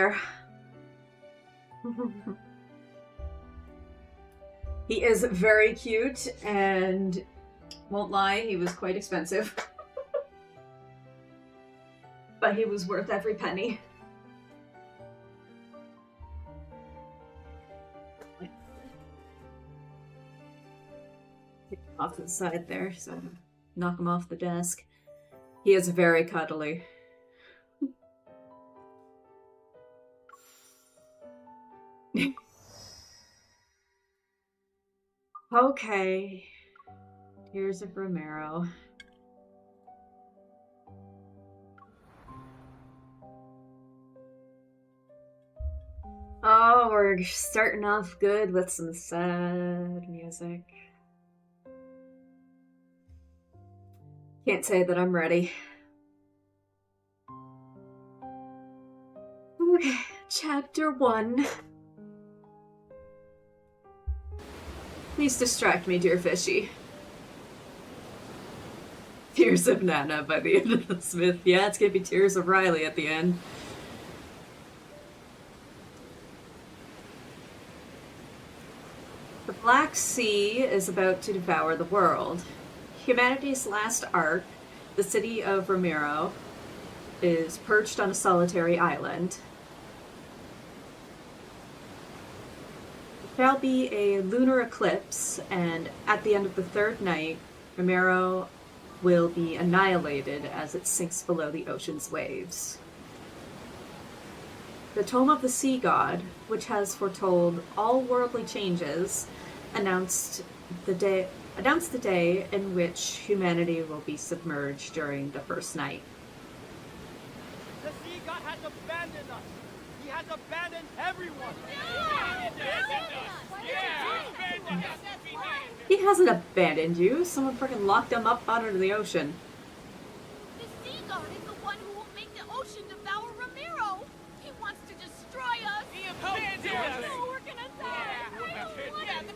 there. He is very cute, and won't lie, he was quite expensive. But he was worth every penny. Off to the side there, so knock him off the desk. He is very cuddly. Okay. Tears of Romirro. Oh, we're starting off good with some sad music. Can't say that I'm ready. Okay, chapter 1. Please distract me, dear fishy. Tears of Nana by the end of the Smith. Yeah, it's gonna be Tears of Riley at the end. The Black Sea is about to devour the world. Humanity's last ark, the city of Romirro, is perched on a solitary island. There shall be a lunar eclipse, and at the end of the third night, Romirro will be annihilated as it sinks below the ocean's waves. The Tome of the Sea God, which has foretold all worldly changes, announced the day in which humanity will be submerged during the first night. The Sea God has abandoned us! He has abandoned everyone! He hasn't abandoned you. Someone freaking locked him up out into the ocean. The Sea God is the one who will make the ocean devour Romirro. He wants to destroy us. He abandoned us! No, we're gonna die. I don't want to.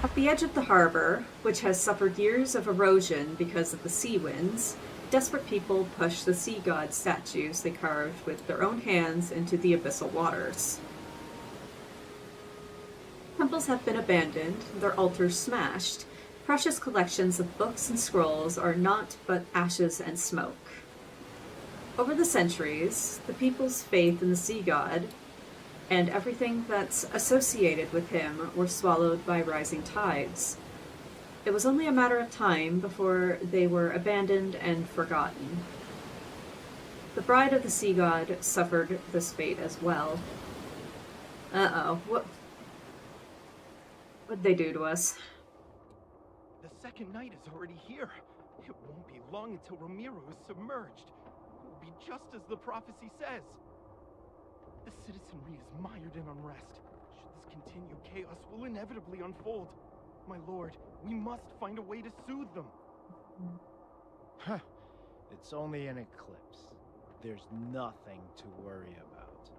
At the edge of the harbor, which has suffered years of erosion because of the sea winds, desperate people push the sea god statues they carved with their own hands into the abyssal waters. Temples have been abandoned, their altars smashed. Precious collections of books and scrolls are naught but ashes and smoke. Over the centuries, the people's faith in the sea god and everything that's associated with him were swallowed by rising tides. It was only a matter of time before they were abandoned and forgotten. The bride of the sea god suffered this fate as well. Uh-oh, what'd they do to us? The second night is already here. It won't be long until Romirro is submerged. It will be just as the prophecy says. The citizenry is mired in unrest. Should this continue, chaos will inevitably unfold. My lord, we must find a way to soothe them. Huh. It's only an eclipse. There's nothing to worry about.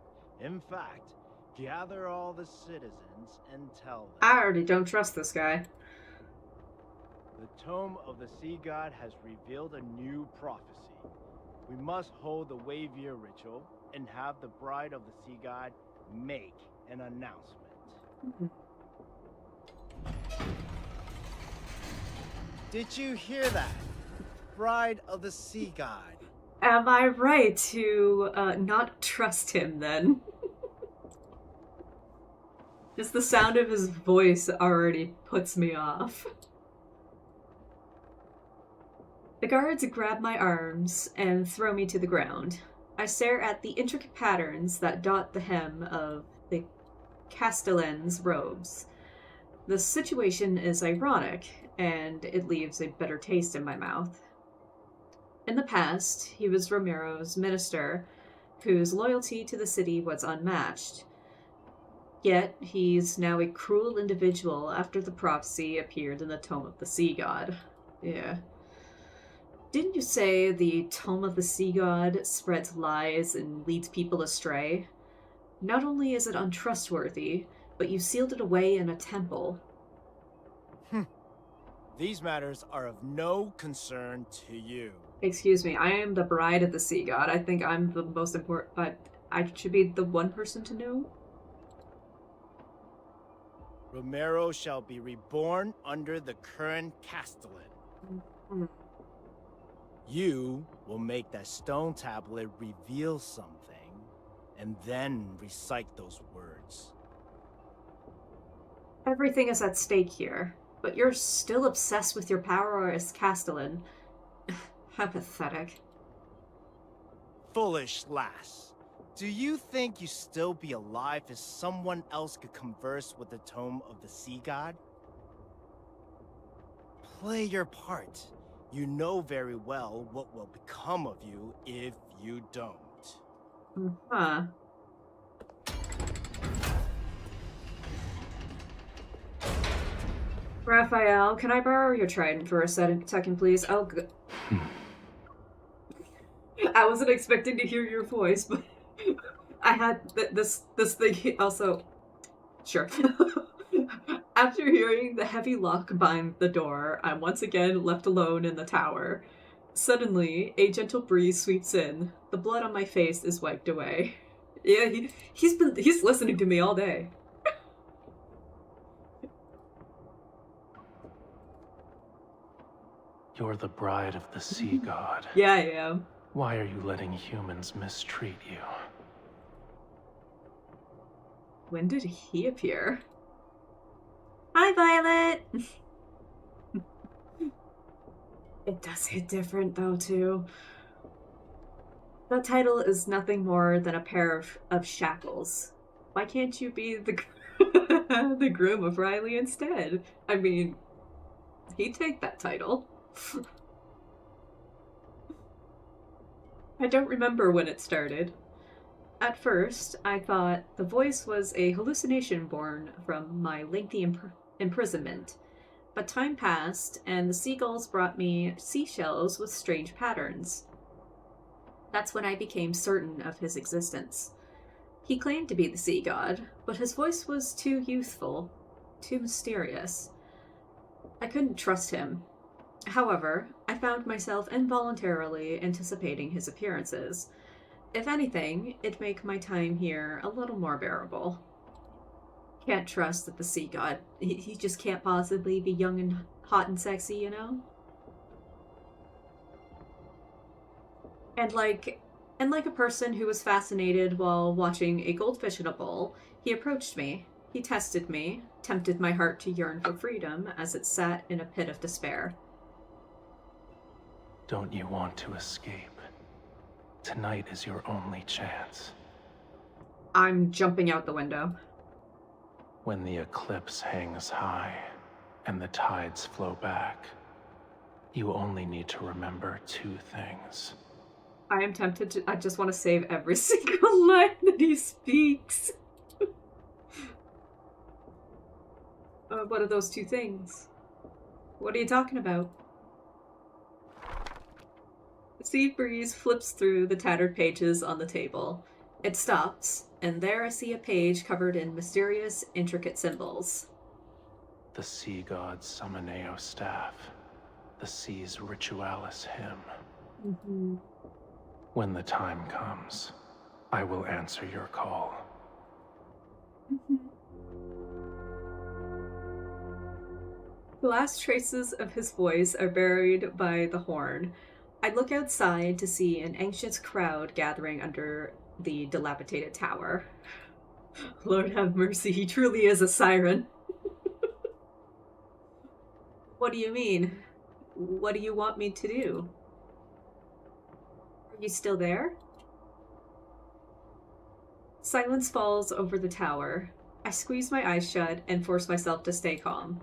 In fact, gather all the citizens and tell them. I already don't trust this guy. The Tome of the Sea God has revealed a new prophecy. We must hold the wave year ritual and have the bride of the sea god make an announcement. Did you hear that? Bride of the sea god. Am I right to not trust him then? Just the sound of his voice already puts me off. The guards grab my arms and throw me to the ground. I stare at the intricate patterns that dot the hem of the castellan's robes. The situation is ironic, and it leaves a bitter taste in my mouth. In the past, he was Romirro's minister, whose loyalty to the city was unmatched. Yet, he's now a cruel individual after the prophecy appeared in the Tome of the Sea God. Yeah. Didn't you say the Tome of the Sea God spreads lies and leads people astray? Not only is it untrustworthy, but you sealed it away in a temple. These matters are of no concern to you. Excuse me, I am the bride of the sea god. I think I'm the most important, but I should be the one person to know. Romirro shall be reborn under the current Castellan. Mm. You will make that stone tablet reveal something, and then recite those words. Everything is at stake here, but you're still obsessed with your power as Castellan. How pathetic. Foolish lass. Do you think you still be alive if someone else could converse with the tome of the sea god? Play your part. You know very well what will become of you if you don't. Huh. Raphael, can I borrow your trident for a second, please? Oh, good. I wasn't expecting to hear your voice, but I had this thing also. Sure. After hearing the heavy lock bind the door, I'm once again left alone in the tower. Suddenly, a gentle breeze sweeps in. The blood on my face is wiped away. Yeah, he's listening to me all day. You're the bride of the sea god. Yeah, I am. Why are you letting humans mistreat you? When did he appear? Hi, Violet! It does hit different, though, too. The title is nothing more than a pair of shackles. Why can't you be the the groom of Riley instead? I mean, he'd take that title. I don't remember when it started. At first, I thought the voice was a hallucination born from my lengthy imprisonment. But time passed, and the seagulls brought me seashells with strange patterns. That's when I became certain of his existence. He claimed to be the sea god, but his voice was too youthful, too mysterious. I couldn't trust him. However, I found myself involuntarily anticipating his appearances. If anything, it'd make my time here a little more bearable. Can't trust that the sea god, he just can't possibly be young and hot and sexy, you know? And like a person who was fascinated while watching a goldfish in a bowl, he approached me. He tested me, tempted my heart to yearn for freedom as it sat in a pit of despair. Don't you want to escape? Tonight is your only chance. I'm jumping out the window. When the eclipse hangs high and the tides flow back, you only need to remember two things. I am tempted to. I just want to save every single line that he speaks. What are those two things? What are you talking about? The sea breeze flips through the tattered pages on the table. It stops, and there I see a page covered in mysterious, intricate symbols. The sea god's Summoneo staff, the sea's ritualis hymn. Mm-hmm. When the time comes, I will answer your call. Mm-hmm. The last traces of his voice are buried by the horn. I look outside to see an anxious crowd gathering under the dilapidated tower. Lord have mercy, he truly is a siren. What do you mean? What do you want me to do? Are you still there? Silence falls over the tower. I squeeze my eyes shut and force myself to stay calm.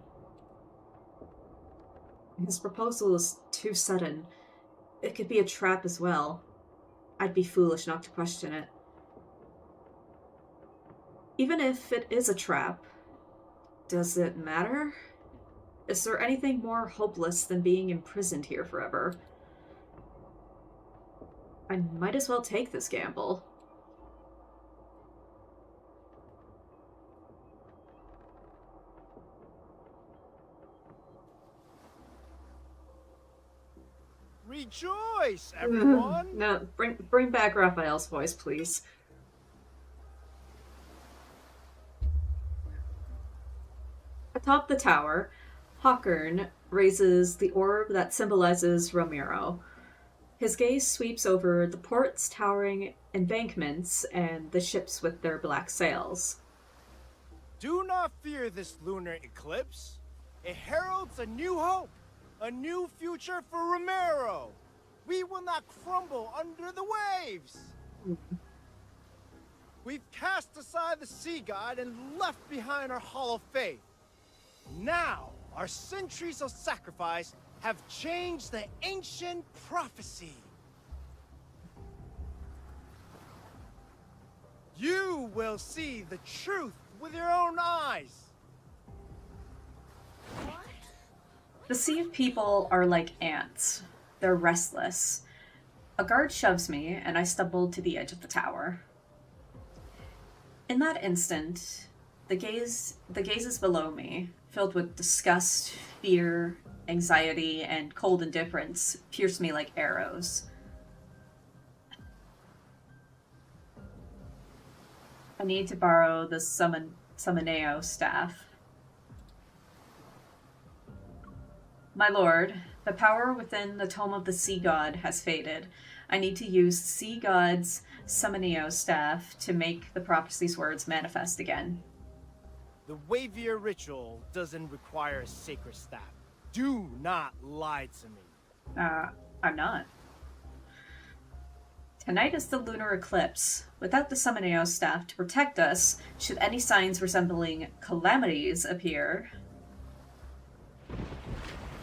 His proposal is too sudden. It could be a trap as well. I'd be foolish not to question it. Even if it is a trap, does it matter? Is there anything more hopeless than being imprisoned here forever? I might as well take this gamble. Rejoice! voice, everyone! No, bring back Raphael's voice, please. Atop the tower, Hawkern raises the orb that symbolizes Romirro. His gaze sweeps over the port's towering embankments and the ships with their black sails. Do not fear this lunar eclipse. It heralds a new hope, a new future for Romirro. We will not crumble under the waves. We've cast aside the sea god and left behind our hollow faith. Now, our centuries of sacrifice have changed the ancient prophecy. You will see the truth with your own eyes. The sea of people are like ants. They're restless. A guard shoves me, and I stumble to the edge of the tower. In that instant, the gazes below me, filled with disgust, fear, anxiety, and cold indifference, pierce me like arrows. I need to borrow the Summoneo staff. My lord, the power within the Tome of the Sea God has faded. I need to use Sea God's Summoneo staff to make the prophecy's words manifest again. The Wavier ritual doesn't require a sacred staff. Do not lie to me. I'm not. Tonight is the lunar eclipse. Without the Summoneo staff to protect us, should any signs resembling calamities appear,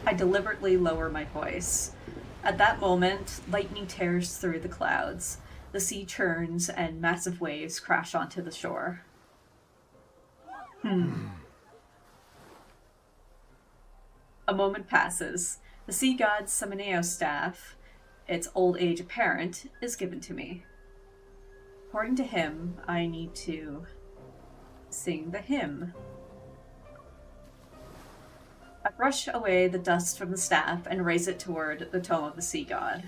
I deliberately lower my voice. At that moment, lightning tears through the clouds. The sea churns and massive waves crash onto the shore. A moment passes. The sea god's Summoneo staff, its old age apparent, is given to me. According to him, I need to sing the hymn. I brush away the dust from the staff and raise it toward the Tome of the Sea God.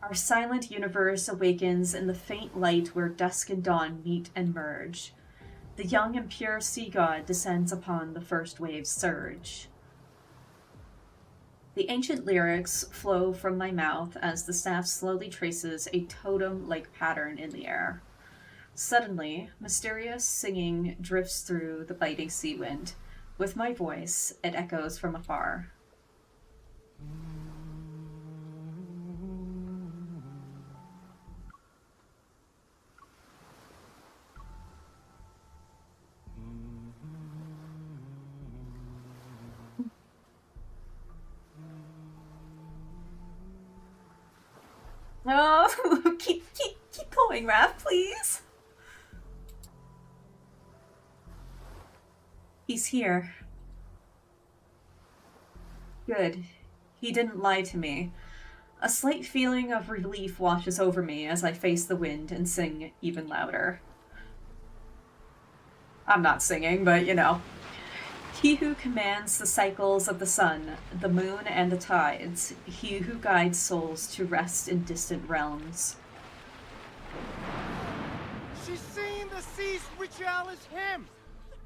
Our silent universe awakens in the faint light where dusk and dawn meet and merge. The young and pure sea god descends upon the first wave's surge. The ancient lyrics flow from my mouth as the staff slowly traces a totem-like pattern in the air. Suddenly, mysterious singing drifts through the biting sea wind. With my voice, it echoes from afar. Oh, keep going, Raph, please. He's here. Good. He didn't lie to me. A slight feeling of relief washes over me as I face the wind and sing even louder. I'm not singing, but you know. He who commands the cycles of the sun, the moon, and the tides, he who guides souls to rest in distant realms. She's singing the sea's ritualis hymn!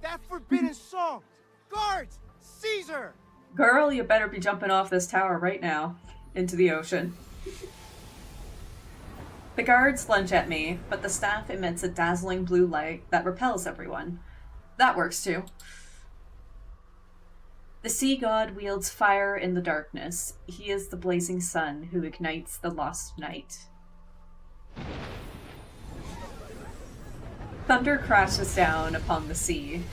That forbidden song! Guards! Seize her! Girl, you better be jumping off this tower right now, into the ocean. The guards lunge at me, but the staff emits a dazzling blue light that repels everyone. That works too. The sea god wields fire in the darkness. He is the blazing sun who ignites the lost night. Thunder crashes down upon the sea,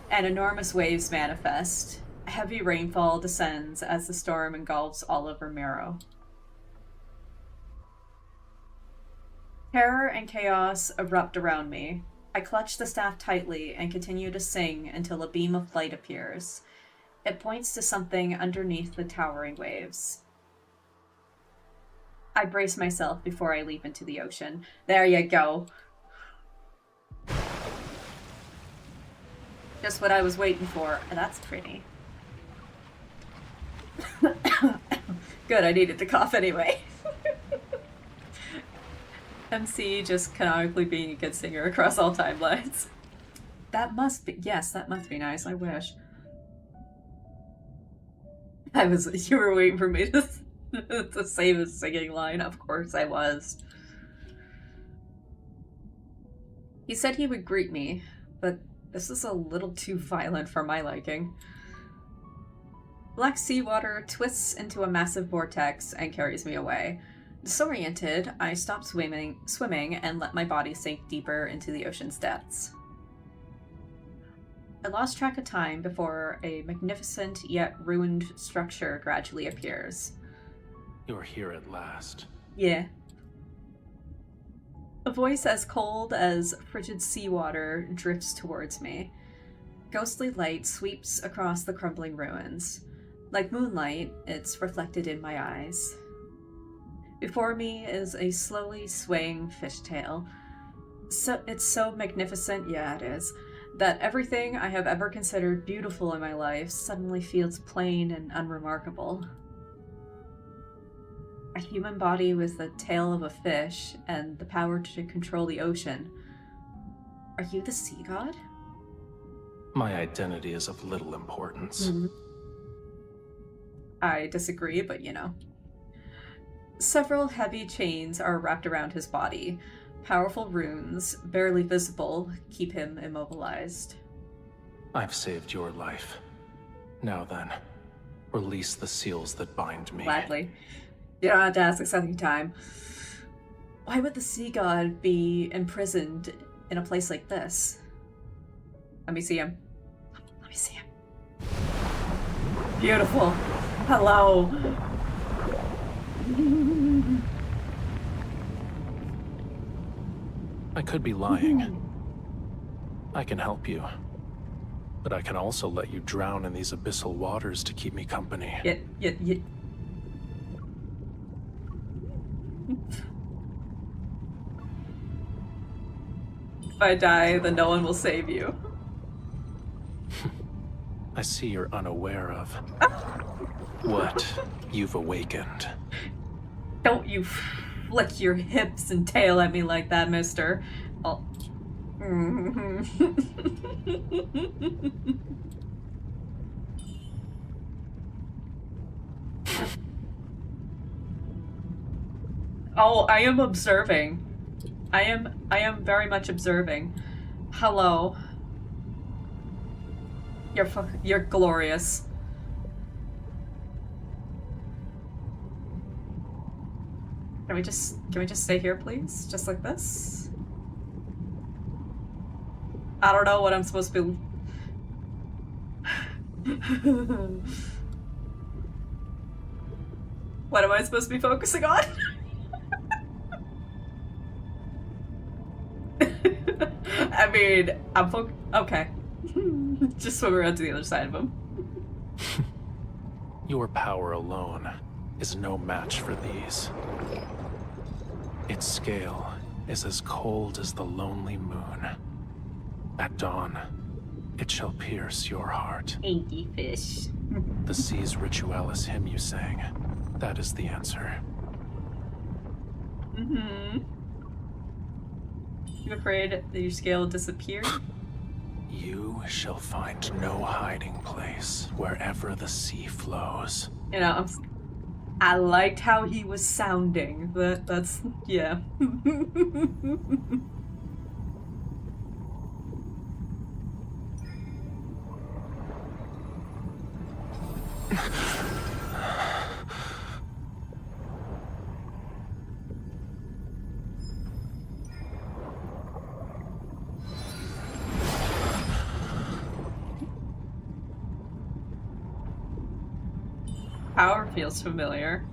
and enormous waves manifest. Heavy rainfall descends as the storm engulfs all of Romirro. Terror and chaos erupt around me. I clutch the staff tightly and continue to sing until a beam of light appears. It points to something underneath the towering waves. I brace myself before I leap into the ocean. There you go. Just what I was waiting for. That's pretty. Good, I needed to cough anyway. MC just canonically being a good singer across all timelines. That must be, yes, that must be nice, I wish. You were waiting for me to say the singing line. Of course I was. He said he would greet me, but this is a little too violent for my liking. Black seawater twists into a massive vortex and carries me away. Disoriented, I stop swimming and let my body sink deeper into the ocean's depths. I lost track of time before a magnificent yet ruined structure gradually appears. You're here at last. Yeah. A voice as cold as frigid seawater drifts towards me. Ghostly light sweeps across the crumbling ruins. Like moonlight, it's reflected in my eyes. Before me is a slowly swaying fishtail. It's so magnificent, yeah it is, that everything I have ever considered beautiful in my life suddenly feels plain and unremarkable. A human body with the tail of a fish and the power to control the ocean. Are you the sea god? My identity is of little importance. Mm-hmm. I disagree, but you know. Several heavy chains are wrapped around his body. Powerful runes, barely visible, keep him immobilized. I've saved your life. Now then, release the seals that bind me. Gladly. You don't have to ask a second time. Why would the sea god be imprisoned in a place like this? Let me see him. Let me see him. Beautiful. Hello. I could be lying. I can help you. But I can also let you drown in these abyssal waters to keep me company. Yeah. If I die, then no one will save you. I see you're unaware of what you've awakened. Don't you flick your hips and tail at me like that, mister. Oh. Oh, I am observing. I am very much observing. Hello. You're glorious. Can we just stay here, please? Just like this? I don't know what I'm supposed to be... What am I supposed to be focusing on? I mean, okay. Just swim around to the other side of him. Your power alone is no match for these. Its scale is as cold as the lonely moon. At dawn, it shall pierce your heart. Inky fish. The sea's ritualis hymn you sang, that is the answer. Mm-hmm. You afraid that your scale will disappear? You shall find no hiding place wherever the sea flows. You know, I liked how he was sounding. That's yeah. Power feels familiar.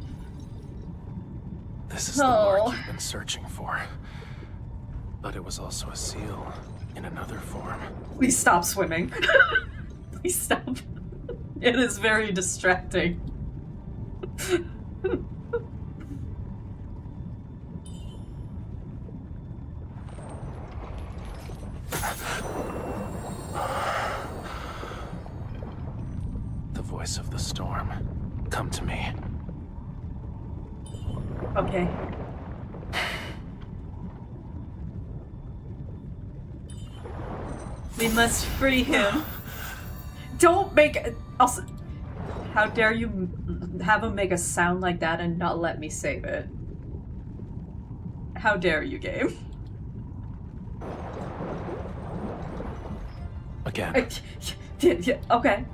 This is the mark you've been searching for. But it was also a seal in another form. Please stop swimming. Please stop. It is very distracting. The voice of the storm. Come to me. Okay. We must free him. Don't make it. Also, how dare you have him make a sound like that and not let me save it? How dare you, game? Again. Yeah, okay.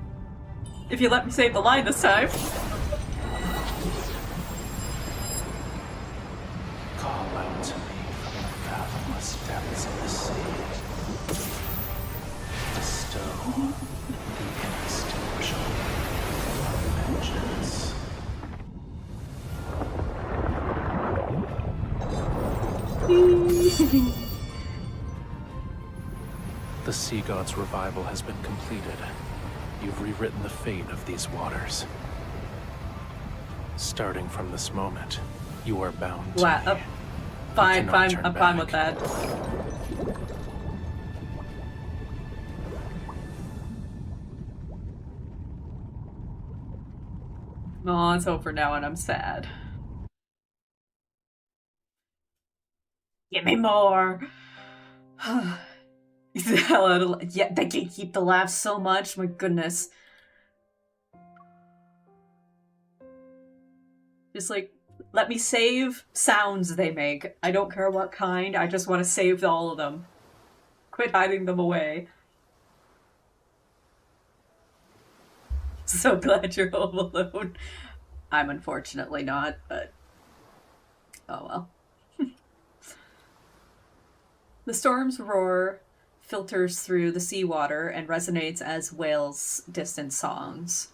If you let me save the line this time. Call out to me from the fathomless depths of the sea. Bestow the inextinguishable vengeance. The sea god's revival has been completed. You've rewritten the fate of these waters. Starting from this moment, you are bound to me. Fine, cannot fine, turn I'm fine with back. that. Oh, it's over now and I'm sad. Give me more! Yeah, they can keep the laughs so much, my goodness. Just like, let me save sounds they make. I don't care what kind, I just want to save all of them. Quit hiding them away. So glad you're home alone. I'm unfortunately not, but oh well. The storm's roar filters through the seawater and resonates as whales' distant songs.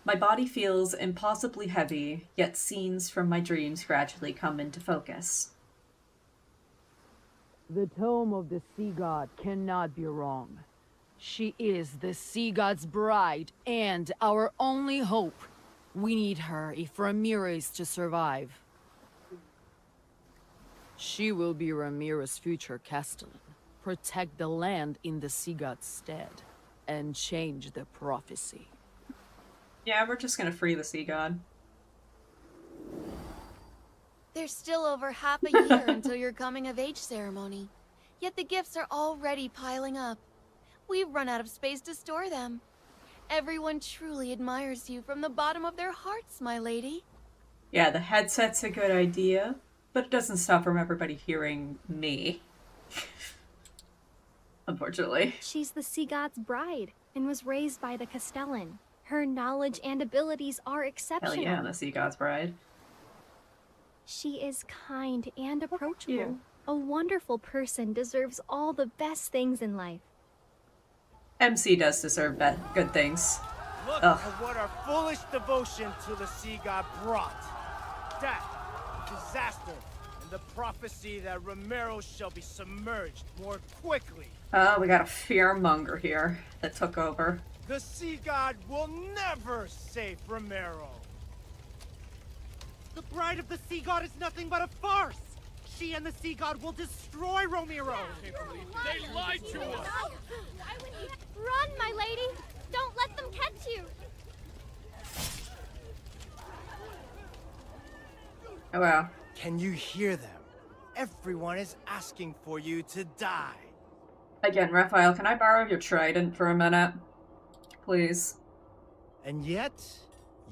My body feels impossibly heavy, yet scenes from my dreams gradually come into focus. The tome of the sea god cannot be wrong. She is the sea god's bride and our only hope. We need her if Romirro is to survive. She will be Romirro's future castellan, protect the land in the sea god's stead, and change the prophecy. Yeah, we're just gonna free the sea god. There's still over half a year until your coming-of-age ceremony. Yet the gifts are already piling up. We've run out of space to store them. Everyone truly admires you from the bottom of their hearts, my lady. Yeah, the headset's a good idea, but it doesn't stop from everybody hearing me. Unfortunately. She's the sea god's bride and was raised by the Castellan. Her knowledge and abilities are exceptional. Hell yeah, the sea god's bride. She is kind and approachable. you. A wonderful person deserves all the best things in life. MC does deserve good things. Look Ugh. at what our foolish devotion to the sea god brought. Death, disaster, and the prophecy that Romirro shall be submerged more quickly. We got a fearmonger here that took over. The sea god will never save Romirro. The bride of the sea god is nothing but a farce. She and the sea god will destroy Romirro. They lied to us! Run, my lady! Don't let them catch you! Oh wow. Can you hear them? Everyone is asking for you to die. Again, Raphael, can I borrow your trident for a minute? Please. And yet,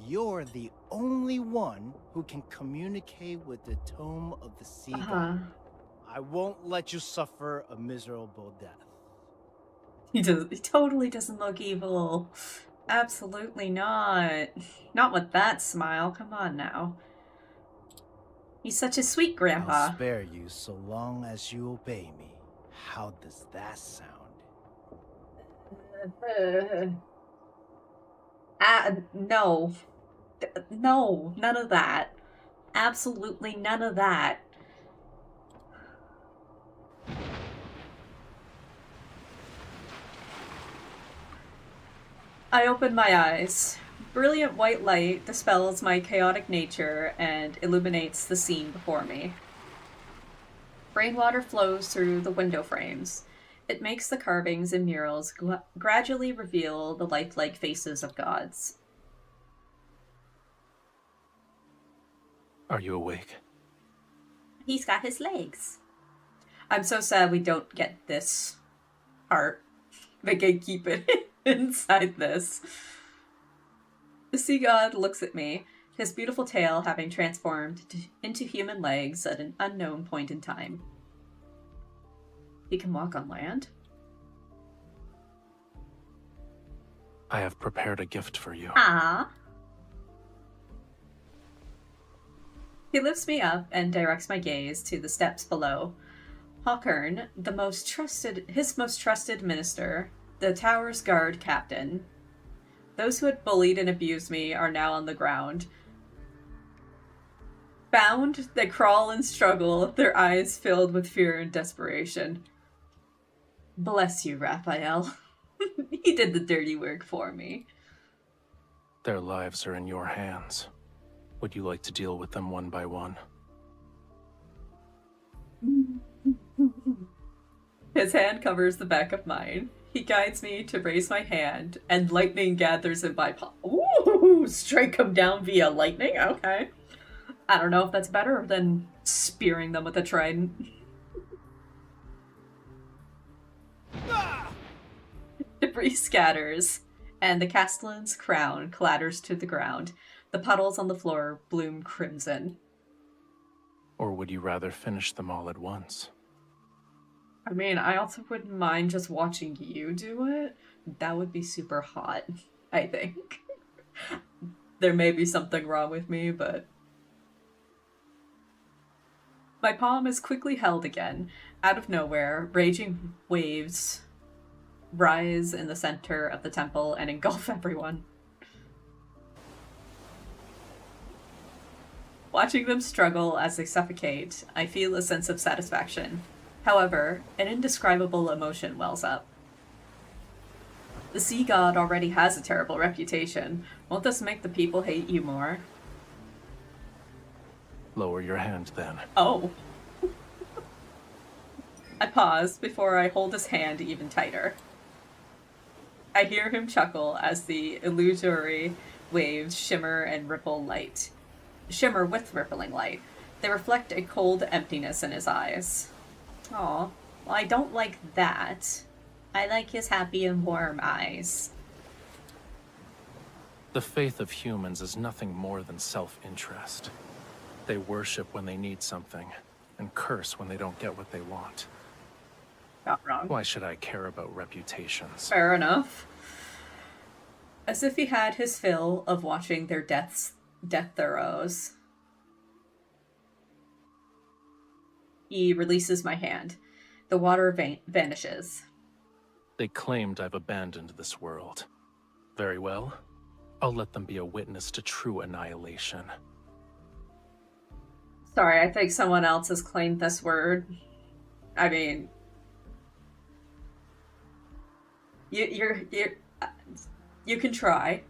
you're the only one who can communicate with the tome of the sea god. I won't let you suffer a miserable death. He totally doesn't look evil. Absolutely not. Not with that smile. Come on now. He's such a sweet grandpa. I'll spare you so long as you obey me. How does that sound? No. No, none of that. Absolutely none of that. I open my eyes. Brilliant white light dispels my chaotic nature and illuminates the scene before me. Rainwater flows through the window frames. It makes the carvings and murals gradually reveal the lifelike faces of gods. Are you awake? He's got his legs. I'm so sad we don't get this art. They can keep it inside this. The sea god looks at me, his beautiful tail having transformed into human legs at an unknown point in time. He can walk on land? I have prepared a gift for you. Ah. He lifts me up and directs my gaze to the steps below. Hawkern, his most trusted minister, the tower's guard captain. Those who had bullied and abused me are now on the ground. Bound, they crawl and struggle, their eyes filled with fear and desperation. Bless you, Raphael. He did the dirty work for me. Their lives are in your hands. Would you like to deal with them one by one? His hand covers the back of mine. He guides me to raise my hand, and lightning gathers in my palm. Ooh, strike him down via lightning? Okay. I don't know if that's better than spearing them with a trident. Debris scatters, and the castellan's crown clatters to the ground. The puddles on the floor bloom crimson. Or would you rather finish them all at once? I mean, I also wouldn't mind just watching you do it. That would be super hot, I think. There may be something wrong with me, but... My palm is quickly held again. Out of nowhere, raging waves rise in the center of the temple and engulf everyone. Watching them struggle as they suffocate, I feel a sense of satisfaction. However, an indescribable emotion wells up. The sea god already has a terrible reputation. Won't this make the people hate you more? Lower your hand, then. Oh. I pause before I hold his hand even tighter. I hear him chuckle as the illusory waves shimmer with rippling light. They reflect a cold emptiness in his eyes. Aw, well, I don't like that. I like his happy and warm eyes. The faith of humans is nothing more than self-interest. They worship when they need something, and curse when they don't get what they want. Not wrong. Why should I care about reputations? Fair enough. As if he had his fill of watching their death throes. He releases my hand. The water vanishes. They claimed I've abandoned this world. Very well. I'll let them be a witness to true annihilation. Sorry, I think someone else has claimed this word. I mean... You can try.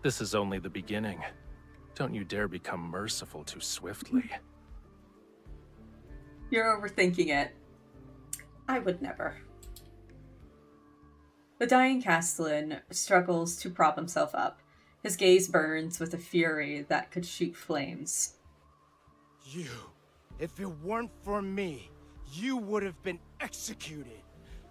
This is only the beginning. Don't you dare become merciful too swiftly. You're overthinking it. I would never. The dying castellan struggles to prop himself up. His gaze burns with a fury that could shoot flames. You, if it weren't for me, you would have been executed.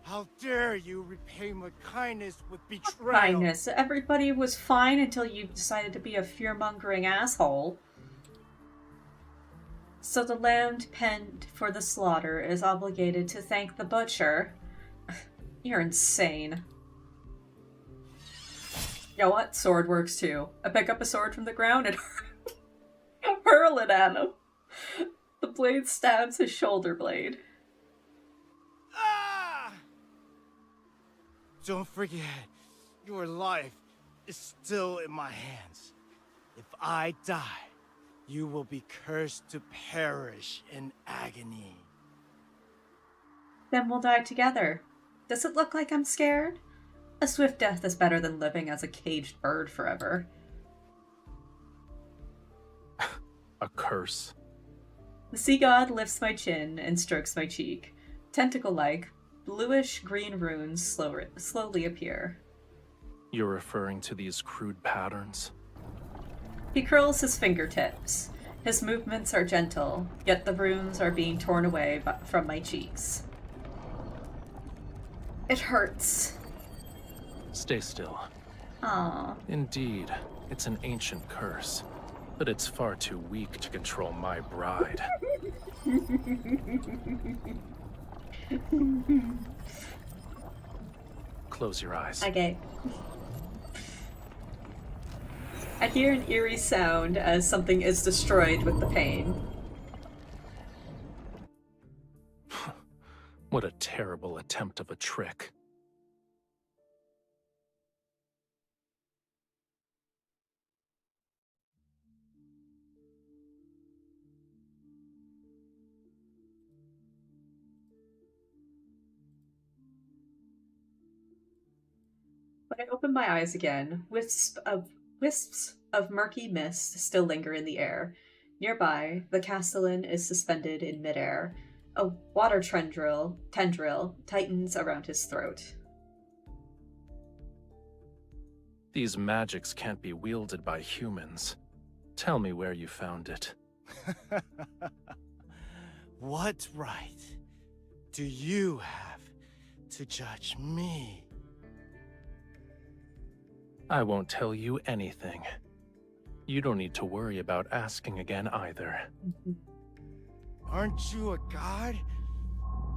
How dare you repay my kindness with betrayal? Kindness. Everybody was fine until you decided to be a fear-mongering asshole. So the land penned for the slaughter is obligated to thank the butcher. You're insane. You know what? Sword works too. I pick up a sword from the ground and hurl it at him. The blade stabs his shoulder blade. Ah! Don't forget, your life is still in my hands. If I die, you will be cursed to perish in agony. Then we'll die together. Does it look like I'm scared? A swift death is better than living as a caged bird forever. A curse. The sea god lifts my chin and strokes my cheek. Tentacle-like, bluish-green runes slowly appear. You're referring to these crude patterns? He curls his fingertips. His movements are gentle, yet the runes are being torn away from my cheeks. It hurts. Stay still. Aww. Indeed, it's an ancient curse, but it's far too weak to control my bride. Close your eyes. Okay. I hear an eerie sound as something is destroyed with the pain. What a terrible attempt of a trick. When I open my eyes again, wisps of murky mist still linger in the air. Nearby, the castellan is suspended in midair. A water tendril tightens around his throat. These magics can't be wielded by humans. Tell me where you found it. What right do you have to judge me? I won't tell you anything. You don't need to worry about asking again either. Aren't you a god?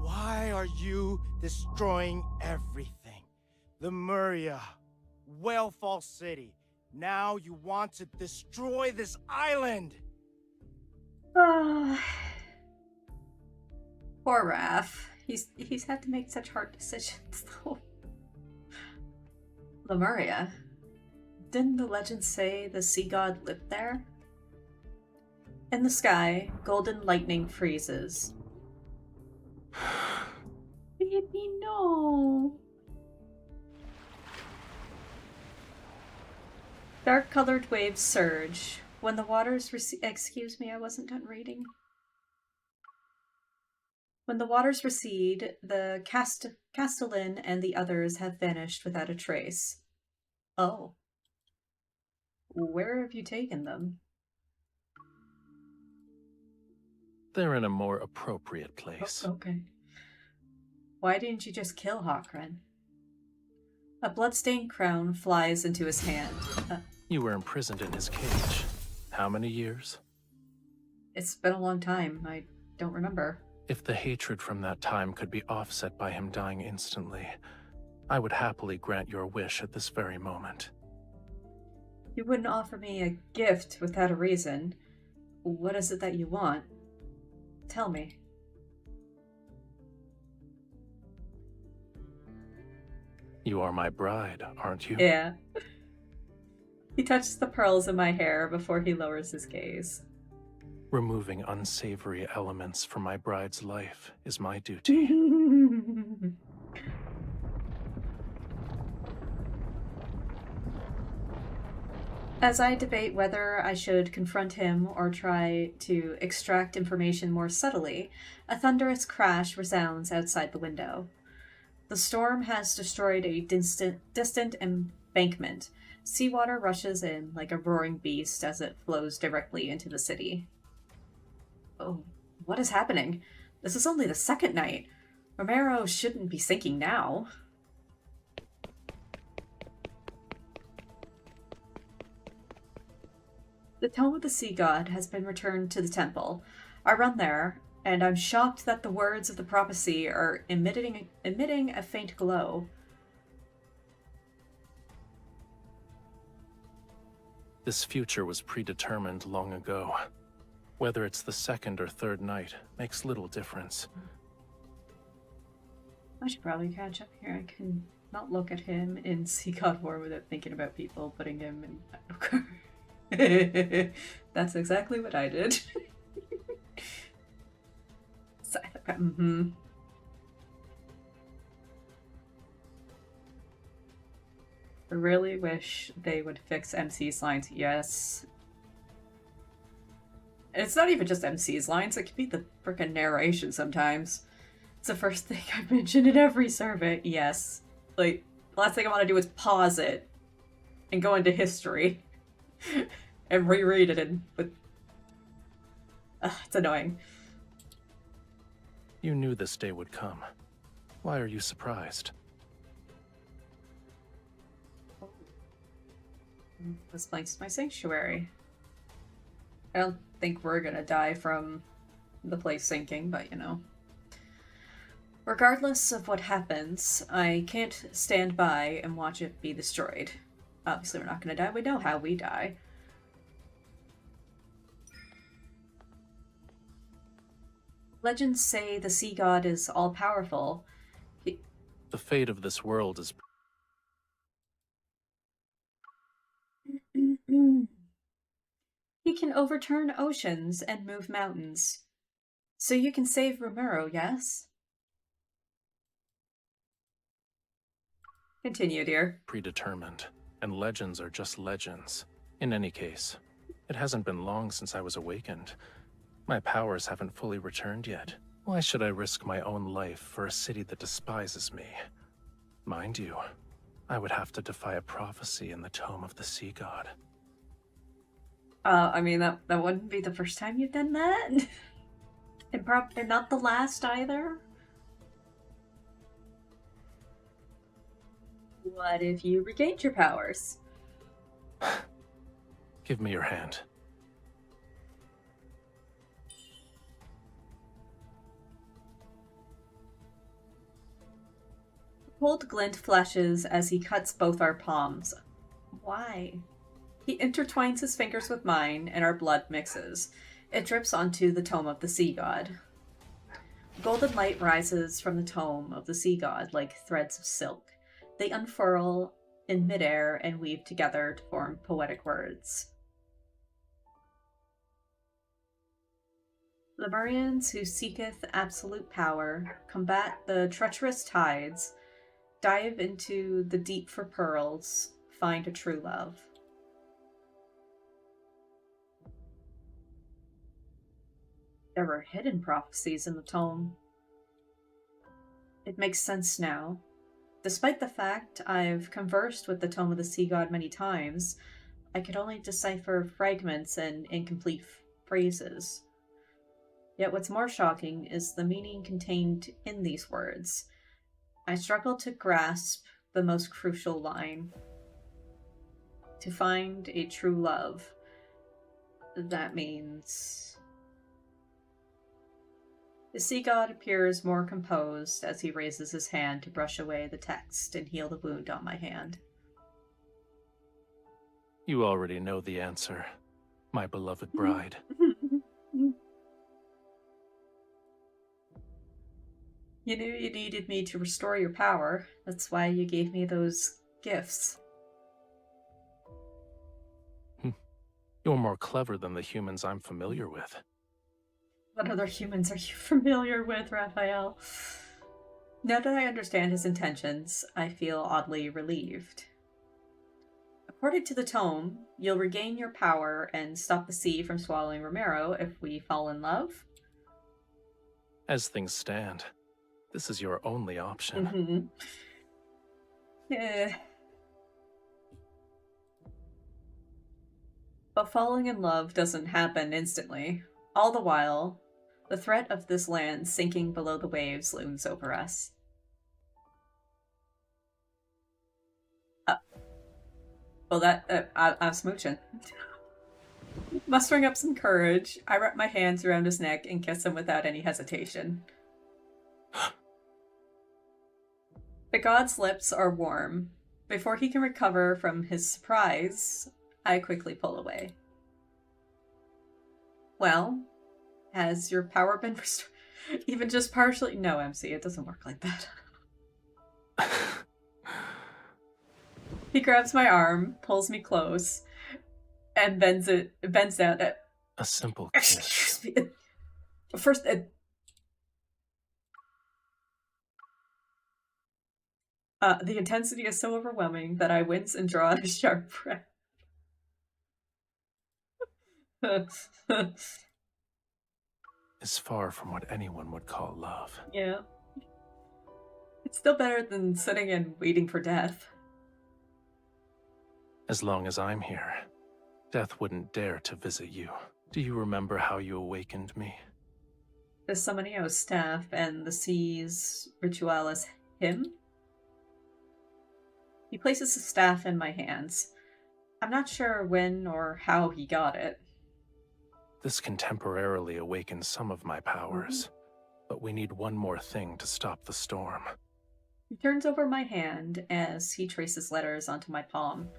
Why are you destroying everything? The Muria, Whalefall City. Now you want to destroy this island! Poor Raph. He's had to make such hard decisions, though. Lemuria. Didn't the legend say the sea god lived there? In the sky, golden lightning freezes. Baby, no. Dark-colored waves surge. When the waters excuse me, I wasn't done reading. When the waters recede, the castellan and the others have vanished without a trace. Oh. Where have you taken them? They're in a more appropriate place. Oh, okay. Why didn't you just kill Hawkren? A bloodstained crown flies into his hand. You were imprisoned in his cage. How many years? It's been a long time. I don't remember. If the hatred from that time could be offset by him dying instantly, I would happily grant your wish at this very moment. You wouldn't offer me a gift without a reason. What is it that you want? Tell me. You are my bride, aren't you? Yeah. He touches the pearls in my hair before he lowers his gaze. Removing unsavory elements from my bride's life is my duty. As I debate whether I should confront him or try to extract information more subtly, a thunderous crash resounds outside the window. The storm has destroyed a distant embankment. Seawater rushes in like a roaring beast as it flows directly into the city. Oh, what is happening? This is only the second night. Romirro shouldn't be sinking now. The Tome of the Sea God has been returned to the temple. I run there, and I'm shocked that the words of the prophecy are emitting a faint glow. This future was predetermined long ago. Whether it's the second or third night makes little difference. I should probably catch up here. I can not look at him in Sea God War without thinking about people putting him in... That's exactly what I did. I really wish they would fix MC's lines. Yes. And it's not even just MC's lines, it could be the frickin' narration sometimes. It's the first thing I mention in every survey. Yes. Like, the last thing I want to do is pause it and go into history. and reread it with... it's annoying. You knew this day would come. Why are you surprised? This place is my sanctuary. I don't think we're gonna die from the place sinking, but you know. Regardless of what happens, I can't stand by and watch it be destroyed. Obviously we're not gonna die, we know how we die. Legends say the sea god is all-powerful. The fate of this world is... He can overturn oceans and move mountains. So you can save Romirro, yes? Continue, dear. predetermined, and legends are just legends. In any case, it hasn't been long since I was awakened. My powers haven't fully returned yet. Why should I risk my own life for a city that despises me? Mind you, I would have to defy a prophecy in the Tome of the Sea God. I mean, that wouldn't be the first time you've done that. And not the last either. What if you regained your powers? Give me your hand. Cold glint flashes as he cuts both our palms. Why? He intertwines his fingers with mine, and our blood mixes. It drips onto the Tome of the Sea God. Golden light rises from the Tome of the Sea God like threads of silk. They unfurl in midair and weave together to form poetic words. Lemurians who seeketh absolute power, combat the treacherous tides, dive into the deep for pearls, find a true love. There were hidden prophecies in the tome. It makes sense now. Despite the fact I've conversed with the Tome of the Sea God many times, I could only decipher fragments and incomplete phrases. Yet what's more shocking is the meaning contained in these words. I struggle to grasp the most crucial line. To find a true love. That means... The sea god appears more composed as he raises his hand to brush away the text and heal the wound on my hand. You already know the answer, my beloved bride. You knew you needed me to restore your power. That's why you gave me those gifts. You're more clever than the humans I'm familiar with. What other humans are you familiar with, Raphael? Now that I understand his intentions, I feel oddly relieved. According to the tome, you'll regain your power and stop the sea from swallowing Romirro if we fall in love? As things stand, this is your only option. Mm-hmm. Yeah. But falling in love doesn't happen instantly. All the while, the threat of this land sinking below the waves looms over us. Well, I'm smooching. Mustering up some courage, I wrap my hands around his neck and kiss him without any hesitation. The god's lips are warm. Before he can recover from his surprise, I quickly pull away. Well, has your power been restored? Even just partially? No, MC, it doesn't work like that. He grabs my arm, pulls me close, and bends down. A simple kiss. Excuse me. First, the intensity is so overwhelming that I wince and draw a sharp breath. Is far from what anyone would call love. Yeah. It's still better than sitting and waiting for death. As long as I'm here, Death wouldn't dare to visit you. Do you remember how you awakened me? The Summoneo staff and the sea's ritualis hymn? He places the staff in my hands. I'm not sure when or how he got it. This can temporarily awaken some of my powers, but we need one more thing to stop the storm. He turns over my hand as he traces letters onto my palm.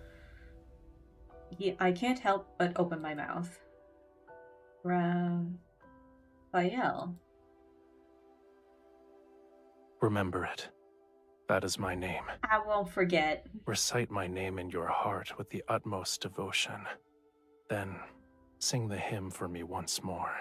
I can't help but open my mouth. Rafayel. Remember it. That is my name. I won't forget. Recite my name in your heart with the utmost devotion. Then, sing the hymn for me once more.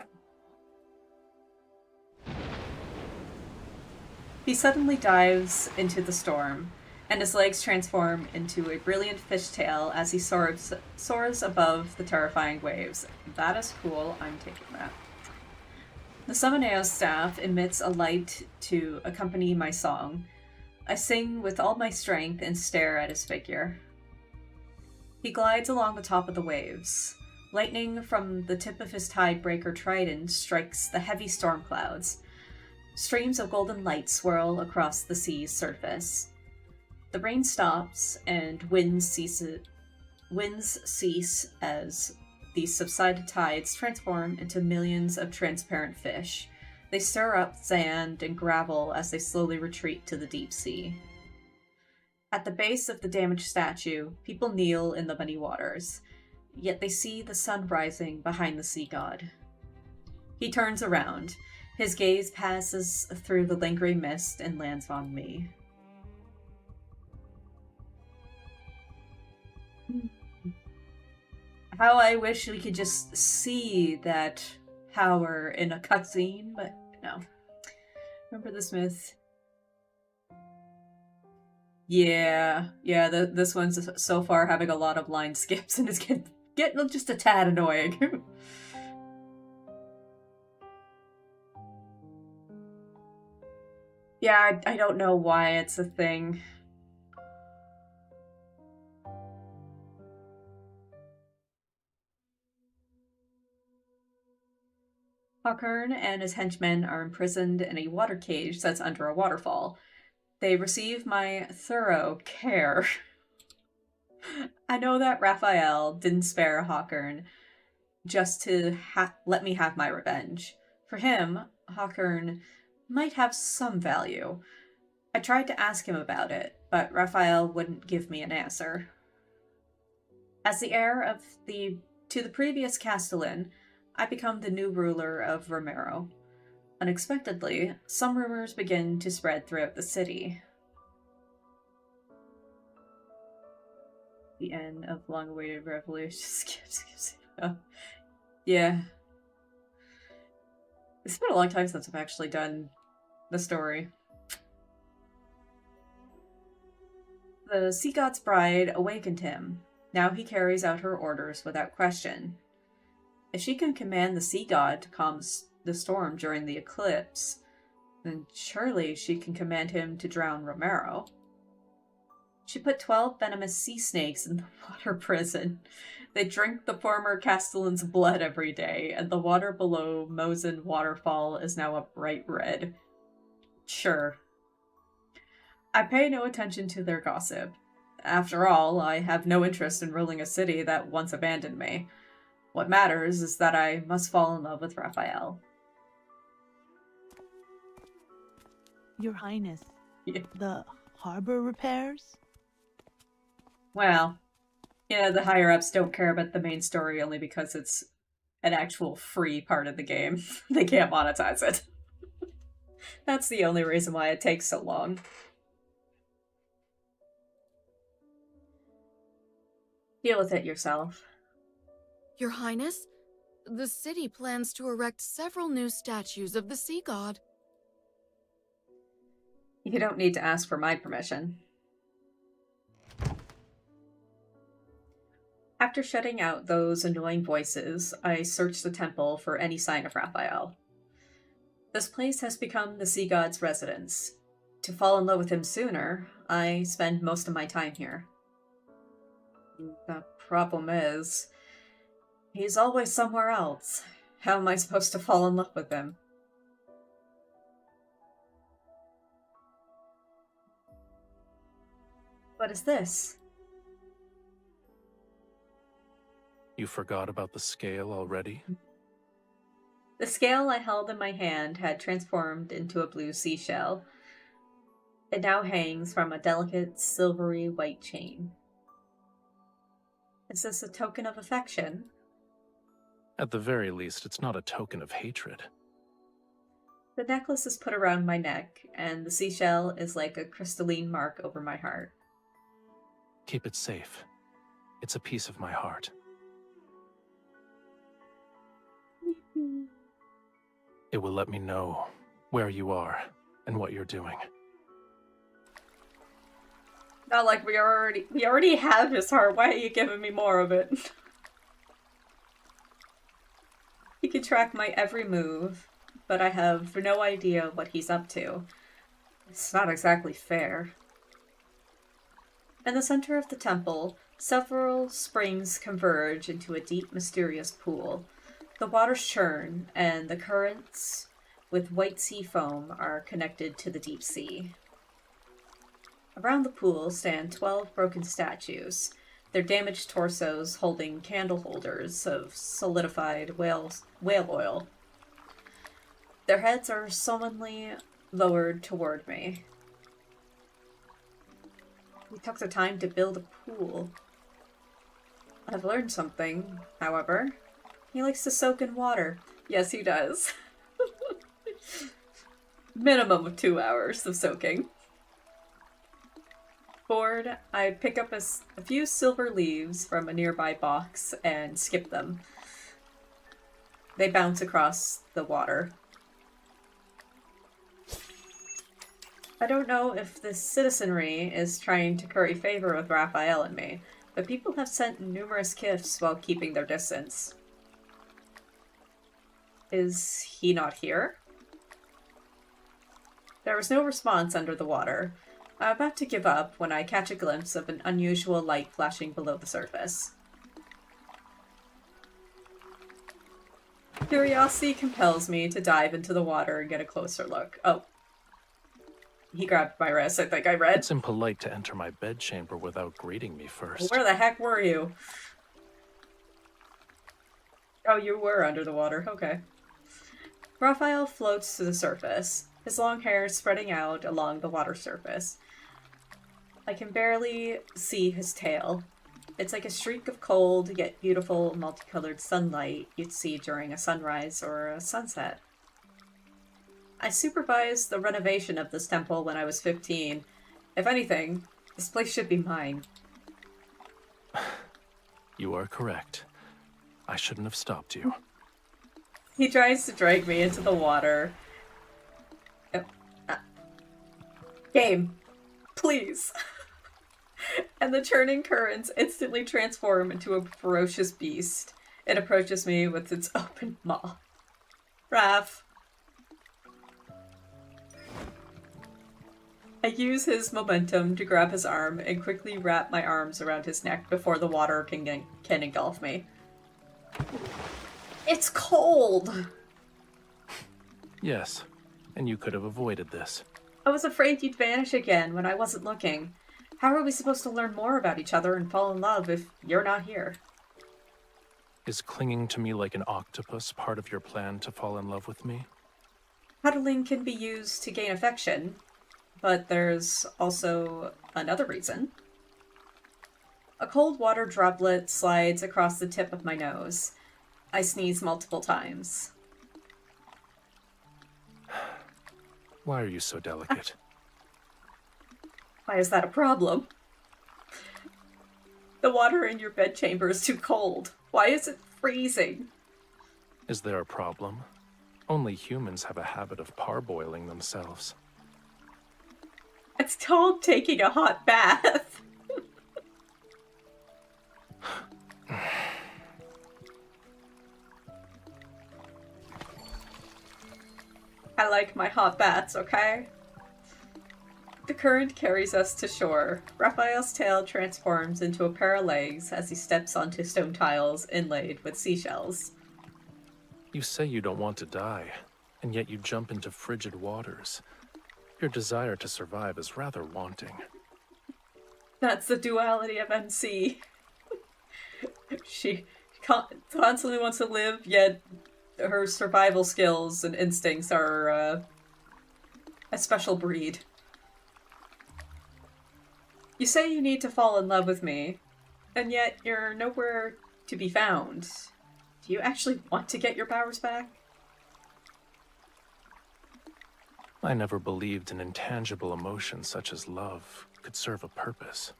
He suddenly dives into the storm, and his legs transform into a brilliant fishtail as he soars above the terrifying waves. That is cool. I'm taking that. The Summoneo staff emits a light to accompany my song. I sing with all my strength and stare at his figure. He glides along the top of the waves. Lightning from the tip of his tidebreaker trident strikes the heavy storm clouds. Streams of golden light swirl across the sea's surface. The rain stops and winds cease as the subsided tides transform into millions of transparent fish. They stir up sand and gravel as they slowly retreat to the deep sea. At the base of the damaged statue, people kneel in the muddy waters, yet they see the sun rising behind the sea god. He turns around. His gaze passes through the lingering mist and lands on me. How I wish we could just see that power in a cutscene, but no. Remember this myth? Yeah, this one's so far having a lot of line skips and it's getting just a tad annoying. Yeah, I don't know why it's a thing. Hawkern and his henchmen are imprisoned in a water cage that's under a waterfall. They receive my thorough care. I know that Rafayel didn't spare Hawkern just to let me have my revenge. For him, Hawkern might have some value. I tried to ask him about it, but Rafayel wouldn't give me an answer. As the heir to the previous Castellan, I become the new ruler of Romirro. Unexpectedly, some rumors begin to spread throughout the city. The end of long-awaited revolution. Yeah. It's been a long time since I've actually done the story. The sea god's bride awakened him. Now he carries out her orders without question. If she can command the sea god to calm the storm during the eclipse, then surely she can command him to drown Romirro. She put 12 venomous sea snakes in the water prison. They drink the former Castellan's blood every day, and the water below Mosen Waterfall is now a bright red. Sure. I pay no attention to their gossip. After all, I have no interest in ruling a city that once abandoned me. What matters is that I must fall in love with Rafayel. Your Highness, Yeah. the harbor repairs? Well, yeah, the higher-ups don't care about the main story only because it's an actual free part of the game. They can't monetize it. That's the only reason why it takes so long. Deal with it yourself. Your Highness, the city plans to erect several new statues of the sea god. You don't need to ask for my permission. After shutting out those annoying voices, I searched the temple for any sign of Rafayel. This place has become the sea god's residence. To fall in love with him sooner, I spend most of my time here. The problem is, He's always somewhere else. How am I supposed to fall in love with him? What is this? You forgot about the scale already? The scale I held in my hand had transformed into a blue seashell. It now hangs from a delicate, silvery white chain. Is this a token of affection? At the very least, it's not a token of hatred. The necklace is put around my neck, and the seashell is like a crystalline mark over my heart. Keep it safe. It's a piece of my heart. It will let me know where you are and what you're doing. Not like we already have his heart. Why are you giving me more of it? He can track my every move, but I have no idea what he's up to. It's not exactly fair. In the center of the temple, several springs converge into a deep, mysterious pool. The waters churn, and the currents with white sea foam are connected to the deep sea. Around the pool stand 12 broken statues, their damaged torsos holding candle holders of solidified whale oil. Their heads are sullenly lowered toward me. We took the time to build a pool. I've learned something, however. He likes to soak in water. Yes, he does. Minimum of 2 hours of soaking. Bored, I pick up a few silver leaves from a nearby box and skip them. They bounce across the water. I don't know if the citizenry is trying to curry favor with Raphael and me, but people have sent numerous gifts while keeping their distance. Is he not here? There was no response under the water. I'm about to give up when I catch a glimpse of an unusual light flashing below the surface. Curiosity compels me to dive into the water and get a closer look. Oh. He grabbed my wrist, I think I read. It's impolite to enter my bedchamber without greeting me first. Where the heck were you? Oh, you were under the water. Okay. Raphael floats to the surface, his long hair spreading out along the water surface. I can barely see his tail. It's like a streak of cold yet beautiful multicolored sunlight you'd see during a sunrise or a sunset. I supervised the renovation of this temple when I was 15. If anything, this place should be mine. You are correct. I shouldn't have stopped you. He tries to drag me into the water. Game. Please. And the churning currents instantly transform into a ferocious beast. It approaches me with its open maw. Raph. I use his momentum to grab his arm and quickly wrap my arms around his neck before the water can engulf me. It's cold! Yes, and you could have avoided this. I was afraid you'd vanish again when I wasn't looking. How are we supposed to learn more about each other and fall in love if you're not here? Is clinging to me like an octopus part of your plan to fall in love with me? Cuddling can be used to gain affection, but there's also another reason. A cold water droplet slides across the tip of my nose. I sneeze multiple times. Why are you so delicate? Why is that a problem? The water in your bedchamber is too cold. Why is it freezing? Is there a problem? Only humans have a habit of parboiling themselves. It's called taking a hot bath. I like my hot baths, okay? The current carries us to shore. Raphael's tail transforms into a pair of legs as he steps onto stone tiles inlaid with seashells. You say you don't want to die, and yet you jump into frigid waters. Your desire to survive is rather wanting. That's the duality of MC. She constantly wants to live, yet her survival skills and instincts are a special breed. You say you need to fall in love with me, and yet you're nowhere to be found. Do you actually want to get your powers back? I never believed an intangible emotion such as love could serve a purpose.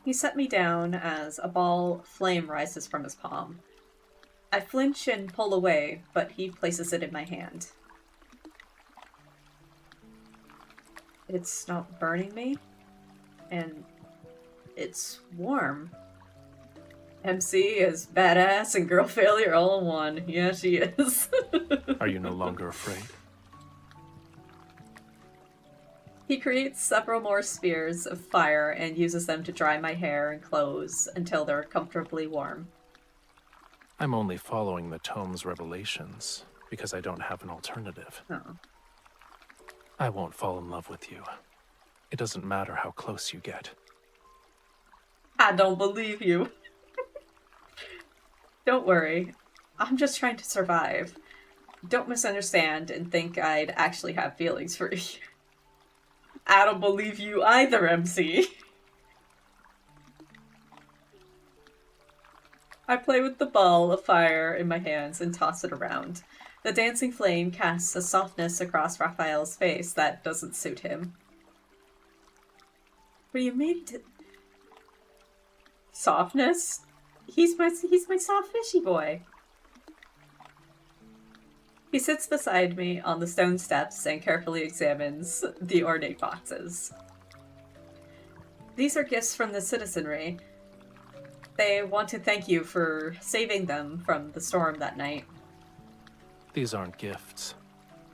He set me down as a ball of flame rises from his palm. I flinch and pull away, but he places it in my hand. It's not burning me, and it's warm. MC is badass and girl failure all in one. Yeah, she is. Are you no longer afraid? He creates several more spears of fire and uses them to dry my hair and clothes until they're comfortably warm. I'm only following the tome's revelations because I don't have an alternative. Oh. I won't fall in love with you. It doesn't matter how close you get. I don't believe you. Don't worry. I'm just trying to survive. Don't misunderstand and think I'd actually have feelings for you. I don't believe you either, MC. I play with the ball of fire in my hands and toss it around. The dancing flame casts a softness across Raphael's face that doesn't suit him. What do you mean? Softness? He's my soft fishy boy. He sits beside me on the stone steps and carefully examines the ornate boxes. These are gifts from the citizenry. They want to thank you for saving them from the storm that night. These aren't gifts.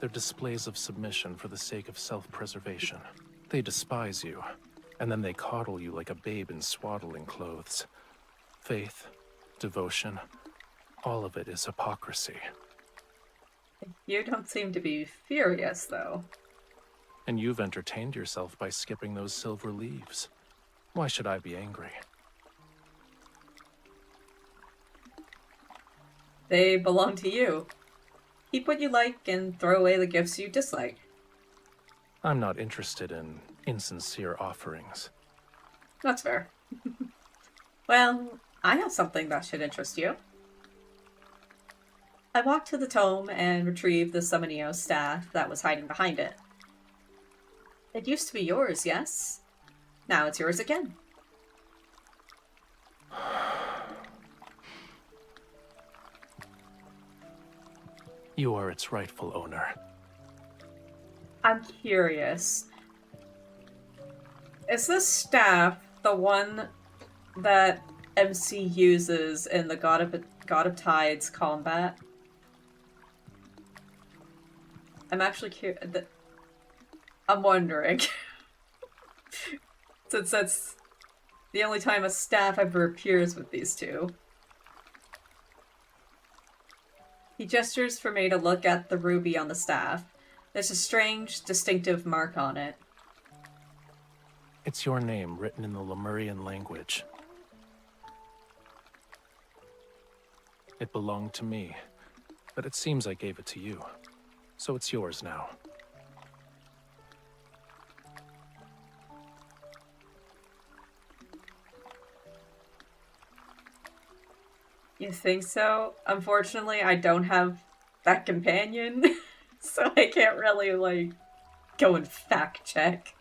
They're displays of submission for the sake of self-preservation. They despise you, and then they coddle you like a babe in swaddling clothes. Faith, devotion, all of it is hypocrisy. You don't seem to be furious, though. And you've entertained yourself by skipping those silver leaves. Why should I be angry? They belong to you. Keep what you like and throw away the gifts you dislike. I'm not interested in insincere offerings. That's fair. Well, I have something that should interest you. I walked to the tome and retrieved the Summonio staff that was hiding behind it. It used to be yours, yes? Now it's yours again. You are its rightful owner. I'm curious. Is this staff the one that MC uses in the God of Tides combat? I'm actually curious. I'm wondering. Since that's the only time a staff ever appears with these two. He gestures for me to look at the ruby on the staff. There's a strange, distinctive mark on it. It's your name written in the Lemurian language. It belonged to me, but it seems I gave it to you. So it's yours now. You think so? Unfortunately, I don't have that companion, so I can't really, like, go and fact check.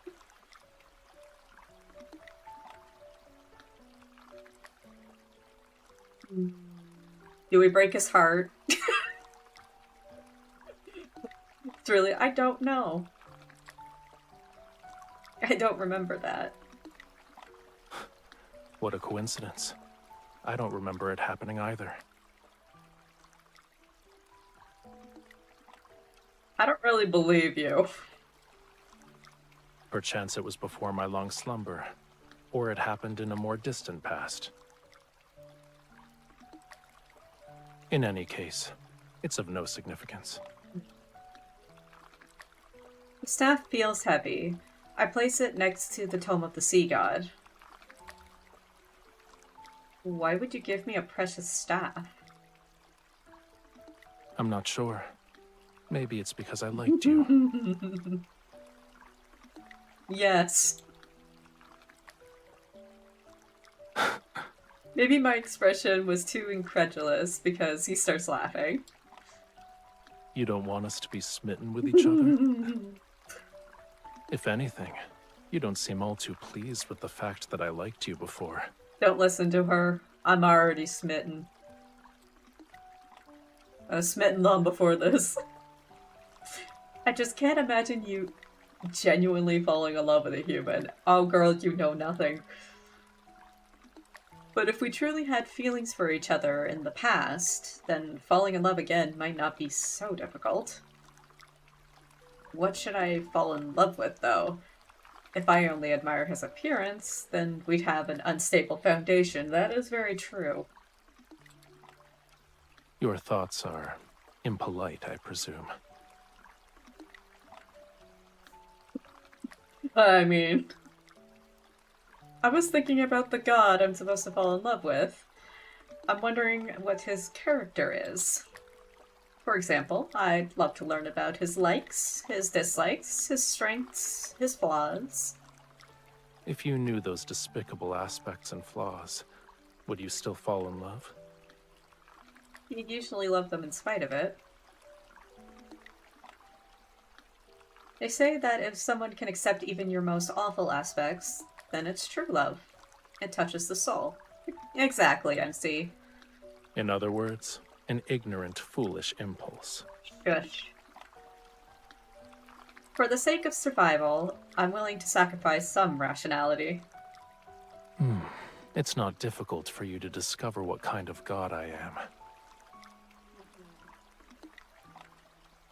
Do we break his heart? It's really, I don't know. I don't remember that. What a coincidence. I don't remember it happening either. I don't really believe you. Perchance it was before my long slumber, or it happened in a more distant past. In any case, it's of no significance. The staff feels heavy. I place it next to the Tome of the Sea God. Why would you give me a precious staff? I'm not sure. Maybe it's because I liked you. Yes. Maybe my expression was too incredulous because he starts laughing. You don't want us to be smitten with each other? If anything, you don't seem all too pleased with the fact that I liked you before. Don't listen to her. I'm already smitten. I was smitten long before this. I just can't imagine you genuinely falling in love with a human. Oh girl, you know nothing. But if we truly had feelings for each other in the past, then falling in love again might not be so difficult. What should I fall in love with, though? If I only admire his appearance, then we'd have an unstable foundation. That is very true. Your thoughts are impolite, I presume. I mean, I was thinking about the god I'm supposed to fall in love with. I'm wondering what his character is. For example, I'd love to learn about his likes, his dislikes, his strengths, his flaws. If you knew those despicable aspects and flaws, would you still fall in love? You'd usually love them in spite of it. They say that if someone can accept even your most awful aspects, then it's true love. It touches the soul. Exactly, MC. In other words, an ignorant, foolish impulse. Shush. For the sake of survival, I'm willing to sacrifice some rationality. It's not difficult for you to discover what kind of god I am.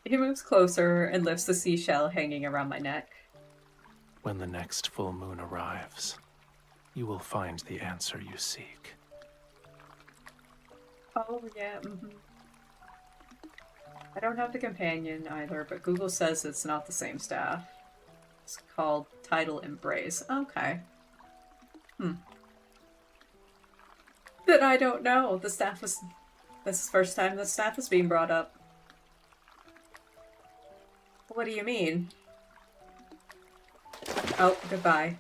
He moves closer and lifts the seashell hanging around my neck. When the next full moon arrives, you will find the answer you seek. Oh, yeah, I don't have the companion either, but Google says it's not the same staff. It's called Tidal Embrace. Okay. Then I don't know. This is the first time the staff is being brought up. What do you mean? Oh, goodbye.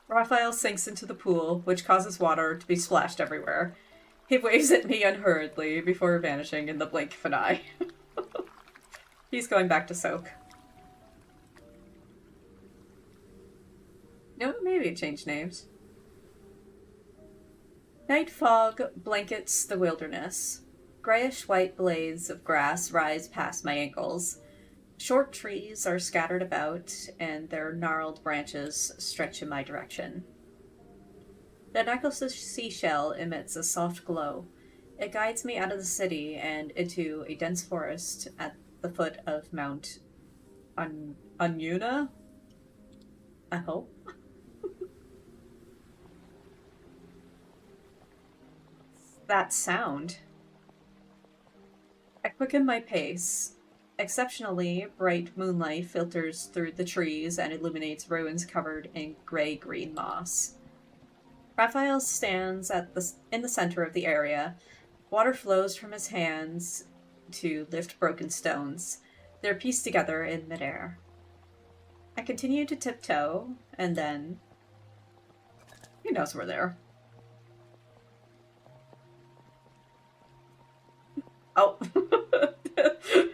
Raphael sinks into the pool, which causes water to be splashed everywhere. He waves at me unhurriedly before vanishing in the blink of an eye. He's going back to soak. No, maybe it changed names. Night fog blankets the wilderness. Grayish-white blades of grass rise past my ankles. Short trees are scattered about, and their gnarled branches stretch in my direction. The necklace's seashell emits a soft glow. It guides me out of the city and into a dense forest at the foot of Mount Anyuna? I hope. That sound. I quicken my pace. Exceptionally bright moonlight filters through the trees and illuminates ruins covered in gray-green moss. Raphael stands in the center of the area. Water flows from his hands to lift broken stones. They're pieced together in midair. I continue to tiptoe, and then... He knows we're there. Oh.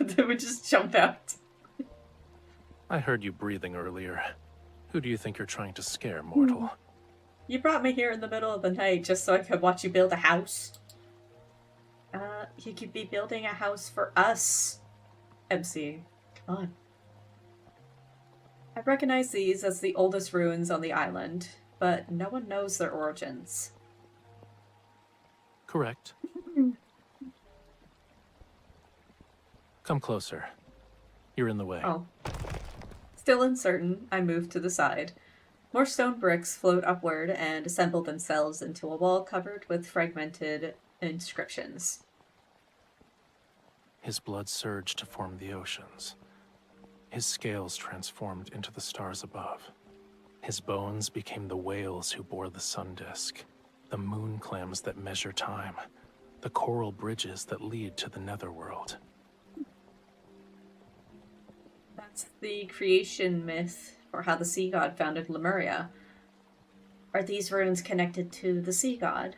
Did we just jump out? I heard you breathing earlier. Who do you think you're trying to scare, mortal? You brought me here in the middle of the night just so I could watch you build a house. You could be building a house for us. MC, come on. I recognize these as the oldest ruins on the island, but no one knows their origins. Correct. Come closer. You're in the way. Oh. Still uncertain, I move to the side. More stone bricks float upward and assemble themselves into a wall covered with fragmented inscriptions. His blood surged to form the oceans. His scales transformed into the stars above. His bones became the whales who bore the sun disk, the moon clams that measure time, the coral bridges that lead to the netherworld. That's the creation myth for how the sea god founded Lemuria. Are these runes connected to the sea god?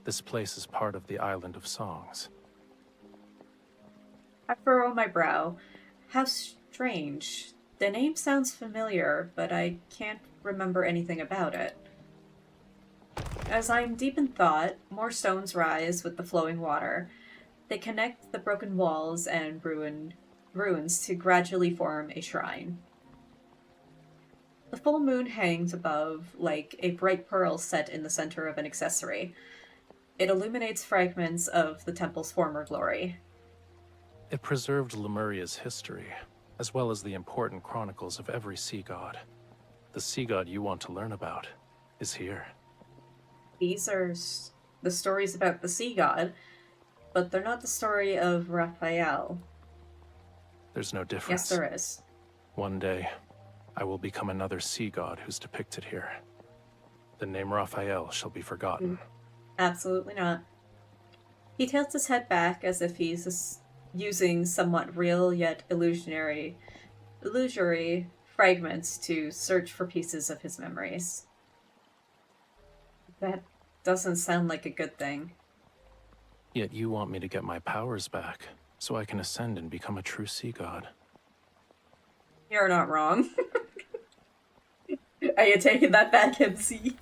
This place is part of the Island of Songs. I furrow my brow. How strange. The name sounds familiar, but I can't remember anything about it. As I'm deep in thought, more stones rise with the flowing water. They connect the broken walls and ruins to gradually form a shrine. The full moon hangs above like a bright pearl set in the center of an accessory. It illuminates fragments of the temple's former glory. It preserved Lemuria's history, as well as the important chronicles of every sea god. The sea god you want to learn about is here. These are the stories about the sea god, but they're not the story of Raphael. There's no difference. Yes, there is. One day, I will become another sea god who's depicted here. The name Raphael shall be forgotten. Absolutely not. He tilts his head back as if he's using somewhat real yet illusory fragments to search for pieces of his memories. That doesn't sound like a good thing. Yet you want me to get my powers back, so I can ascend and become a true sea god. You're not wrong. Are you taking that back, MC?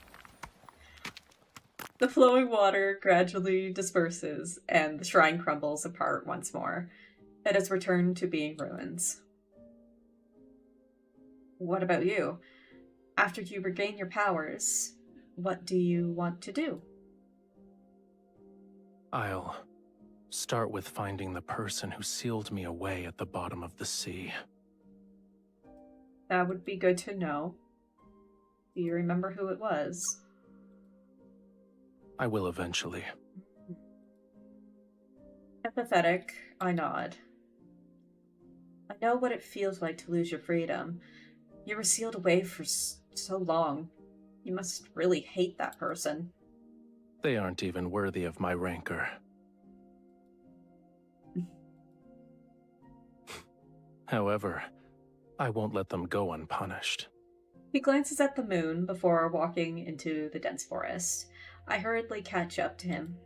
The flowing water gradually disperses, and the shrine crumbles apart once more. It has returned to being ruins. What about you? After you regain your powers, what do you want to do? I'll start with finding the person who sealed me away at the bottom of the sea. That would be good to know. Do you remember who it was? I will eventually. Empathetic, I nod. I know what it feels like to lose your freedom. You were sealed away for so long. You must really hate that person. They aren't even worthy of my rancor. However, I won't let them go unpunished. He glances at the moon before walking into the dense forest. I hurriedly catch up to him.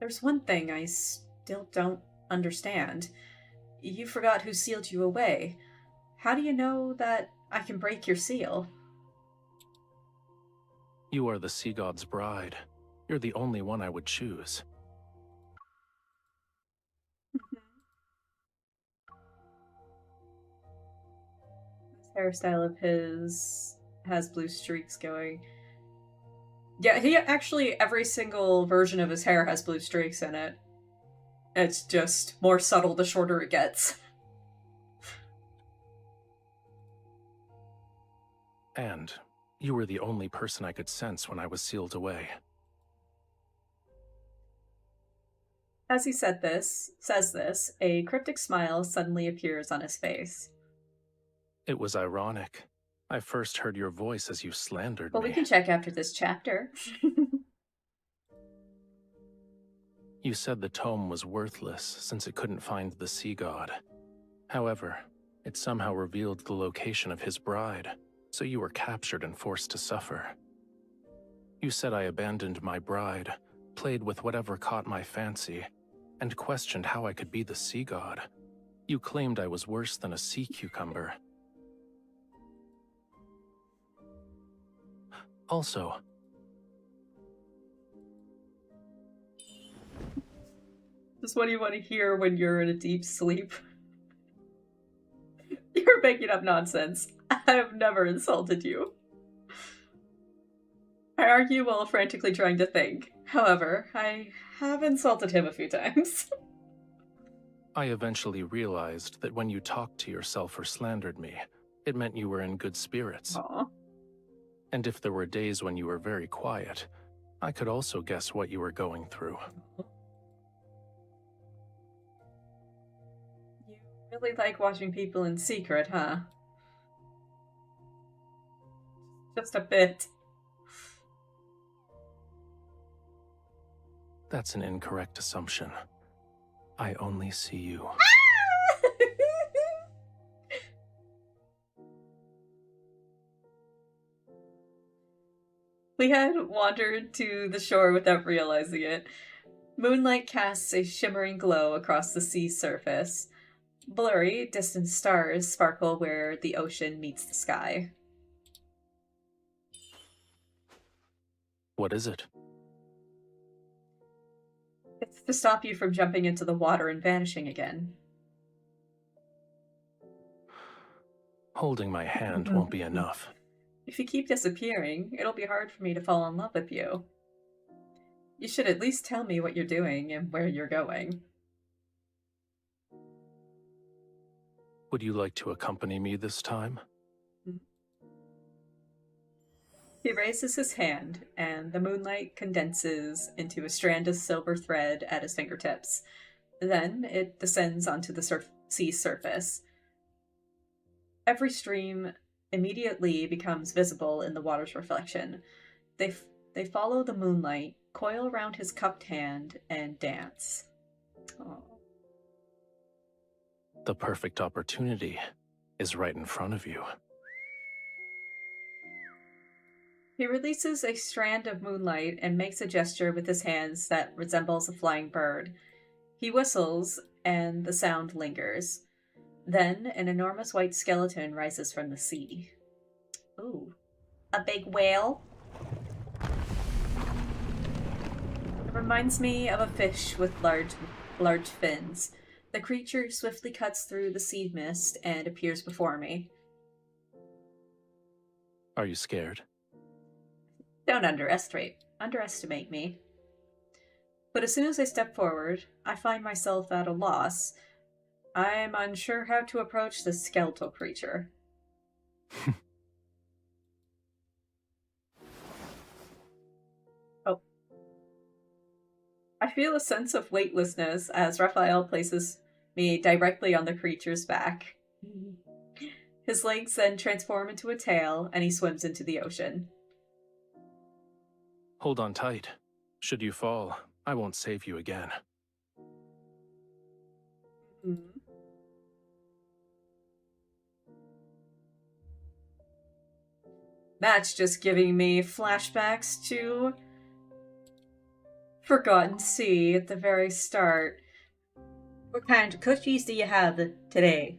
There's one thing I still don't understand. You forgot who sealed you away. How do you know that I can break your seal? You are the sea god's bride. You're the only one I would choose. This hairstyle of his has blue streaks going. Yeah, he actually, every single version of his hair has blue streaks in it. It's just more subtle the shorter it gets. And you were the only person I could sense when I was sealed away. As he says this, a cryptic smile suddenly appears on his face. It was ironic. I first heard your voice as you slandered Well, me. we can check after this chapter. You said the tome was worthless since it couldn't find the sea god. However, it somehow revealed the location of his bride, so you were captured and forced to suffer. You said I abandoned my bride, played with whatever caught my fancy, and questioned how I could be the sea god. You claimed I was worse than a sea cucumber. Also, Just what do you want to hear when you're in a deep sleep? You're making up nonsense. I have never insulted you. I argue while frantically trying to think. However, I have insulted him a few times. I eventually realized that when you talked to yourself or slandered me, it meant you were in good spirits. Aw. And if there were days when you were very quiet, I could also guess what you were going through. You really like watching people in secret, huh? Just a bit. That's an incorrect assumption. I only see you. We had wandered to the shore without realizing it. Moonlight casts a shimmering glow across the sea's surface. Blurry, distant stars sparkle where the ocean meets the sky. What is it? It's to stop you from jumping into the water and vanishing again. Holding my hand won't be enough. If you keep disappearing, it'll be hard for me to fall in love with you. You should at least tell me what you're doing and where you're going. Would you like to accompany me this time? He raises his hand, and the moonlight condenses into a strand of silver thread at his fingertips. Then it descends onto the sea's surface. Every stream immediately becomes visible in the water's reflection. They follow the moonlight, coil around his cupped hand, and dance. Aww. The perfect opportunity is right in front of you. He releases a strand of moonlight and makes a gesture with his hands that resembles a flying bird. He whistles, and the sound lingers. Then, an enormous white skeleton rises from the sea. Ooh. A big whale? It reminds me of a fish with large fins. The creature swiftly cuts through the sea mist and appears before me. Are you scared? Don't underestimate me. But as soon as I step forward, I find myself at a loss. I'm unsure how to approach this skeletal creature. Oh. I feel a sense of weightlessness as Raphael places me directly on the creature's back. His legs then transform into a tail, and he swims into the ocean. Hold on tight. Should you fall, I won't save you again. That's just giving me flashbacks to Forgotten Sea at the very start. What kind of cookies do you have today?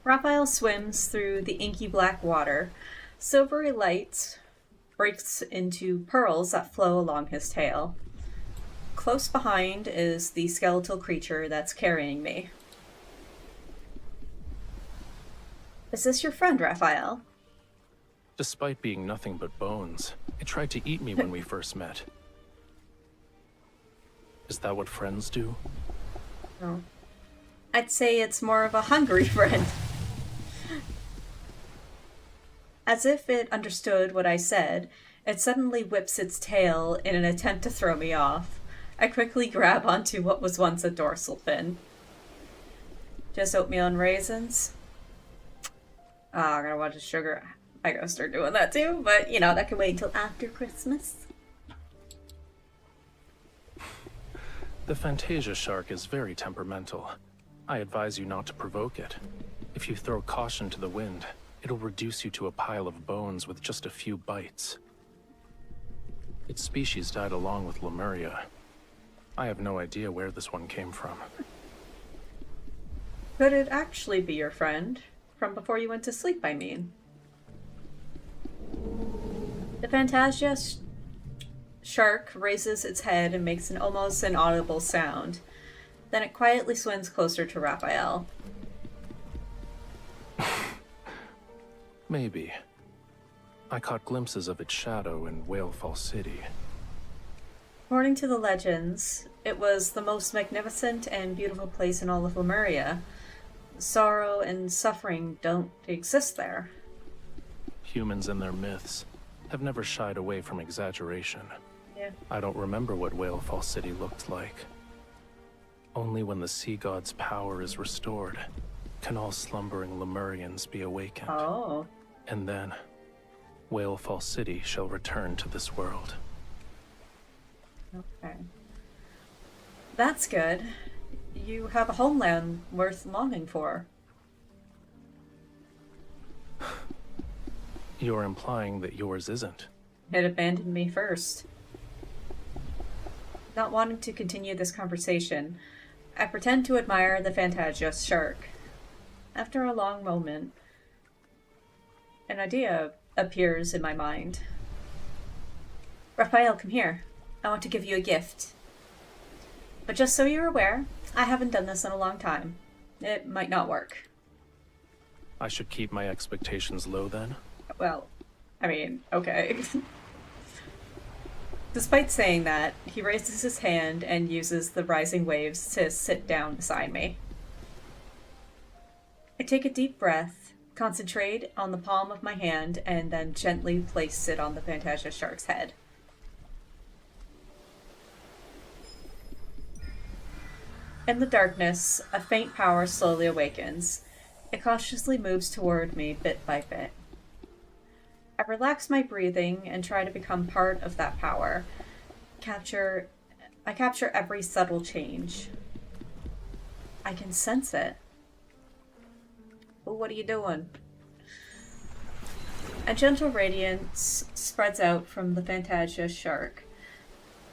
Raphael swims through the inky black water. Silvery light breaks into pearls that flow along his tail. Close behind is the skeletal creature that's carrying me. Is this your friend, Raphael? Despite being nothing but bones, it tried to eat me when we first met. Is that what friends do? No. I'd say it's more of a hungry friend. As if it understood what I said, it suddenly whips its tail in an attempt to throw me off. I quickly grab onto what was once a dorsal fin. Just oatmeal and raisins? Oh, I gotta watch the sugar. I gotta start doing that too, but you know, that can wait until after Christmas. The Fantasia shark is very temperamental. I advise you not to provoke it. If you throw caution to the wind, it'll reduce you to a pile of bones with just a few bites. Its species died along with Lemuria. I have no idea where this one came from. Could it actually be your friend? From before you went to sleep, I mean. The Fantasia shark raises its head and makes an almost inaudible sound. Then it quietly swims closer to Raphael. Maybe. I caught glimpses of its shadow in Whalefall City. According to the legends, it was the most magnificent and beautiful place in all of Lemuria. Sorrow and suffering don't exist there. Humans and their myths have never shied away from exaggeration. Yeah. I don't remember what Whalefall City looked like. Only when the sea god's power is restored can all slumbering Lemurians be awakened. Oh. And then, Whalefall City shall return to this world. Okay. That's good. You have a homeland worth longing for. You're implying that yours isn't. It abandoned me first. Not wanting to continue this conversation, I pretend to admire the Fantasia shark. After a long moment, an idea appears in my mind. Raphael, come here. I want to give you a gift. But just so you're aware, I haven't done this in a long time. It might not work. I should keep my expectations low then? Well, I mean, okay. Despite saying that, he raises his hand and uses the rising waves to sit down beside me. I take a deep breath, concentrate on the palm of my hand, and then gently place it on the Fantasia shark's head. In the darkness, a faint power slowly awakens. It cautiously moves toward me bit by bit. I relax my breathing and try to become part of that power. I capture every subtle change. I can sense it. But what are you doing? A gentle radiance spreads out from the Fantasia shark.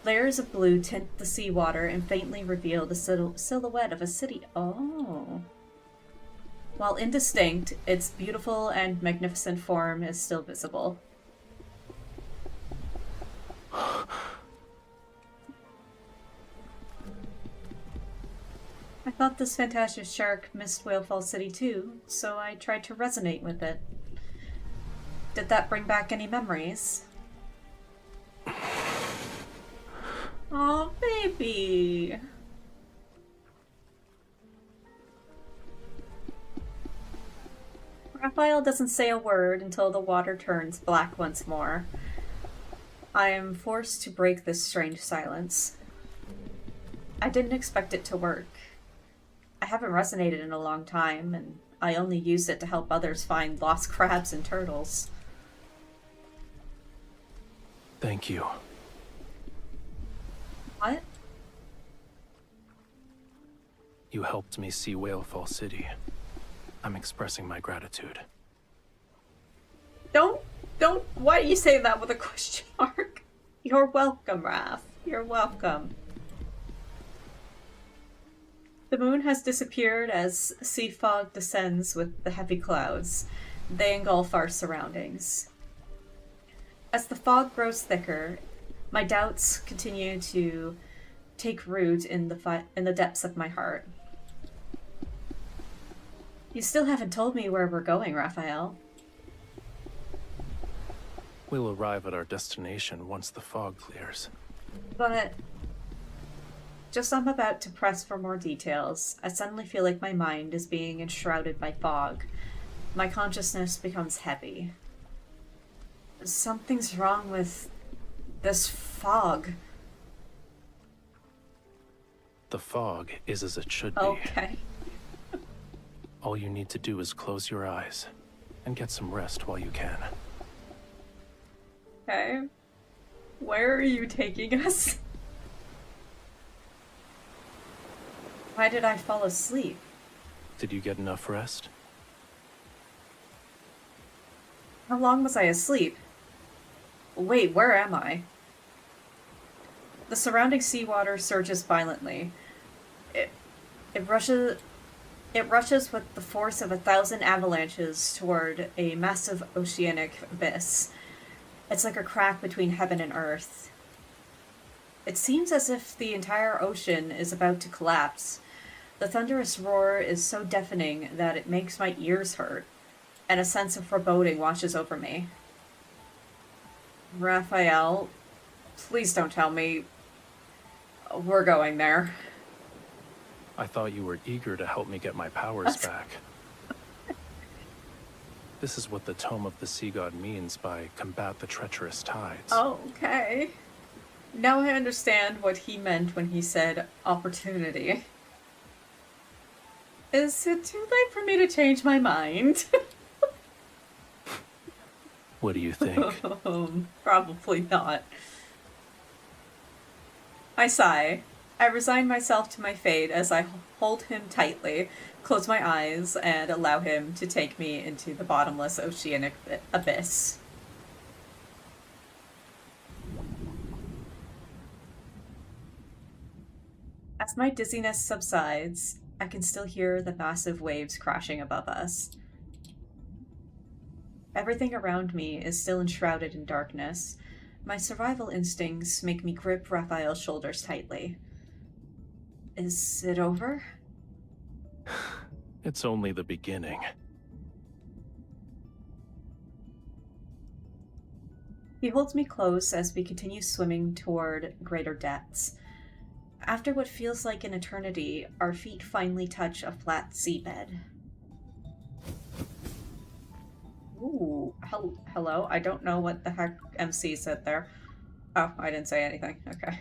Layers of blue tint the seawater and faintly reveal the silhouette of a city. Oh. While indistinct, its beautiful and magnificent form is still visible. I thought this Fantasia shark missed Whalefall City too, so I tried to resonate with it. Did that bring back any memories? Oh, baby! Raphael doesn't say a word until the water turns black once more. I am forced to break this strange silence. I didn't expect it to work. I haven't resonated in a long time, and I only use it to help others find lost crabs and turtles. Thank you. What? You helped me see Whalefall City. I'm expressing my gratitude. Don't, why do you say that with a question mark? You're welcome, Raph. You're welcome. The moon has disappeared as sea fog descends with the heavy clouds. They engulf our surroundings. As the fog grows thicker, my doubts continue to take root in the depths of my heart. You still haven't told me where we're going, Raphael. We'll arrive at our destination once the fog clears. But just as I'm about to press for more details, I suddenly feel like my mind is being enshrouded by fog. My consciousness becomes heavy. Something's wrong with this fog. The fog is as it should be. Okay. All you need to do is close your eyes and get some rest while you can. Okay. Where are you taking us? Why did I fall asleep? Did you get enough rest? How long was I asleep? Wait, where am I? The surrounding seawater surges violently. It rushes with the force of 1,000 avalanches toward a massive oceanic abyss. It's like a crack between heaven and earth. It seems as if the entire ocean is about to collapse. The thunderous roar is so deafening that it makes my ears hurt, and a sense of foreboding washes over me. Raphael, please don't tell me we're going there. I thought you were eager to help me get my powers back. This is what the Tome of the Sea God means by combat the treacherous tides. Oh, okay. Now I understand what he meant when he said opportunity. Is it too late for me to change my mind? What do you think? Probably not. I sigh. I resign myself to my fate as I hold him tightly, close my eyes, and allow him to take me into the bottomless oceanic abyss. As my dizziness subsides, I can still hear the massive waves crashing above us. Everything around me is still enshrouded in darkness. My survival instincts make me grip Raphael's shoulders tightly. Is it over? It's only the beginning. He holds me close as we continue swimming toward greater depths. After what feels like an eternity, our feet finally touch a flat seabed. Ooh, hello. I don't know what the heck MC said there. Oh, I didn't say anything. Okay.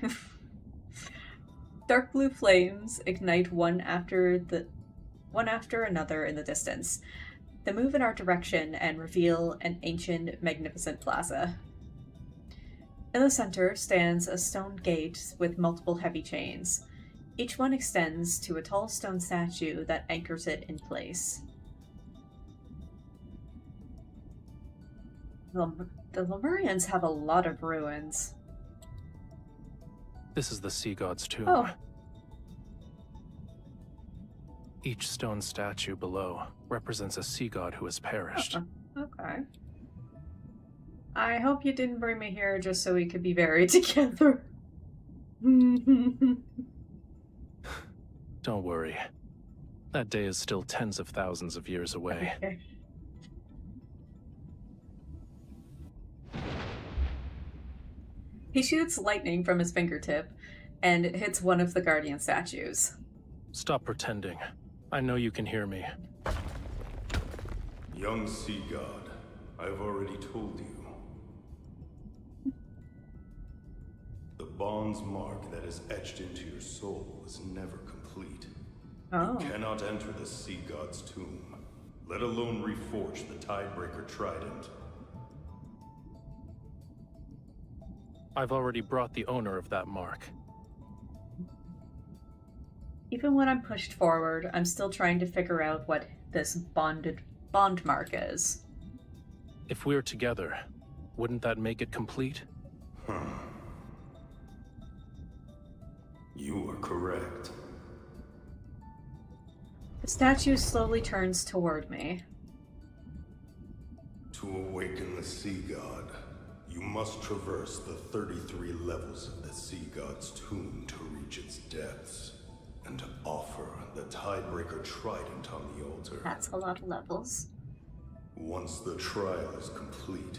Dark blue flames ignite one after another in the distance. They move in our direction and reveal an ancient, magnificent plaza. In the center stands a stone gate with multiple heavy chains. Each one extends to a tall stone statue that anchors it in place. The Lemurians have a lot of ruins. This is the Sea God's tomb. Oh. Each stone statue below represents a sea god who has perished. Okay. I hope you didn't bring me here just so we could be buried together. Don't worry. That day is still tens of thousands of years away. Okay. He shoots lightning from his fingertip, and it hits one of the guardian statues. Stop pretending. I know you can hear me. Young Sea God, I've already told you. The bond's mark that is etched into your soul is never complete. Oh. You cannot enter the Sea God's tomb, let alone reforge the Tidebreaker Trident. I've already brought the owner of that mark. Even when I'm pushed forward, I'm still trying to figure out what this bond mark is. If we're together, wouldn't that make it complete? You are correct. The statue slowly turns toward me. To awaken the Sea God, you must traverse the 33 levels of the Sea God's tomb to reach its depths, and offer the Tidebreaker Trident on the altar. That's a lot of levels. Once the trial is complete,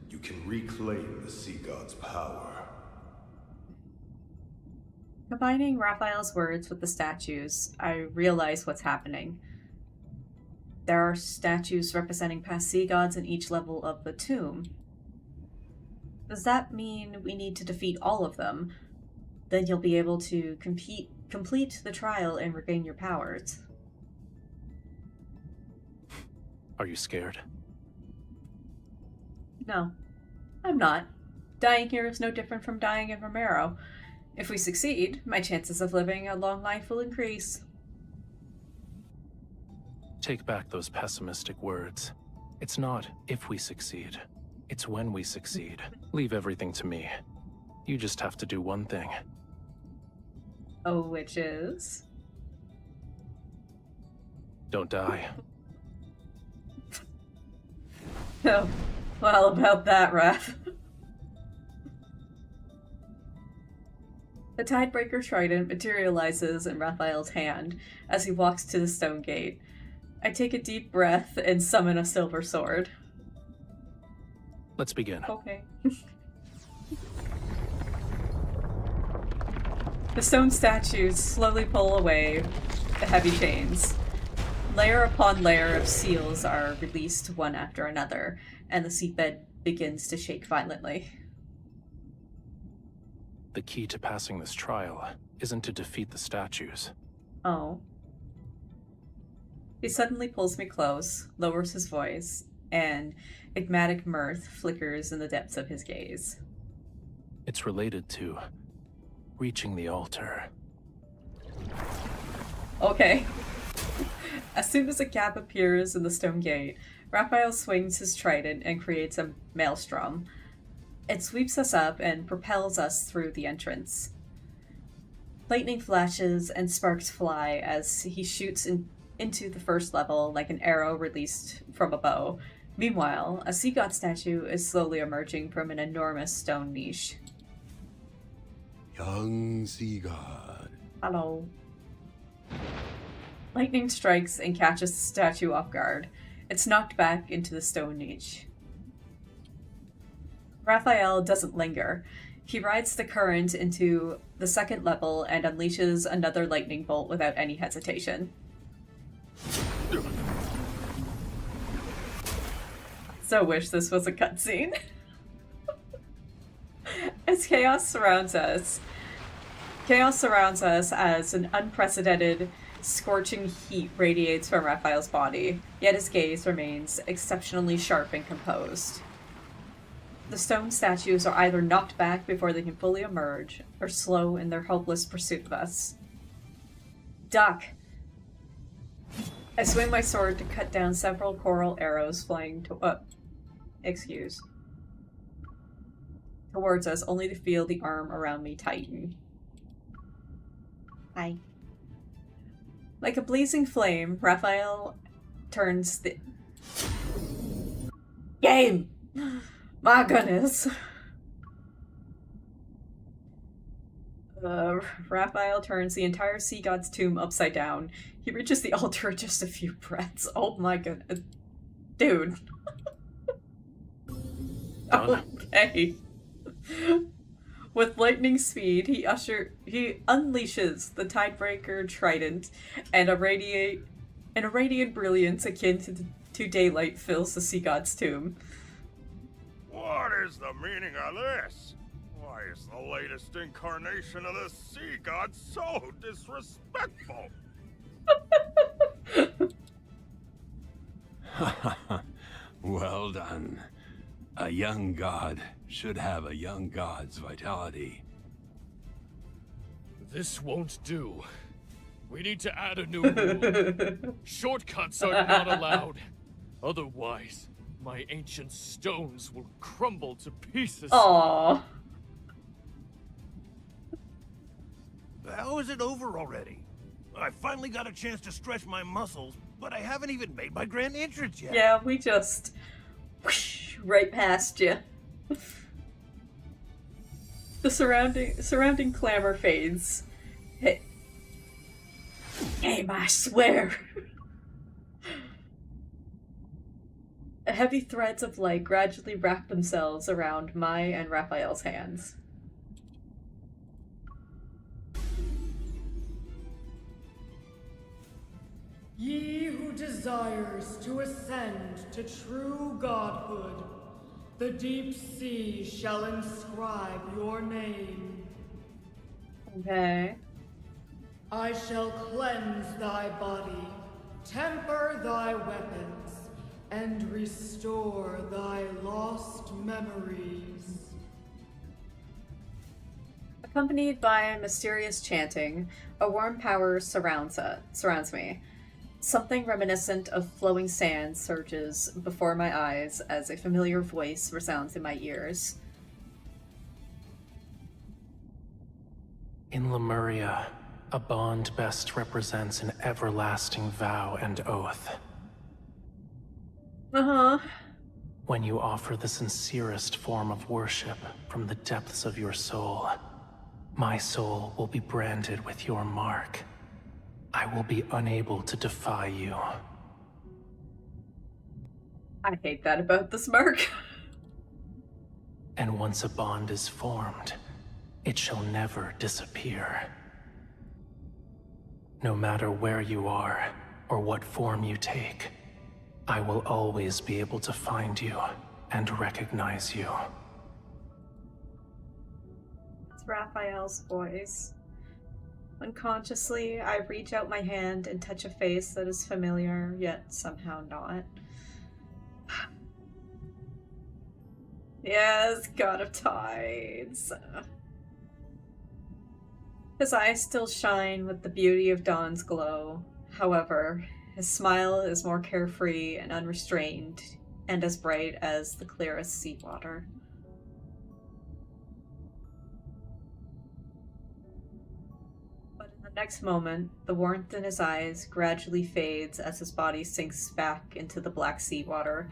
you can reclaim the Sea God's power. Combining Raphael's words with the statues, I realize what's happening. There are statues representing past sea gods in each level of the tomb. Does that mean we need to defeat all of them? Then you'll be able to complete the trial and regain your powers. Are you scared? No, I'm not. Dying here is no different from dying in Romirro. If we succeed, my chances of living a long life will increase. Take back those pessimistic words. It's not if we succeed. It's when we succeed. Leave everything to me. You just have to do one thing. Oh, which is? Don't die. Oh, well, about that, Raph. The Tidebreaker Trident materializes in Raphael's hand as he walks to the stone gate. I take a deep breath and summon a silver sword. Let's begin. Okay. The stone statues slowly pull away the heavy chains. Layer upon layer of seals are released one after another, and the seatbed begins to shake violently. The key to passing this trial isn't to defeat the statues. Oh. He suddenly pulls me close, lowers his voice, and enigmatic mirth flickers in the depths of his gaze. It's related to reaching the altar. Okay. As soon as a gap appears in the stone gate, Raphael swings his trident and creates a maelstrom. It sweeps us up and propels us through the entrance. Lightning flashes and sparks fly as he shoots into the first level like an arrow released from a bow. Meanwhile, a sea god statue is slowly emerging from an enormous stone niche. Young sea god. Hello. Lightning strikes and catches the statue off guard. It's knocked back into the stone niche. Raphael doesn't linger. He rides the current into the second level and unleashes another lightning bolt without any hesitation. So wish this was a cutscene. As chaos surrounds us as an unprecedented, scorching heat radiates from Raphael's body, yet his gaze remains exceptionally sharp and composed. The stone statues are either knocked back before they can fully emerge, or slow in their hopeless pursuit of us. Duck! I swing my sword to cut down several coral arrows flying towards us, only to feel the arm around me tighten. Hi. Like a blazing flame, Raphael turns the... Game! My goodness. Raphael turns the entire sea god's tomb upside down. He reaches the altar in just a few breaths. Oh my goodness. Dude. Okay. With lightning speed, he unleashes the Tidebreaker Trident, and a radiant brilliance akin to daylight fills the sea god's tomb. What is the meaning of this? Why is the latest incarnation of the sea god so disrespectful? Well done. A young god should have a young god's vitality. This won't do. We need to add a new rule. Shortcuts are not allowed. Otherwise, my ancient stones will crumble to pieces. Aww. How is it over already? I finally got a chance to stretch my muscles, but I haven't even made my grand entrance yet. Yeah, we just whoosh, right past you. The surrounding clamor fades. Hey, Aim, I swear. Heavy threads of light gradually wrap themselves around my and Raphael's hands. Ye who desires to ascend to true godhood, the deep sea shall inscribe your name. Okay. I shall cleanse thy body, temper thy weapons, and restore thy lost memories. Accompanied by mysterious chanting, a warm power surrounds me. Something reminiscent of flowing sand surges before my eyes as a familiar voice resounds in my ears. In Lemuria, a bond best represents an everlasting vow and oath. Uh-huh. When you offer the sincerest form of worship from the depths of your soul, my soul will be branded with your mark. I will be unable to defy you. I hate that about this mark. And once a bond is formed, it shall never disappear. No matter where you are, or what form you take, I will always be able to find you and recognize you. It's Raphael's voice. Unconsciously, I reach out my hand and touch a face that is familiar, yet somehow not. Yes, God of Tides. His eyes still shine with the beauty of dawn's glow. However, his smile is more carefree and unrestrained, and as bright as the clearest seawater. But in the next moment, the warmth in his eyes gradually fades as his body sinks back into the black seawater.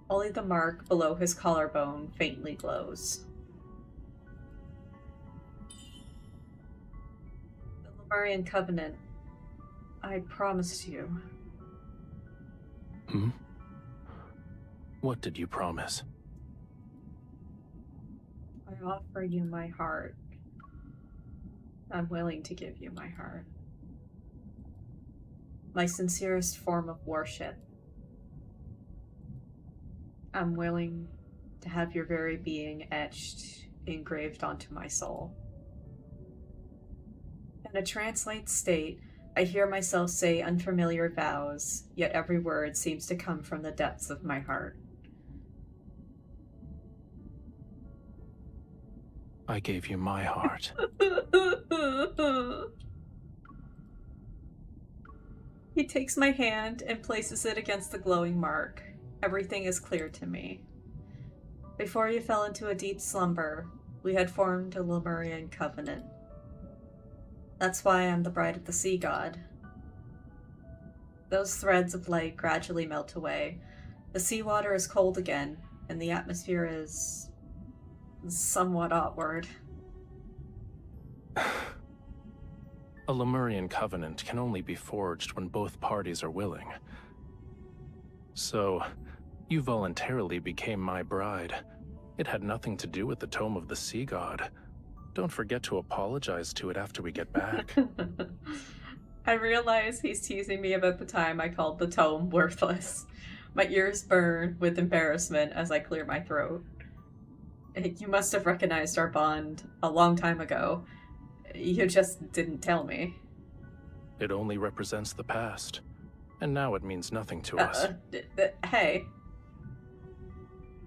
Only the mark below his collarbone faintly glows. The Lemurian Covenant. I promised you. Hmm? What did you promise? I offer you my heart. I'm willing to give you my heart. My sincerest form of worship. I'm willing to have your very being etched, engraved onto my soul. In a trance-like state, I hear myself say unfamiliar vows, yet every word seems to come from the depths of my heart. I gave you my heart. He takes my hand and places it against the glowing mark. Everything is clear to me. Before you fell into a deep slumber, we had formed a Lemurian covenant. That's why I'm the bride of the sea god. Those threads of light gradually melt away. The seawater is cold again, and the atmosphere is somewhat awkward. A Lemurian covenant can only be forged when both parties are willing. So, you voluntarily became my bride. It had nothing to do with the Tome of the Sea God. Don't forget to apologize to it after we get back. I realize he's teasing me about the time I called the tome worthless. My ears burn with embarrassment as I clear my throat. You must have recognized our bond a long time ago. You just didn't tell me. It only represents the past. And now it means nothing to us. Hey.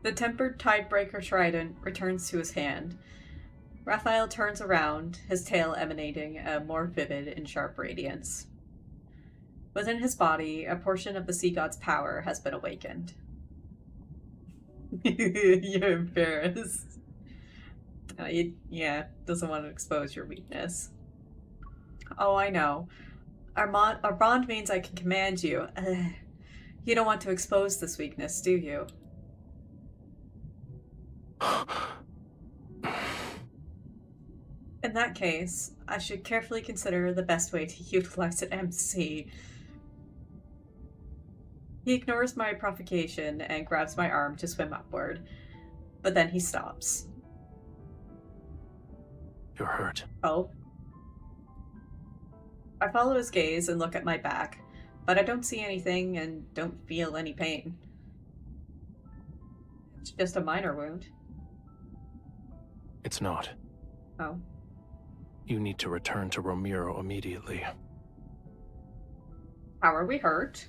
The tempered Tidebreaker trident returns to his hand. Raphael turns around, his tail emanating a more vivid and sharp radiance. Within his body, a portion of the sea god's power has been awakened. You're embarrassed. Doesn't want to expose your weakness. Oh, I know. Our bond means I can command you. You don't want to expose this weakness, do you? In that case, I should carefully consider the best way to utilize an MC. He ignores my provocation and grabs my arm to swim upward, but then he stops. You're hurt. Oh? I follow his gaze and look at my back, but I don't see anything and don't feel any pain. It's just a minor wound. It's not. Oh. You need to return to Romirro immediately. How are we hurt?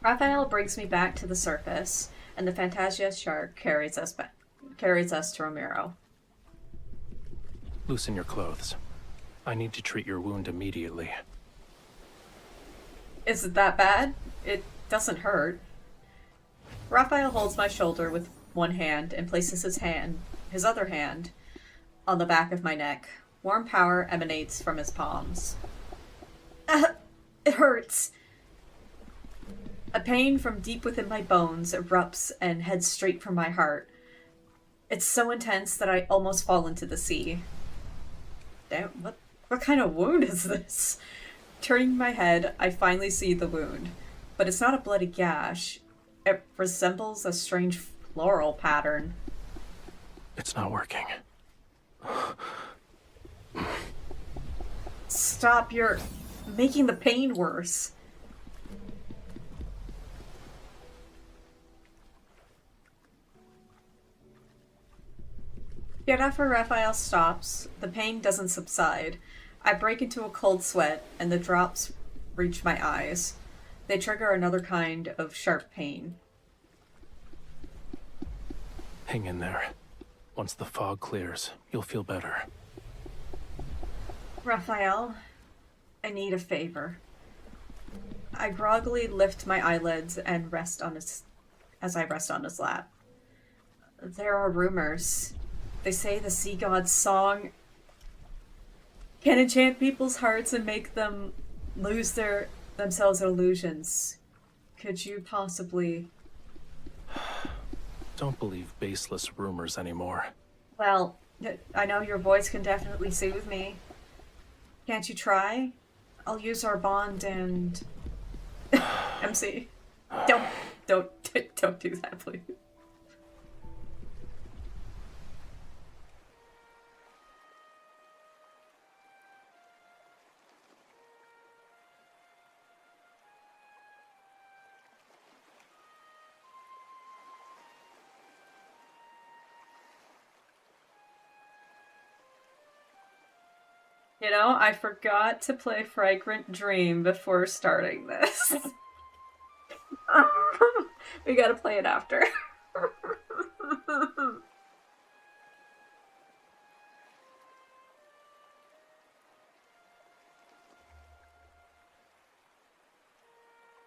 Raphael brings me back to the surface, and the Fantasia shark carries us to Romirro. Loosen your clothes. I need to treat your wound immediately. Is it that bad? It doesn't hurt. Raphael holds my shoulder with one hand and places his other hand, on the back of my neck. Warm power emanates from his palms. It hurts. A pain from deep within my bones erupts and heads straight for my heart. It's so intense that I almost fall into the sea. Damn, what kind of wound is this? Turning my head, I finally see the wound. But it's not a bloody gash. It resembles a strange floral pattern. It's not working. Stop, you're making the pain worse. Yet after Raphael stops, the pain doesn't subside. I break into a cold sweat, and the drops reach my eyes. They trigger another kind of sharp pain. Hang in there. Once the fog clears, you'll feel better. Raphael, I need a favor. I groggily lift my eyelids and rest on his lap. There are rumors. They say the sea god's song can enchant people's hearts and make them lose themselves illusions. Could you possibly... Don't believe baseless rumors anymore. Well, I know your voice can definitely soothe me. Can't you try? I'll use our bond and... MC. Don't do that, please. You know, I forgot to play Fragrant Dream before starting this. We gotta play it after.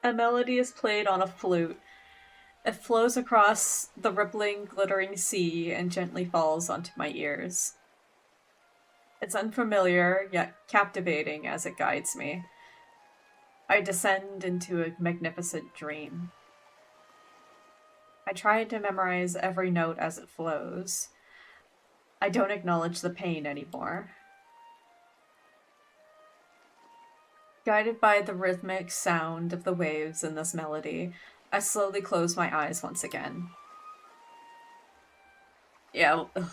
A melody is played on a flute. It flows across the rippling, glittering sea and gently falls onto my ears. It's unfamiliar, yet captivating as it guides me. I descend into a magnificent dream. I try to memorize every note as it flows. I don't acknowledge the pain anymore. Guided by the rhythmic sound of the waves in this melody, I slowly close my eyes once again. Yeah. Ugh.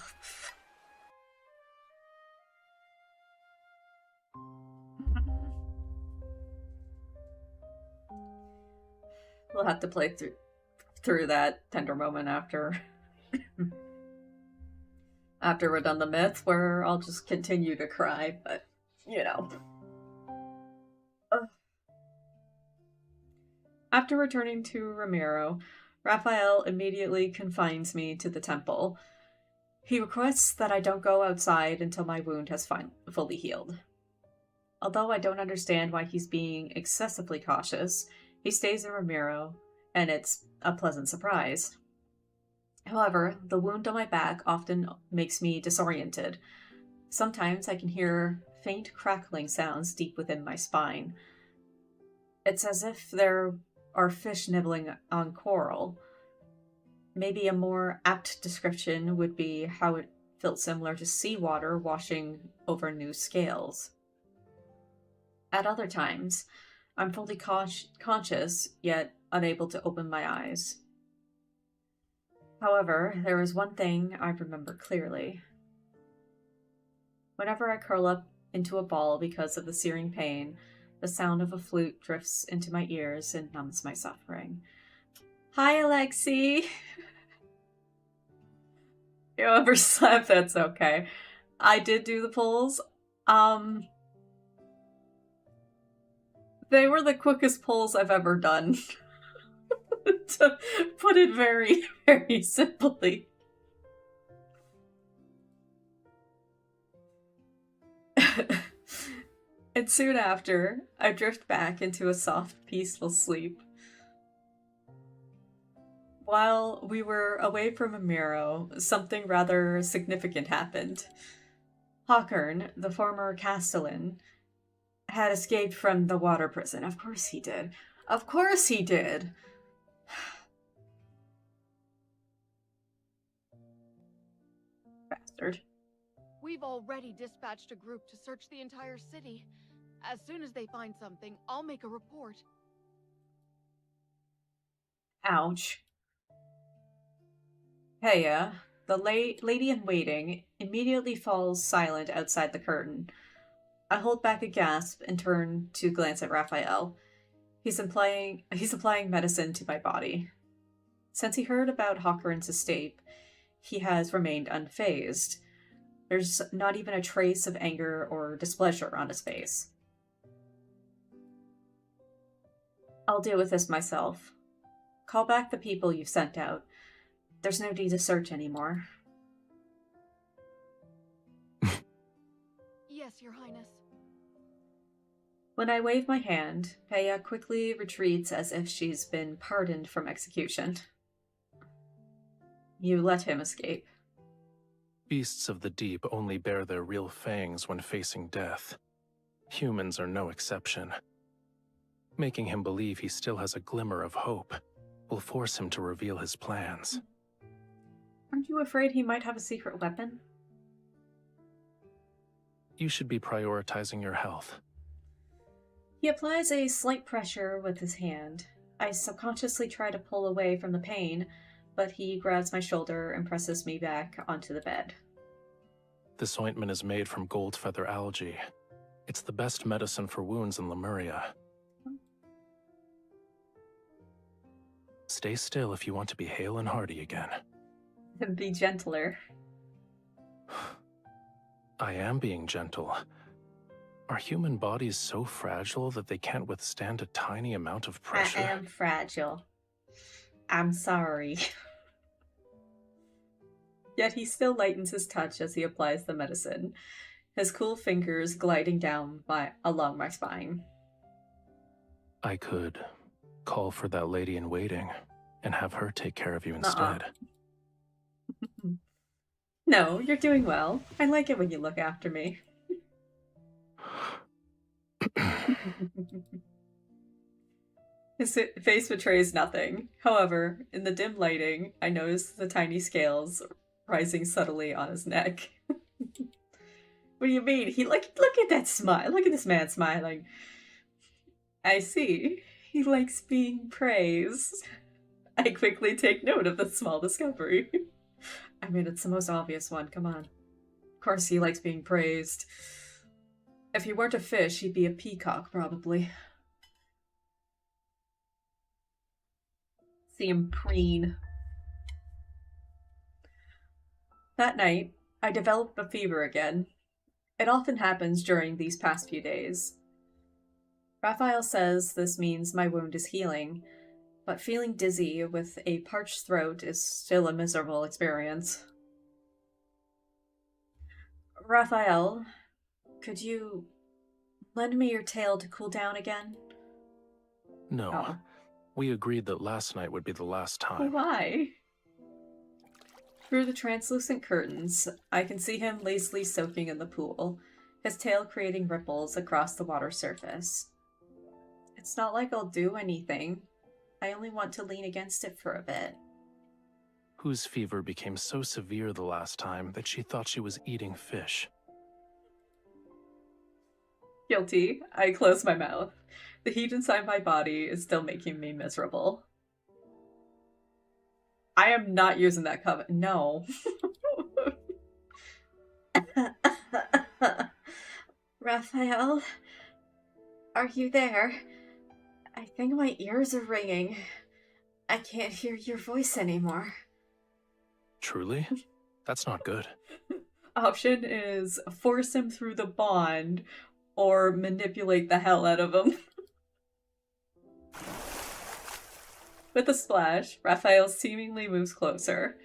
We'll have to play through that tender moment after after we're done the myth, where I'll just continue to cry, but you know. After returning to Romirro, Raphael immediately confines me to the temple. He requests that I don't go outside until my wound has fully healed. Although I don't understand why he's being excessively cautious, he stays in Romirro, and it's a pleasant surprise. However, the wound on my back often makes me disoriented. Sometimes I can hear faint crackling sounds deep within my spine. It's as if there are fish nibbling on coral. Maybe a more apt description would be how it felt similar to seawater washing over new scales. At other times, I'm fully conscious, yet unable to open my eyes. However, there is one thing I remember clearly. Whenever I curl up into a ball because of the searing pain, the sound of a flute drifts into my ears and numbs my suffering. Hi, Alexi! You overslept, that's okay. I did do the polls. They were the quickest polls I've ever done. To put it very, very simply. And soon after, I drift back into a soft, peaceful sleep. While we were away from Romirro, something rather significant happened. Hawkern, the former Castellan, had escaped from the water prison. Of course he did. Of course he did! Bastard. We've already dispatched a group to search the entire city. As soon as they find something, I'll make a report. Ouch. Heya, the lady-in-waiting, immediately falls silent outside the curtain. I hold back a gasp and turn to glance at Raphael. He's applying medicine to my body. Since he heard about Hawkern's escape, he has remained unfazed. There's not even a trace of anger or displeasure on his face. I'll deal with this myself. Call back the people you've sent out. There's no need to search anymore. Yes, Your Highness. When I wave my hand, Peya quickly retreats as if she's been pardoned from execution. You let him escape. Beasts of the deep only bare their real fangs when facing death. Humans are no exception. Making him believe he still has a glimmer of hope will force him to reveal his plans. Aren't you afraid he might have a secret weapon? You should be prioritizing your health. He applies a slight pressure with his hand. I subconsciously try to pull away from the pain, but he grabs my shoulder and presses me back onto the bed. This ointment is made from gold feather algae. It's the best medicine for wounds in Lemuria. Stay still if you want to be hale and hearty again. Be gentler. I am being gentle. Are human bodies so fragile that they can't withstand a tiny amount of pressure? I am fragile. I'm sorry. Yet he still lightens his touch as he applies the medicine, his cool fingers gliding down along my spine. I could call for that lady in waiting and have her take care of you instead. No, you're doing well. I like it when you look after me. His face betrays nothing. However, in the dim lighting, I notice the tiny scales rising subtly on his neck. What do you mean? Look at that smile. Look at this man smiling. I see. He likes being praised. I quickly take note of the small discovery. I mean, it's the most obvious one. Come on. Of course he likes being praised. If he weren't a fish, he'd be a peacock, probably. See him preen. That night, I developed a fever again. It often happens during these past few days. Raphael says this means my wound is healing, but feeling dizzy with a parched throat is still a miserable experience. Raphael, could you lend me your tail to cool down again? No. Oh. We agreed that last night would be the last time. Why? Through the translucent curtains, I can see him lazily soaking in the pool, his tail creating ripples across the water surface. It's not like I'll do anything. I only want to lean against it for a bit. Whose fever became so severe the last time that she thought she was eating fish. Guilty. I close my mouth. The heat inside my body is still making me miserable. I am not using that cover. No. Raphael, are you there? I think my ears are ringing. I can't hear your voice anymore. Truly? That's not good. Option is force him through the bond or manipulate the hell out of him. With a splash, Raphael seemingly moves closer.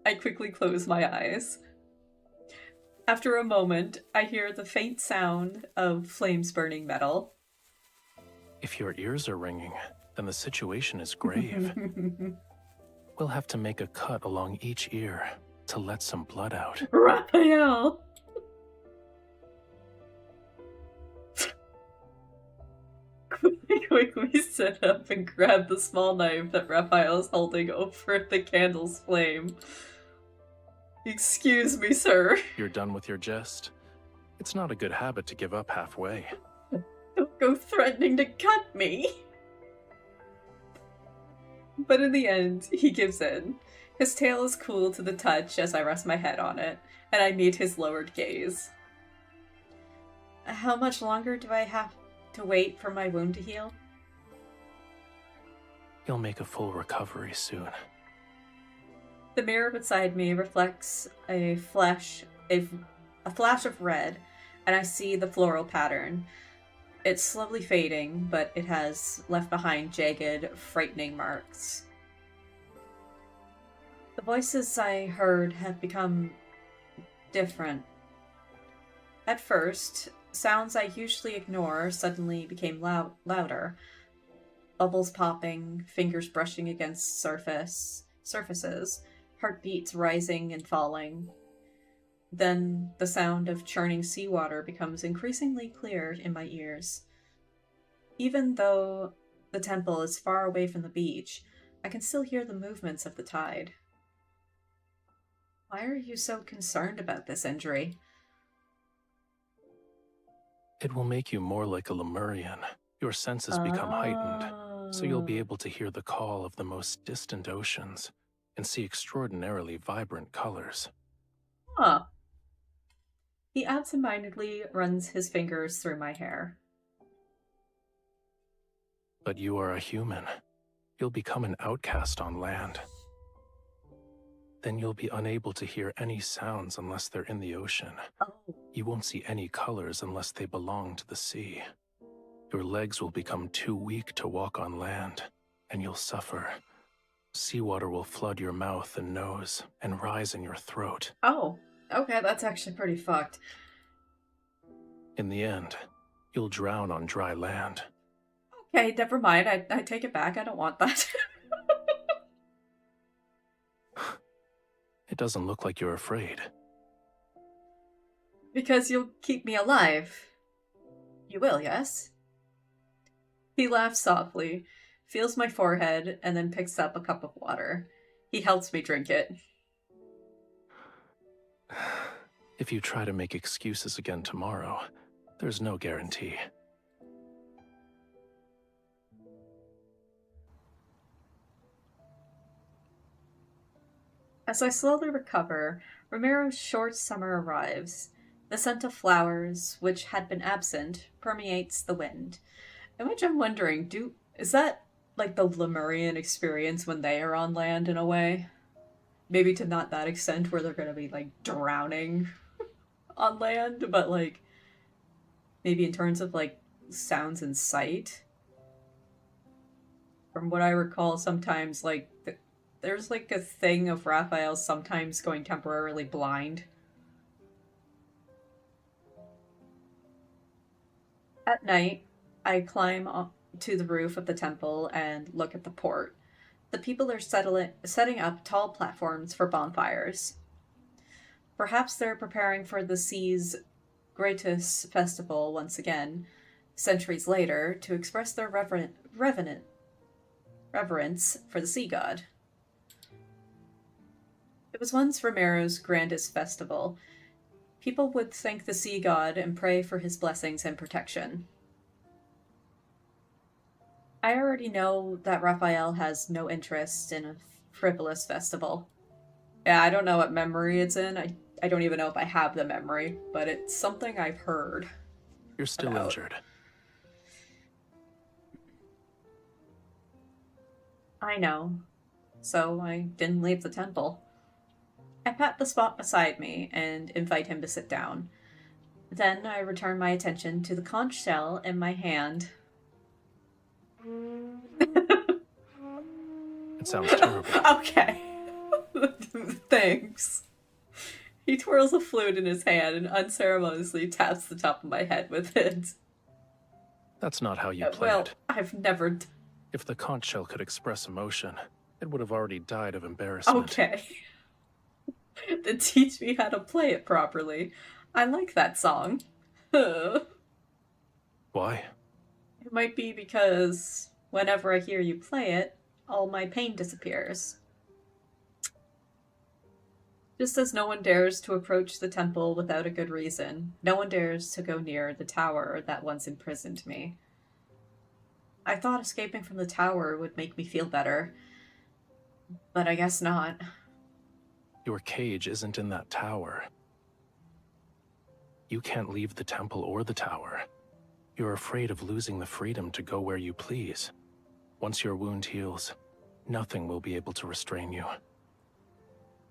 I quickly close my eyes. After a moment, I hear the faint sound of flames burning metal. If your ears are ringing, then the situation is grave. We'll have to make a cut along each ear to let some blood out. Raphael! Quickly sit up and grab the small knife that Raphael is holding over the candle's flame. Excuse me, sir. You're done with your jest? It's not a good habit to give up halfway. Don't go threatening to cut me. But in the end, he gives in. His tail is cool to the touch as I rest my head on it, and I meet his lowered gaze. How much longer do I have to wait for my wound to heal? You'll make a full recovery soon. The mirror beside me reflects a flash of red, and I see the floral pattern. It's slowly fading, but it has left behind jagged, frightening marks. The voices I heard have become different. At first, sounds I usually ignore suddenly became louder. Bubbles popping, fingers brushing against surfaces, heartbeats rising and falling. Then the sound of churning seawater becomes increasingly clear in my ears. Even though the temple is far away from the beach, I can still hear the movements of the tide. Why are you so concerned about this injury? It will make you more like a Lemurian. Your senses become heightened, so you'll be able to hear the call of the most distant oceans and see extraordinarily vibrant colors. Huh. He absentmindedly runs his fingers through my hair. But you are a human. You'll become an outcast on land. Then you'll be unable to hear any sounds unless they're in the ocean. Oh. You won't see any colors unless they belong to the sea. Your legs will become too weak to walk on land, and you'll suffer. Seawater will flood your mouth and nose and rise in your throat. Oh, okay, that's actually pretty fucked. In the end, you'll drown on dry land. Okay, never mind. I take it back. I don't want that. It doesn't look like you're afraid. Because you'll keep me alive. You will, yes? He laughs softly, feels my forehead, and then picks up a cup of water. He helps me drink it. If you try to make excuses again tomorrow, there's no guarantee. As I slowly recover, Romirro's short summer arrives. The scent of flowers, which had been absent, permeates the wind. In which I'm wondering, is that like the Lemurian experience when they are on land in a way? Maybe to not that extent where they're gonna be like drowning on land, but like maybe in terms of like sounds and sight. From what I recall, sometimes like there's like a thing of Raphael sometimes going temporarily blind. At night, I climb up to the roof of the temple and look at the port. The people are setting up tall platforms for bonfires. Perhaps they're preparing for the sea's greatest festival once again, centuries later, to express their reverence for the sea god. It was once Romirro's grandest festival. People would thank the sea god and pray for his blessings and protection. I already know that Raphael has no interest in a frivolous festival. Yeah, I don't know what memory it's in. I don't even know if I have the memory, but it's something I've heard. You're still injured. I know. So I didn't leave the temple. I pat the spot beside me and invite him to sit down. Then I return my attention to the conch shell in my hand. It sounds terrible. Okay. Thanks. He twirls a flute in his hand and unceremoniously taps the top of my head with it. That's not how you play Well, it. I've never... If the conch shell could express emotion, it would have already died of embarrassment. Okay. Then teach me how to play it properly. I like that song. Why? It might be because whenever I hear you play it, all my pain disappears. Just as no one dares to approach the temple without a good reason, no one dares to go near the tower that once imprisoned me. I thought escaping from the tower would make me feel better, but I guess not. Your cage isn't in that tower. You can't leave the temple or the tower. You're afraid of losing the freedom to go where you please. Once your wound heals, nothing will be able to restrain you.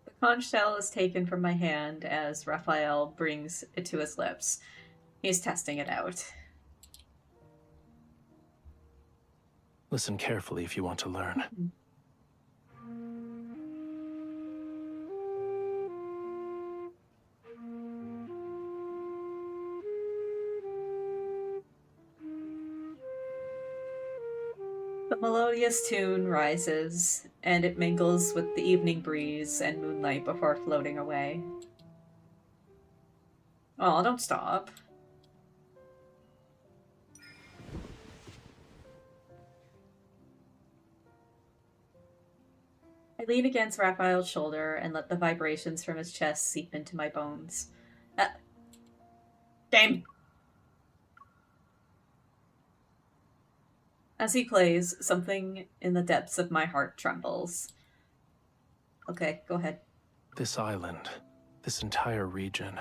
The conch shell is taken from my hand as Raphael brings it to his lips. He's testing it out. Listen carefully if you want to learn. The melodious tune rises, and it mingles with the evening breeze and moonlight before floating away. Oh, don't stop. I lean against Raphael's shoulder and let the vibrations from his chest seep into my bones. Game! As he plays, something in the depths of my heart trembles. Okay, go ahead. This island, this entire region,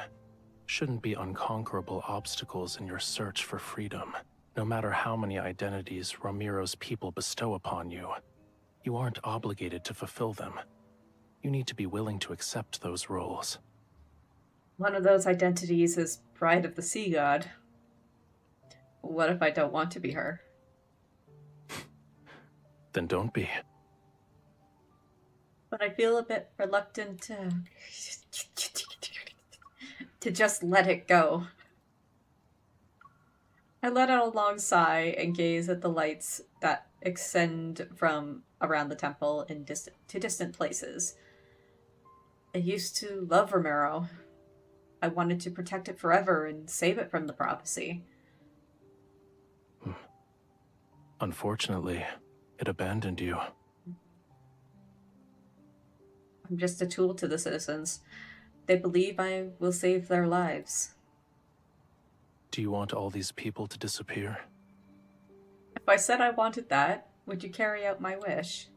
shouldn't be unconquerable obstacles in your search for freedom. No matter how many identities Romirro's people bestow upon you, you aren't obligated to fulfill them. You need to be willing to accept those roles. One of those identities is Bride of the Sea God. What if I don't want to be her? Then don't be. But I feel a bit reluctant to just let it go. I let out a long sigh and gaze at the lights that extend from around the temple in distant places. I used to love Romirro. I wanted to protect it forever and save it from the prophecy. Unfortunately, it abandoned you. I'm just a tool to the citizens. They believe I will save their lives. Do you want all these people to disappear? If I said I wanted that, would you carry out my wish?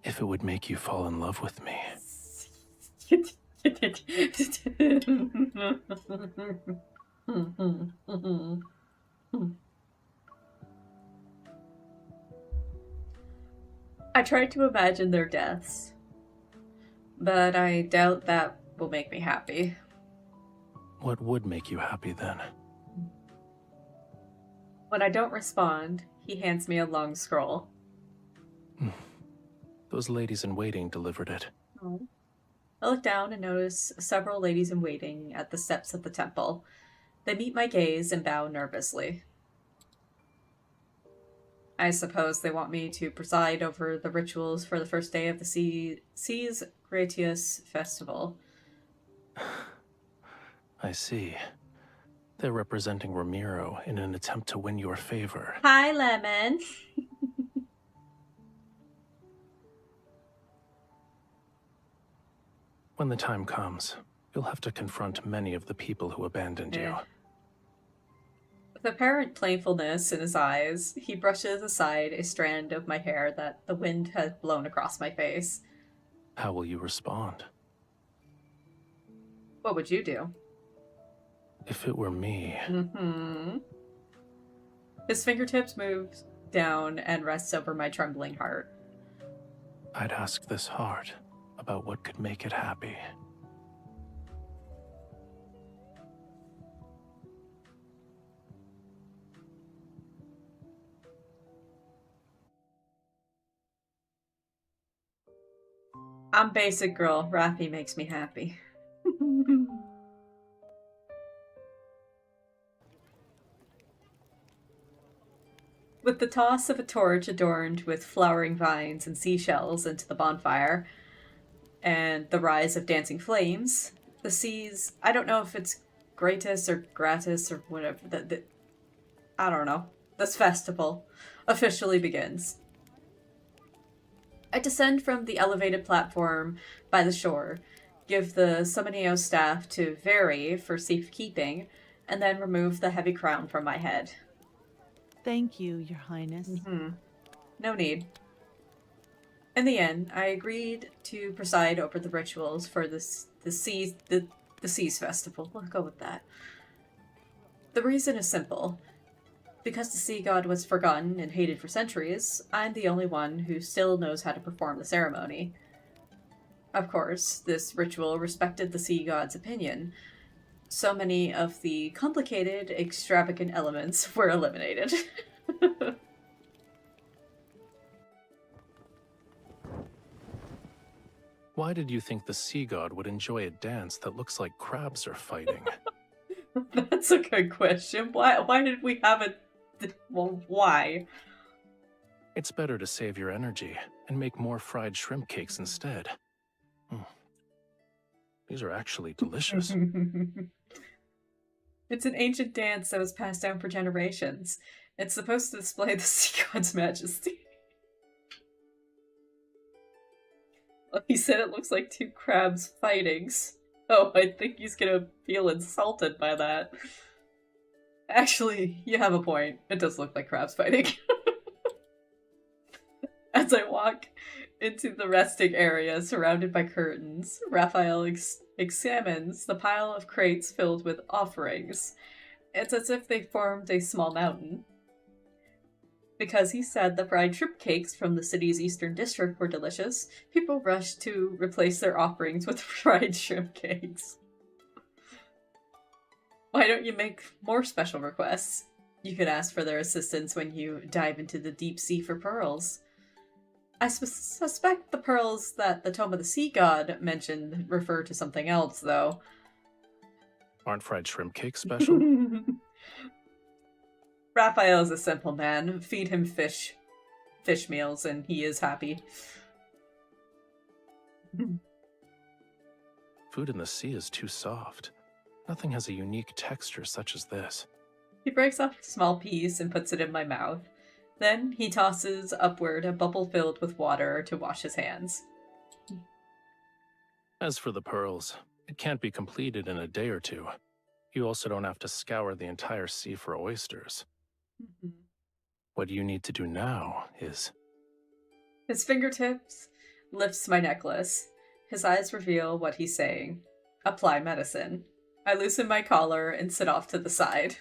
If it would make you fall in love with me. I tried to imagine their deaths, but I doubt that will make me happy. What would make you happy then? When I don't respond, he hands me a long scroll. Those ladies in waiting delivered it. Oh. I look down and notice several ladies in waiting at the steps of the temple. They meet my gaze and bow nervously. I suppose they want me to preside over the rituals for the first day of the Seas Gratius Festival. I see. They're representing Romirro in an attempt to win your favor. Hi, Lemon. When the time comes, you'll have to confront many of the people who abandoned you. With apparent playfulness in his eyes, he brushes aside a strand of my hair that the wind had blown across my face. How will you respond? What would you do? If it were me... His fingertips move down and rests over my trembling heart. I'd ask this heart about what could make it happy. I'm basic girl. Raffi makes me happy. With the toss of a torch adorned with flowering vines and seashells into the bonfire, and the rise of dancing flames, the seas, I don't know if it's gratis or gratis or whatever, I don't know, this festival officially begins. I descend from the elevated platform by the shore, give the Summoneo staff to Very for safekeeping, and then remove the heavy crown from my head. Thank you, Your Highness. No need. In the end, I agreed to preside over the rituals for the Seas Festival. We'll go with that. The reason is simple. Because the sea god was forgotten and hated for centuries, I'm the only one who still knows how to perform the ceremony. Of course, this ritual respected the sea god's opinion. So many of the complicated, extravagant elements were eliminated. Why did you think the sea god would enjoy a dance that looks like crabs are fighting? That's a good question. Why did we have it? Well, why? It's better to save your energy and make more fried shrimp cakes instead. These are actually delicious. It's an ancient dance that was passed down for generations. It's supposed to display the sea god's majesty. Well, he said it looks like two crabs fighting. Oh, I think he's gonna feel insulted by that. Actually, you have a point. It does look like crabs fighting. As I walk into the resting area surrounded by curtains, Raphael examines the pile of crates filled with offerings. It's as if they formed a small mountain. Because he said the fried shrimp cakes from the city's eastern district were delicious, people rushed to replace their offerings with fried shrimp cakes. Why don't you make more special requests? You could ask for their assistance when you dive into the deep sea for pearls. I suspect the pearls that the Tome of the Sea God mentioned refer to something else, though. Aren't fried shrimp cakes special? Raphael is a simple man. Feed him fish meals, and he is happy. Food in the sea is too soft. Nothing has a unique texture such as this. He breaks off a small piece and puts it in my mouth. Then he tosses upward a bubble filled with water to wash his hands. As for the pearls, it can't be completed in a day or two. You also don't have to scour the entire sea for oysters. What you need to do now is... His fingertips lifts my necklace. His eyes reveal what he's saying. Apply medicine. I loosen my collar and sit off to the side.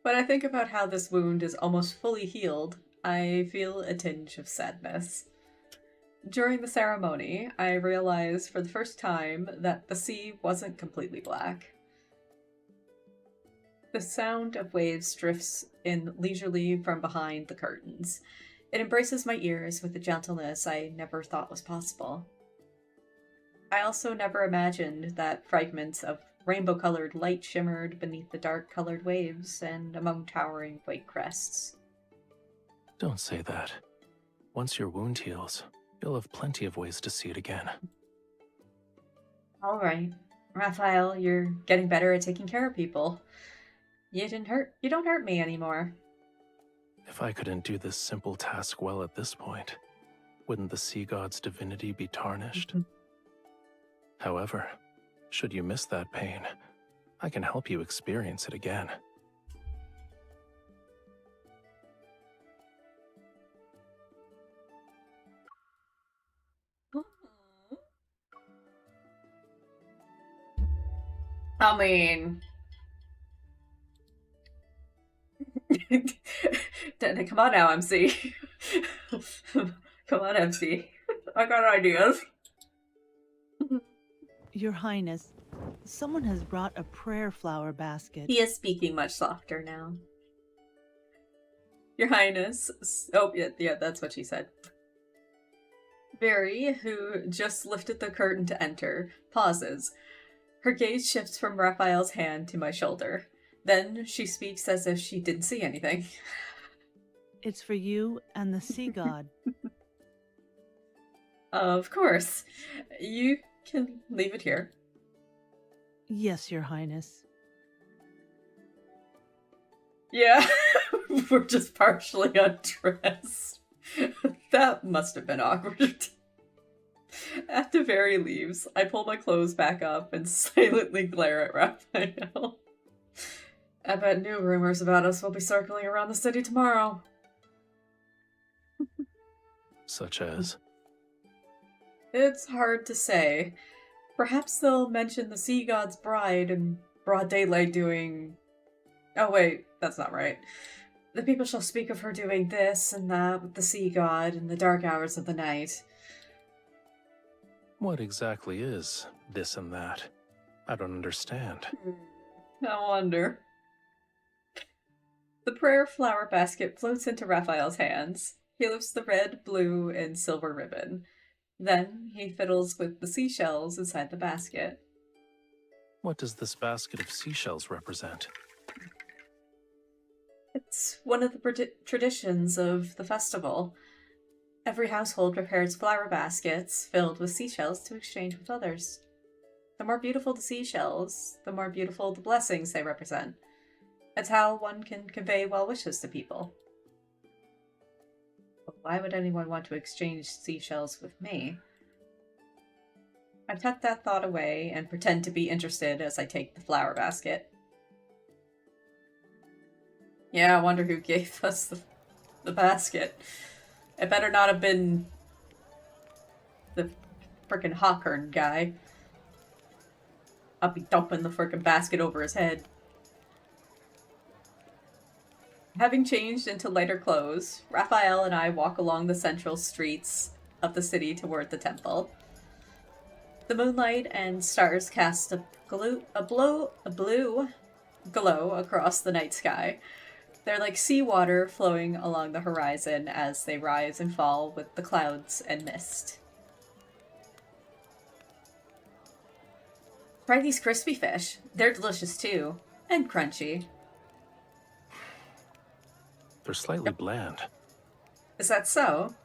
When I think about how this wound is almost fully healed, I feel a tinge of sadness. During the ceremony, I realized for the first time that the sea wasn't completely black. The sound of waves drifts in leisurely from behind the curtains. It embraces my ears with a gentleness I never thought was possible. I also never imagined that fragments of rainbow-colored light shimmered beneath the dark-colored waves and among towering white crests. Don't say that. Once your wound heals, you'll have plenty of ways to see it again. All right. Raphael, you're getting better at taking care of people. You don't hurt me anymore. If I couldn't do this simple task well at this point, wouldn't the sea god's divinity be tarnished? However, should you miss that pain, I can help you experience it again. I mean... Come on now, MC. Come on, MC. I got ideas. Your Highness, someone has brought a prayer flower basket. He is speaking much softer now. Your Highness. Oh, yeah, that's what she said. Barry, who just lifted the curtain to enter, pauses. Her gaze shifts from Raphael's hand to my shoulder. Then she speaks as if she didn't see anything. It's for you and the sea god. Of course. You can leave it here. Yes, Your Highness. Yeah, we're just partially undressed. That must have been awkward. After Barry leaves, I pull my clothes back up and silently glare at Raphael. I bet new rumors about us will be circling around the city tomorrow. Such as? It's hard to say. Perhaps they'll mention the sea god's bride in broad daylight doing... Oh wait, that's not right. The people shall speak of her doing this and that with the sea god in the dark hours of the night. What exactly is this and that? I don't understand. I wonder. The prayer flower basket floats into Raphael's hands. He lifts the red, blue, and silver ribbon. Then he fiddles with the seashells inside the basket. What does this basket of seashells represent? It's one of the traditions of the festival. Every household prepares flower baskets filled with seashells to exchange with others. The more beautiful the seashells, the more beautiful the blessings they represent. It's how one can convey well wishes to people. But why would anyone want to exchange seashells with me? I tuck that thought away and pretend to be interested as I take the flower basket. Yeah, I wonder who gave us the basket. It better not have been the frickin' Hawkern guy. I'll be dumping the frickin' basket over his head. Having changed into lighter clothes, Raphael and I walk along the central streets of the city toward the temple. The moonlight and stars cast a blue glow across the night sky. They're like seawater flowing along the horizon as they rise and fall with the clouds and mist. Try these crispy fish. They're delicious too. And crunchy. They're slightly bland. Is that so?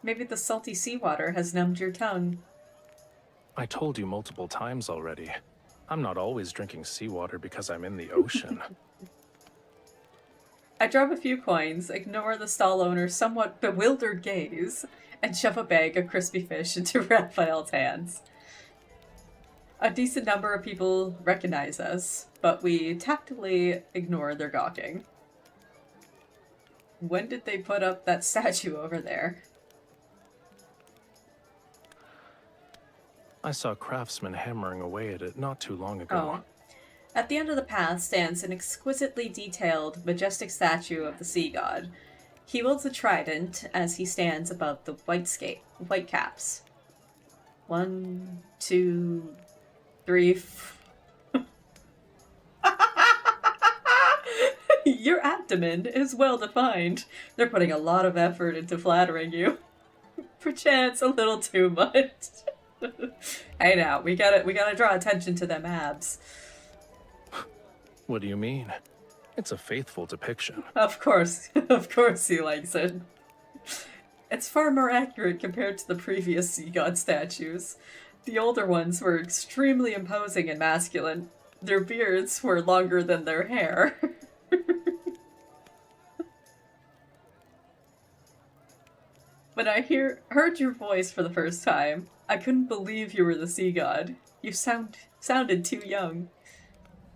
Maybe the salty seawater has numbed your tongue. I told you multiple times already. I'm not always drinking seawater because I'm in the ocean. I drop a few coins, ignore the stall owner's somewhat bewildered gaze, and shove a bag of crispy fish into Raphael's hands. A decent number of people recognize us, but we tactfully ignore their gawking. When did they put up that statue over there? I saw craftsmen hammering away at it not too long ago. Oh. At the end of the path stands an exquisitely detailed, majestic statue of the sea god. He wields a trident as he stands above the white caps. 1, 2, 3. Your abdomen is well defined. They're putting a lot of effort into flattering you. Perchance a little too much. Hey now, we gotta draw attention to them abs. What do you mean? It's a faithful depiction. Of course he likes it. It's far more accurate compared to the previous sea god statues. The older ones were extremely imposing and masculine. Their beards were longer than their hair. When I heard your voice for the first time, I couldn't believe you were the sea god. You sounded too young.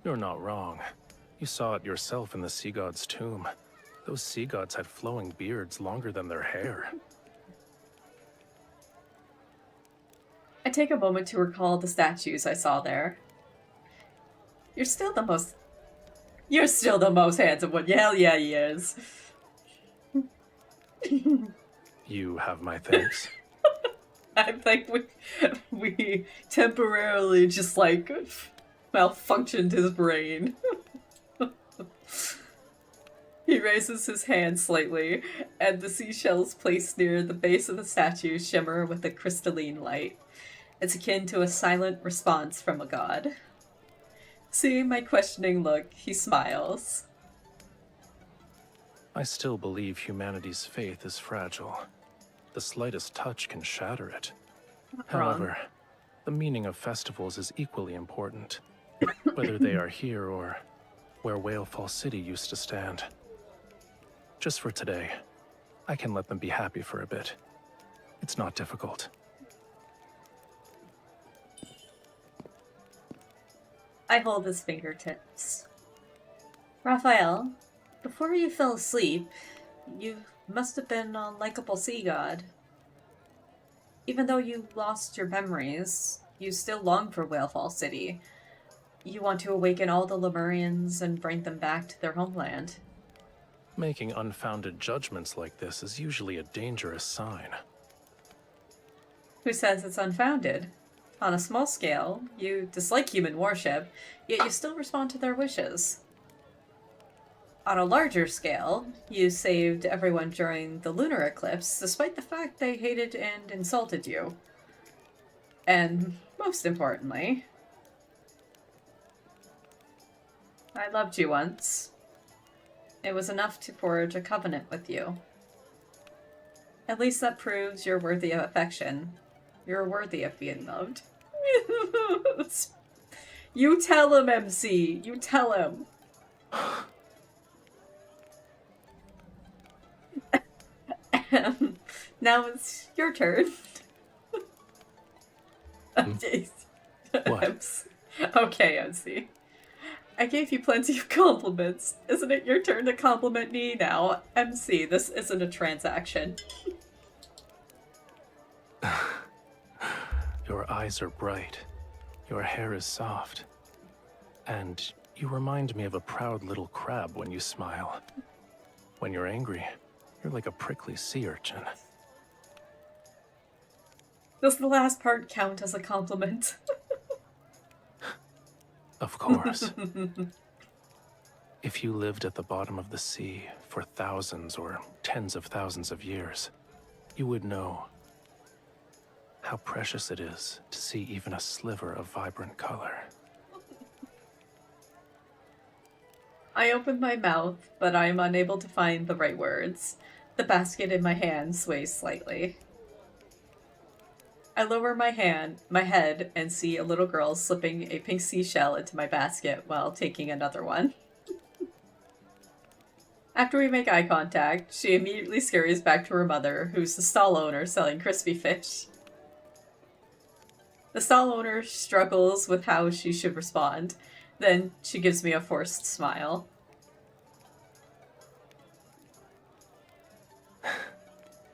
You're not wrong. You saw it yourself in the sea god's tomb. Those sea gods had flowing beards longer than their hair. I take a moment to recall the statues I saw there. You're still the most handsome one. Hell yeah, he is. You have my thanks. I think we temporarily just like malfunctioned his brain. He raises his hand slightly, and the seashells placed near the base of the statue shimmer with a crystalline light. It's akin to a silent response from a god. Seeing my questioning look, he smiles. I still believe humanity's faith is fragile. The slightest touch can shatter it. However, the meaning of festivals is equally important, whether they are here or where Whalefall City used to stand. Just for today, I can let them be happy for a bit. It's not difficult. I hold his fingertips. Raphael, before you fell asleep, you must have been an unlikable sea god. Even though you lost your memories, you still long for Whalefall City. You want to awaken all the Lemurians and bring them back to their homeland. Making unfounded judgments like this is usually a dangerous sign. Who says it's unfounded? On a small scale, you dislike human worship, yet you still respond to their wishes. On a larger scale, you saved everyone during the lunar eclipse, despite the fact they hated and insulted you. And most importantly, I loved you once. It was enough to forge a covenant with you. At least that proves you're worthy of affection. You're worthy of being loved. You tell him, MC. You tell him. Now it's your turn. What? Okay, MC. I gave you plenty of compliments. Isn't it your turn to compliment me now? MC, this isn't a transaction. Your eyes are bright. Your hair is soft. And you remind me of a proud little crab when you smile. When you're angry, you're like a prickly sea urchin. Does the last part count as a compliment? Of course. If you lived at the bottom of the sea for thousands or tens of thousands of years, you would know how precious it is to see even a sliver of vibrant color. I open my mouth, but I am unable to find the right words. The basket in my hand sways slightly. I lower my head, and see a little girl slipping a pink seashell into my basket while taking another one. After we make eye contact, she immediately scurries back to her mother, who's the stall owner selling crispy fish. The stall owner struggles with how she should respond. Then she gives me a forced smile.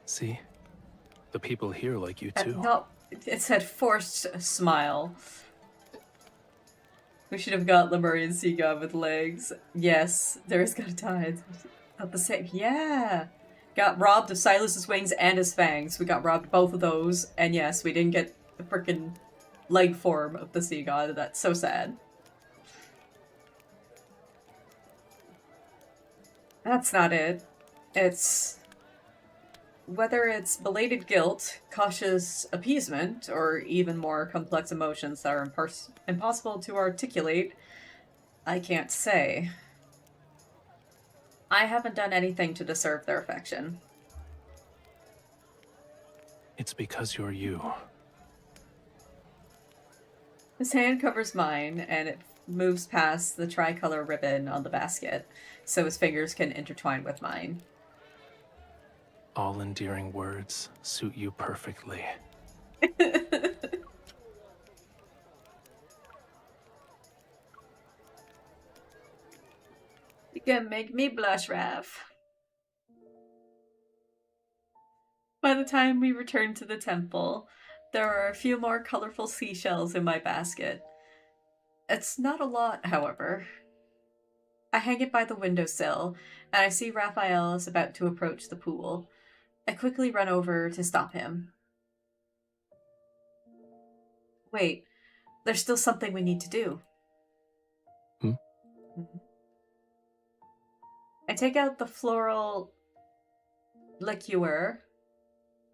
See? The people here like you too. No, it said forced smile. We should have got Lemurian sea god with legs. Yes, there's got a tie. Not the same. Yeah. Got robbed of Silas's wings and his fangs. We got robbed of both of those. And yes, we didn't get the frickin' leg form of the sea god. That's so sad. That's not it. It's... Whether it's belated guilt, cautious appeasement, or even more complex emotions that are impossible to articulate, I can't say. I haven't done anything to deserve their affection. It's because you're you. His hand covers mine, and it moves past the tricolor ribbon on the basket, so his fingers can intertwine with mine. All endearing words suit you perfectly. You can make me blush, Raph. By the time we return to the temple, there are a few more colorful seashells in my basket. It's not a lot, however. I hang it by the windowsill, and I see Raphael is about to approach the pool. I quickly run over to stop him. Wait, there's still something we need to do. I take out the floral liqueur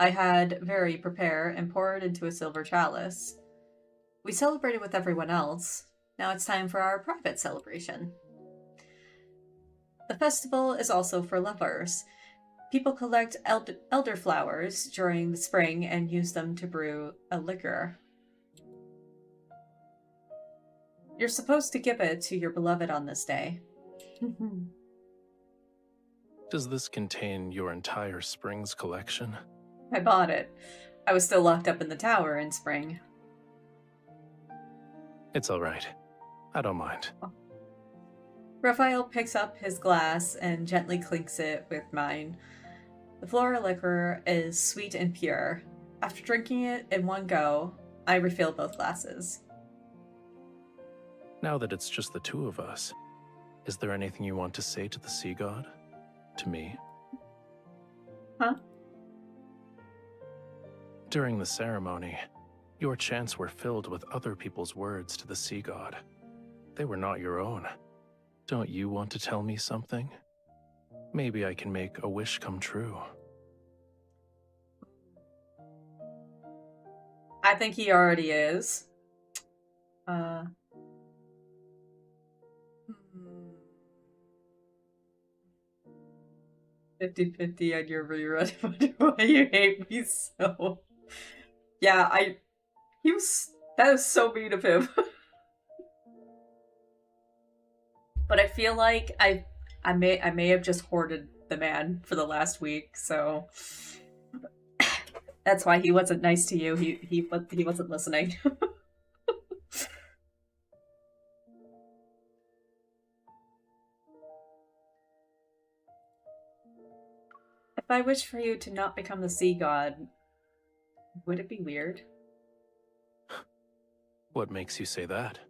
I had Very prepare and pour it into a silver chalice. We celebrated with everyone else. Now it's time for our private celebration. The festival is also for lovers. People collect elderflowers during the spring and use them to brew a liquor. You're supposed to give it to your beloved on this day. Does this contain your entire Springs collection? I bought it. I was still locked up in the tower in spring. It's all right. I don't mind. Raphael picks up his glass and gently clinks it with mine. The floral liquor is sweet and pure. After drinking it in one go, I refilled both glasses. Now that it's just the two of us, is there anything you want to say to the sea god? To me? Huh? During the ceremony, your chants were filled with other people's words to the sea god. They were not your own. Don't you want to tell me something? Maybe I can make a wish come true. I think he already is. 50-50 on your rerun. I wonder why you hate me so. Yeah, that was so mean of him. But I feel like I may have just hoarded the man for the last week, so that's why he wasn't nice to you. He wasn't listening. If I wish for you to not become the sea god, would it be weird? What makes you say that?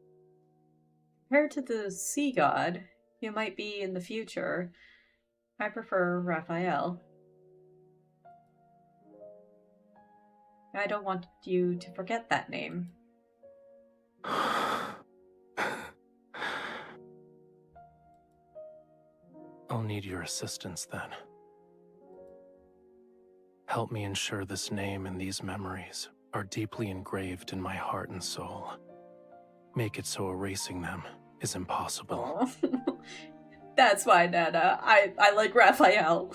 Compared to the sea god, you might be in the future. I prefer Raphael. I don't want you to forget that name. I'll need your assistance then. Help me ensure this name and these memories are deeply engraved in my heart and soul. Make it so erasing them is impossible. That's why, Nana. I like Raphael.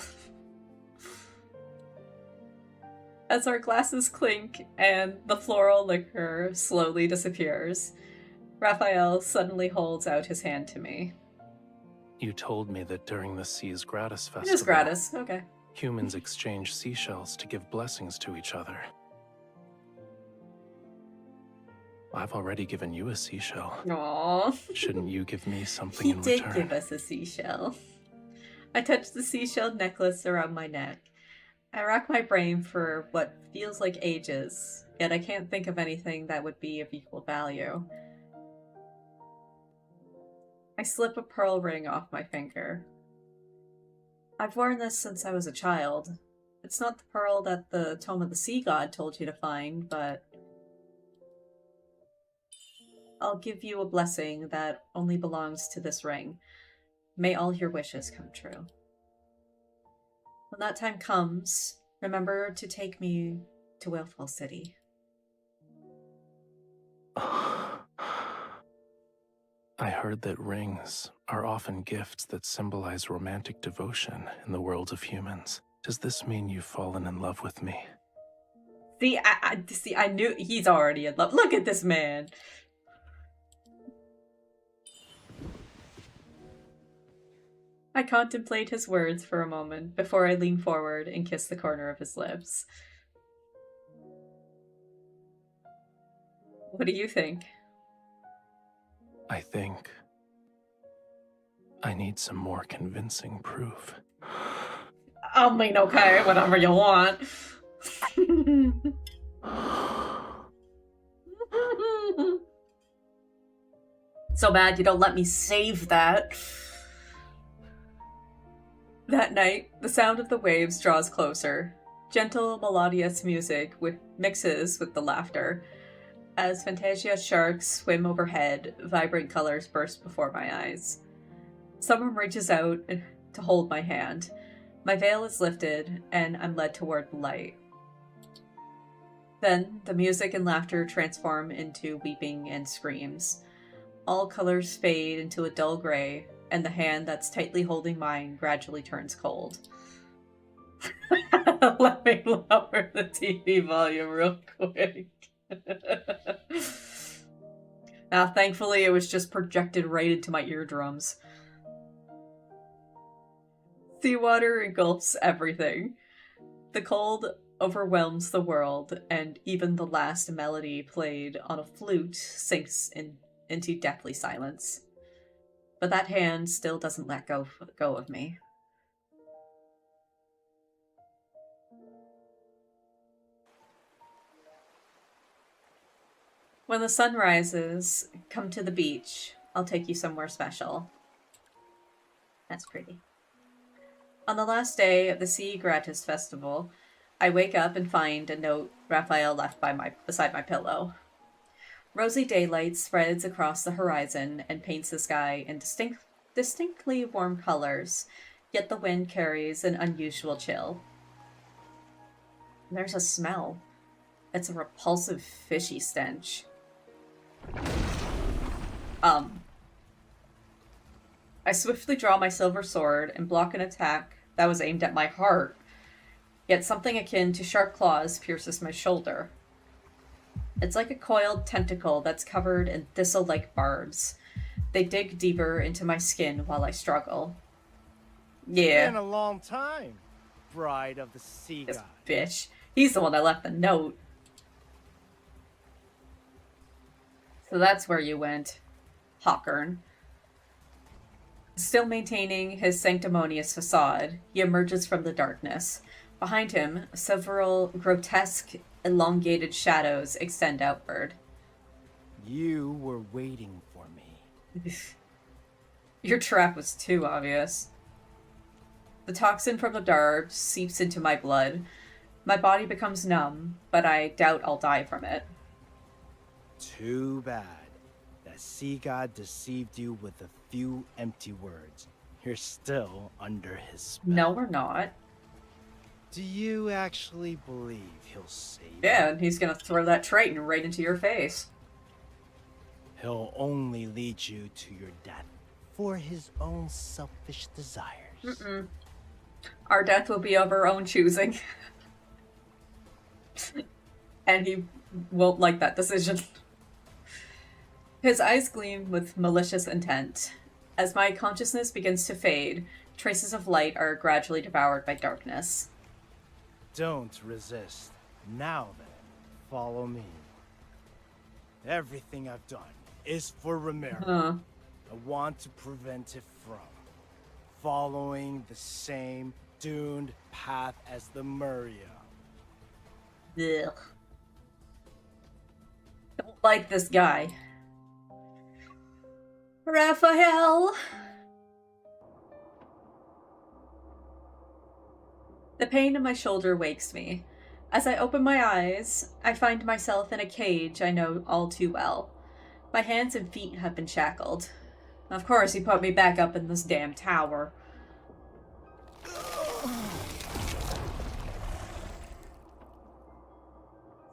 As our glasses clink and the floral liquor slowly disappears, Raphael suddenly holds out his hand to me. You told me that during the Seas Gratis Festival, Just gratis, okay. humans exchange seashells to give blessings to each other. I've already given you a seashell. Aww. Shouldn't you give me something He in did return? give us a seashell. I touch the seashell necklace around my neck. I rack my brain for what feels like ages, yet I can't think of anything that would be of equal value. I slip a pearl ring off my finger. I've worn this since I was a child. It's not the pearl that the Tome of the Sea God told you to find, but I'll give you a blessing that only belongs to this ring. May all your wishes come true. When that time comes, remember to take me to Whalefall City. I heard that rings are often gifts that symbolize romantic devotion in the world of humans. Does this mean you've fallen in love with me? See, I knew he's already in love. Look at this man. I contemplate his words for a moment before I lean forward and kiss the corner of his lips. What do you think? I think I need some more convincing proof. I mean, okay, whatever you want. So bad you don't let me save that. That night, the sound of the waves draws closer. Gentle, melodious music mixes with the laughter. As Fantasia sharks swim overhead, vibrant colors burst before my eyes. Someone reaches out to hold my hand. My veil is lifted, and I'm led toward the light. Then, the music and laughter transform into weeping and screams. All colors fade into a dull gray, and the hand that's tightly holding mine gradually turns cold. Let me lower the TV volume real quick. Now, thankfully, it was just projected right into my eardrums. Seawater engulfs everything. The cold overwhelms the world, and even the last melody played on a flute sinks into deathly silence. But that hand still doesn't let go of me. When the sun rises, come to the beach. I'll take you somewhere special. That's pretty. On the last day of the Sea Gratis Festival, I wake up and find a note Raphael left beside my pillow. Rosy daylight spreads across the horizon and paints the sky in distinctly warm colors, yet the wind carries an unusual chill. There's a smell. It's a repulsive, fishy stench. I swiftly draw my silver sword and block an attack that was aimed at my heart, yet something akin to sharp claws pierces my shoulder. It's like a coiled tentacle that's covered in thistle-like barbs. They dig deeper into my skin while I struggle. Yeah. Been a long time, bride of the sea god. This bitch. He's the one that left the note. So that's where you went, Hawkern. Still maintaining his sanctimonious facade, he emerges from the darkness. Behind him, several grotesque, elongated shadows extend outward. You were waiting for me. Your trap was too obvious. The toxin from the darbs seeps into my blood. My body becomes numb, but I doubt I'll die from it. Too bad. That sea god deceived you with a few empty words. You're still under his spell. No, we're not. Do you actually believe he'll save you? Yeah, and he's gonna throw that Triton right into your face. He'll only lead you to your death for his own selfish desires. Mm-mm. Our death will be of our own choosing. And he won't like that decision. His eyes gleam with malicious intent. As my consciousness begins to fade, traces of light are gradually devoured by darkness. Don't resist. Now then, follow me. Everything I've done is for Romirro. I want to prevent it from following the same doomed path as the Muria. Ugh. Don't like this guy. Raphael! The pain in my shoulder wakes me. As I open my eyes, I find myself in a cage I know all too well. My hands and feet have been shackled. Of course, he put me back up in this damn tower.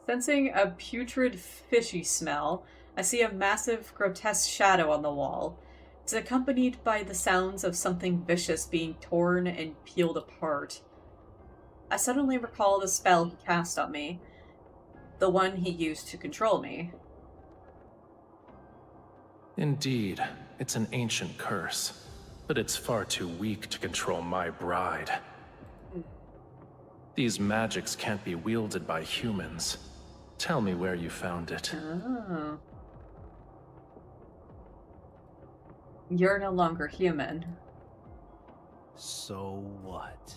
Sensing a putrid, fishy smell, I see a massive, grotesque shadow on the wall. It's accompanied by the sounds of something vicious being torn and peeled apart. I suddenly recall the spell he cast on me, the one he used to control me. Indeed, it's an ancient curse, but it's far too weak to control my bride. These magics can't be wielded by humans. Tell me where you found it. Oh. You're no longer human. So what?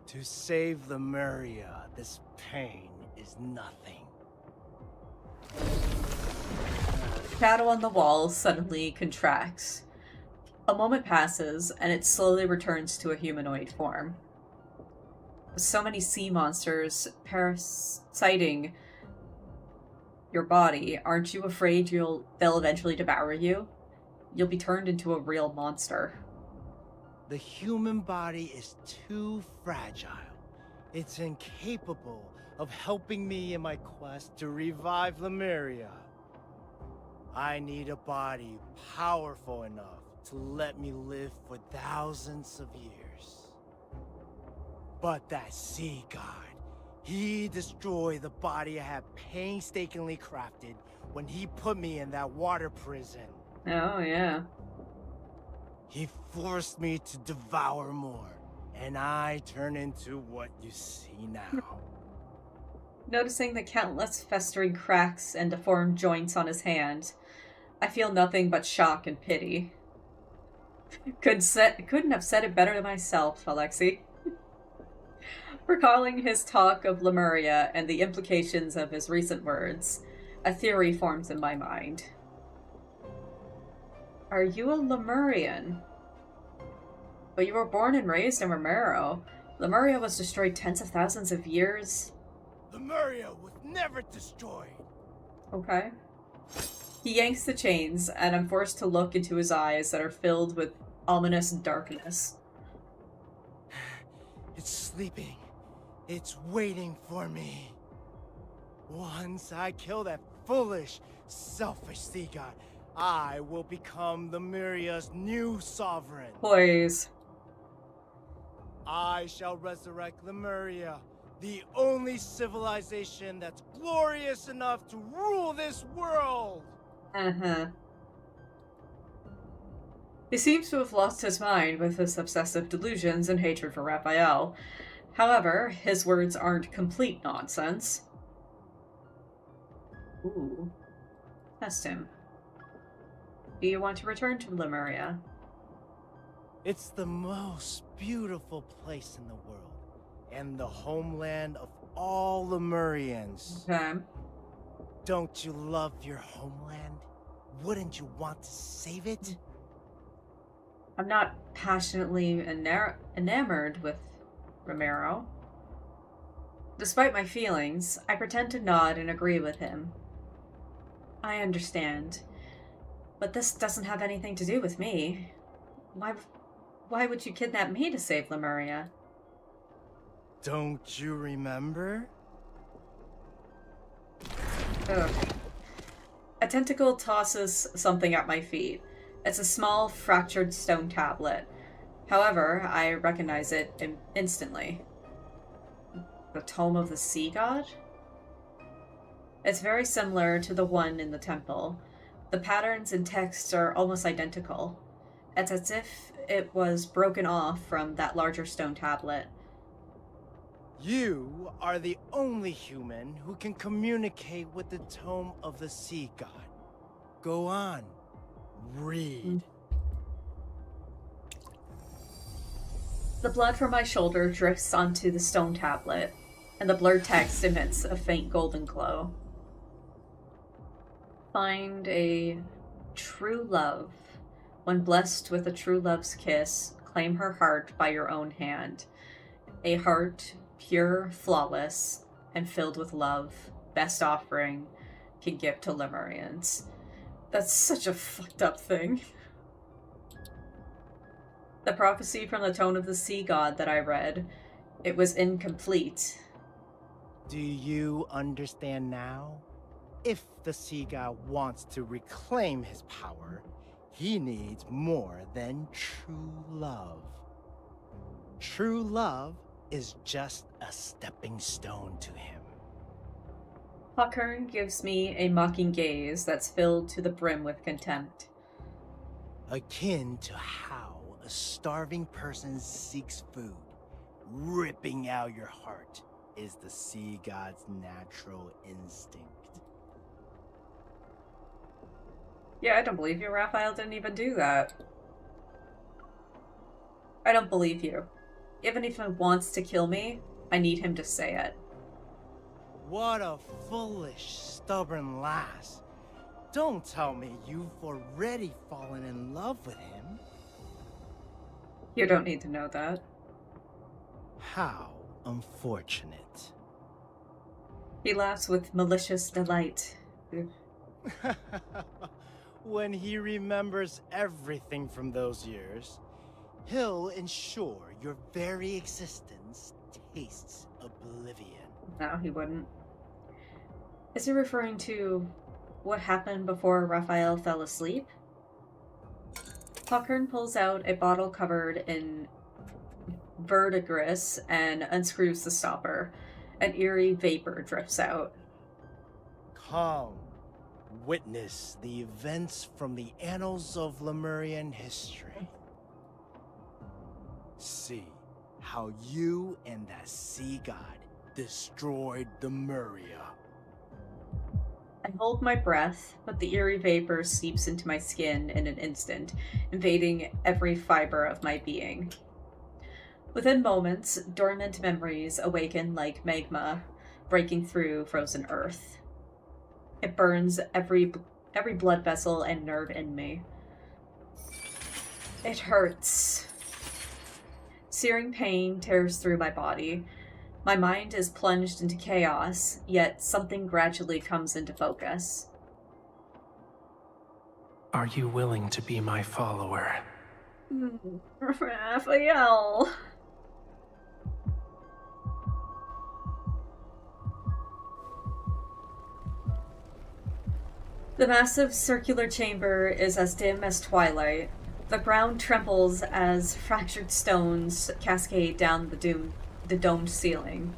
To save the Muria, this pain is nothing. The shadow on the wall suddenly contracts. A moment passes, and it slowly returns to a humanoid form. With so many sea monsters parasiting your body, aren't you afraid they'll eventually devour you? You'll be turned into a real monster. The human body is too fragile. It's incapable of helping me in my quest to revive Lemuria. I need a body powerful enough to let me live for thousands of years. But that sea god, he destroyed the body I had painstakingly crafted when he put me in that water prison. Oh, yeah. He forced me to devour more, and I turn into what you see now. Noticing the countless festering cracks and deformed joints on his hand, I feel nothing but shock and pity. Couldn't have said it better than myself, Alexei. Recalling his talk of Lemuria and the implications of his recent words, a theory forms in my mind. Are you a Lemurian? But you were born and raised in Romirro. Lemuria was destroyed tens of thousands of years. Lemuria was never destroyed. Okay. He yanks the chains, and I'm forced to look into his eyes that are filled with ominous darkness. It's sleeping. It's waiting for me. Once I kill that foolish, selfish sea god, I will become Lemuria's new sovereign. Please. I shall resurrect Lemuria, the only civilization that's glorious enough to rule this world! Uh-huh. He seems to have lost his mind with his obsessive delusions and hatred for Raphael. However, his words aren't complete nonsense. Ooh. Test him. Do you want to return to Lemuria? It's the most beautiful place in the world, and the homeland of all Lemurians. Okay. Don't you love your homeland? Wouldn't you want to save it? I'm not passionately enamored with Romirro. Despite my feelings, I pretend to nod and agree with him. I understand. But this doesn't have anything to do with me. Why would you kidnap me to save Lemuria? Don't you remember? Ugh. A tentacle tosses something at my feet. It's a small, fractured stone tablet. However, I recognize it instantly. The Tome of the Sea God? It's very similar to the one in the temple. The patterns and texts are almost identical. It's as if it was broken off from that larger stone tablet. You are the only human who can communicate with the Tome of the Sea God. Go on. Read. The blood from my shoulder drifts onto the stone tablet, and the blurred text emits a faint golden glow. Find a true love. When blessed with a true love's kiss, claim her heart by your own hand. A heart pure, flawless, and filled with love, best offering can give to Lemurians. That's such a fucked up thing. The prophecy from the Tome of the Sea God that I read, it was incomplete. Do you understand now? If the Sea God wants to reclaim his power, he needs more than true love. True love is just a stepping stone to him. Hawkern gives me a mocking gaze that's filled to the brim with contempt. Akin to how a starving person seeks food, ripping out your heart is the Sea God's natural instinct. Yeah, I don't believe you. Raphael didn't even do that. I don't believe you. Even if he wants to kill me, I need him to say it. What a foolish, stubborn lass. Don't tell me you've already fallen in love with him. You don't need to know that. How unfortunate. He laughs with malicious delight. When he remembers everything from those years, he'll ensure your very existence tastes oblivion. No, he wouldn't. Is he referring to what happened before Raphael fell asleep? Hawkern pulls out a bottle covered in verdigris and unscrews the stopper. An eerie vapor drips out. Come, witness the events from the annals of Lemurian history. See how you and that sea god destroyed Lemuria. I hold my breath, but the eerie vapor seeps into my skin in an instant, invading every fiber of my being. Within moments, dormant memories awaken like magma, breaking through frozen earth. It burns every blood vessel and nerve in me. It hurts. Searing pain tears through my body. My mind is plunged into chaos, yet something gradually comes into focus. Are you willing to be my follower? Raphael. The massive circular chamber is as dim as twilight. The ground trembles as fractured stones cascade down the domed ceiling.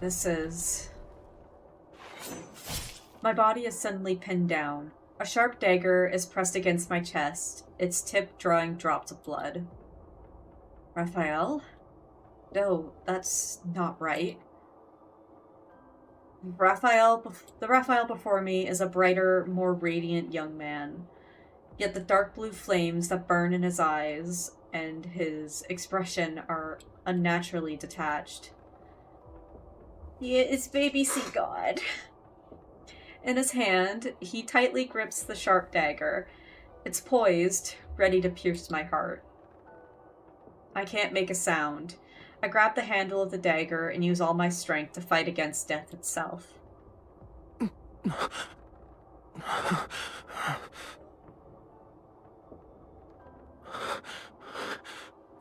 This is... My body is suddenly pinned down. A sharp dagger is pressed against my chest, its tip drawing drops of blood. Raphael? No, that's not right. The Raphael before me is a brighter, more radiant young man. Yet the dark blue flames that burn in his eyes and his expression are unnaturally detached. He is baby sea god. In his hand, he tightly grips the sharp dagger. It's poised, ready to pierce my heart. I can't make a sound. I grab the handle of the dagger and use all my strength to fight against death itself.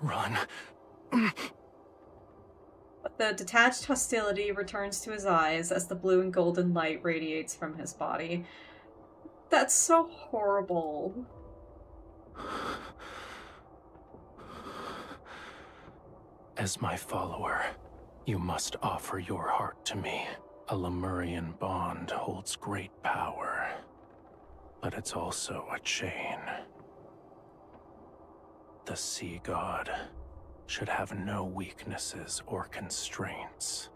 Run. But the detached hostility returns to his eyes as the blue and golden light radiates from his body. That's so horrible. As my follower, you must offer your heart to me. A Lemurian bond holds great power, but it's also a chain. The sea god should have no weaknesses or constraints.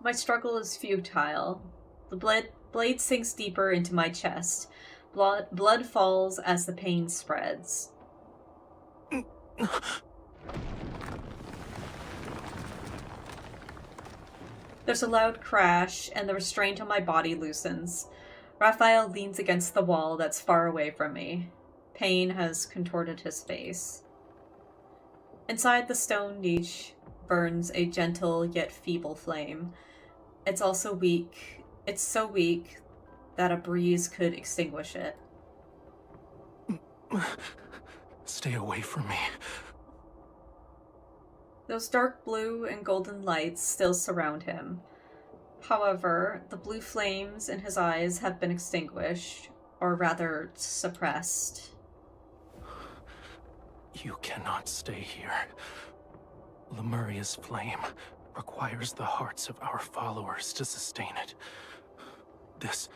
My struggle is futile. The blade sinks deeper into my chest. Blood falls as the pain spreads. There's a loud crash, and the restraint on my body loosens. Raphael leans against the wall that's far away from me. Pain has contorted his face. Inside the stone niche burns a gentle yet feeble flame. It's also weak. It's so weak that a breeze could extinguish it. Stay away from me. Those dark blue and golden lights still surround him. However, the blue flames in his eyes have been extinguished, or rather, suppressed. You cannot stay here. Lemuria's flame requires the hearts of our followers to sustain it. This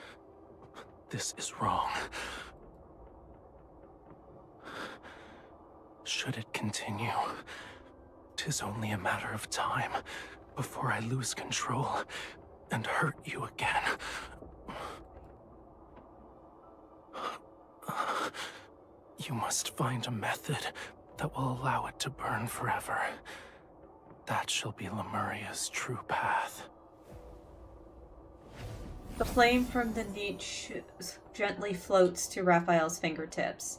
is wrong. Should it continue, 'tis only a matter of time before I lose control and hurt you again. You must find a method that will allow it to burn forever. That shall be Lemuria's true path. The flame from the niche gently floats to Raphael's fingertips.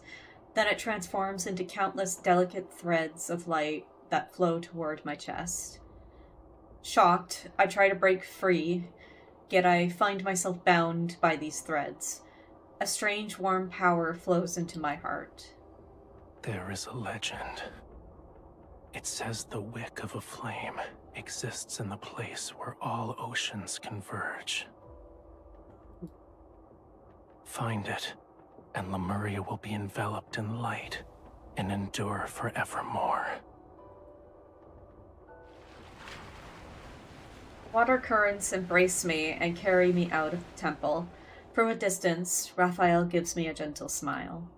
Then it transforms into countless delicate threads of light that flow toward my chest. Shocked, I try to break free, yet I find myself bound by these threads. A strange warm power flows into my heart. There is a legend. It says the wick of a flame exists in the place where all oceans converge. Find it, and Lemuria will be enveloped in light and endure forevermore. Water currents embrace me and carry me out of the temple. From a distance, Raphael gives me a gentle smile.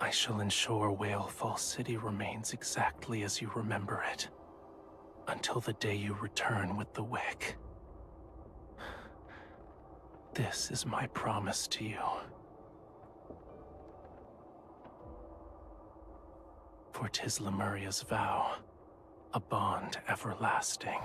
I shall ensure Whalefall City remains exactly as you remember it, until the day you return with the wick. This is my promise to you. for 'tis Lemuria's vow, a bond everlasting.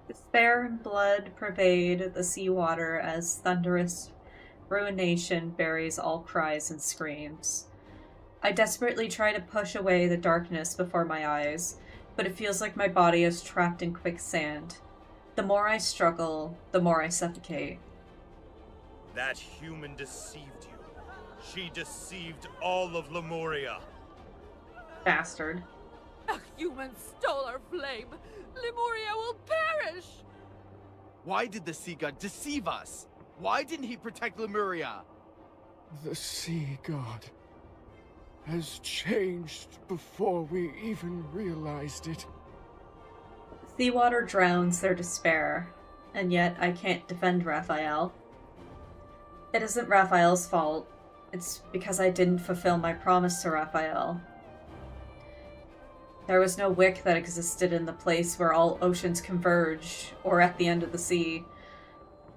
Despair and blood pervade the seawater as thunderous ruination buries all cries and screams. I desperately try to push away the darkness before my eyes, but it feels like my body is trapped in quicksand. The more I struggle, the more I suffocate. That human deceived you. She deceived all of Lemuria. Bastard. A human stole our flame! Lemuria will perish! Why did the sea god deceive us? Why didn't he protect Lemuria? The sea god has changed before we even realized it. Seawater drowns their despair, and yet I can't defend Raphael. It isn't Raphael's fault. It's because I didn't fulfill my promise to Raphael. There was no wick that existed in the place where all oceans converge, or at the end of the sea.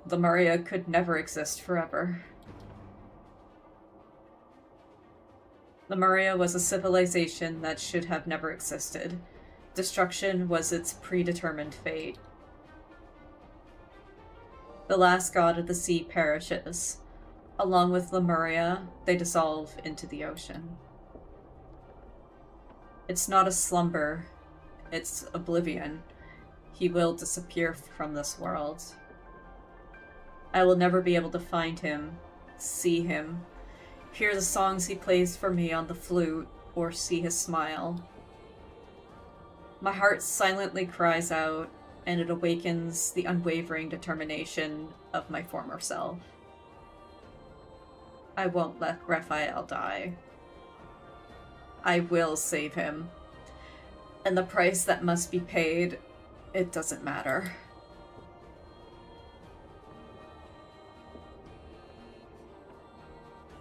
Lemuria could never exist forever. Lemuria was a civilization that should have never existed. Destruction was its predetermined fate. The last god of the sea perishes. Along with Lemuria, they dissolve into the ocean. It's not a slumber, it's oblivion. He will disappear from this world. I will never be able to find him, see him, hear the songs he plays for me on the flute, or see his smile. My heart silently cries out, and it awakens the unwavering determination of my former self. I won't let Raphael die. I will save him. And the price that must be paid, it doesn't matter.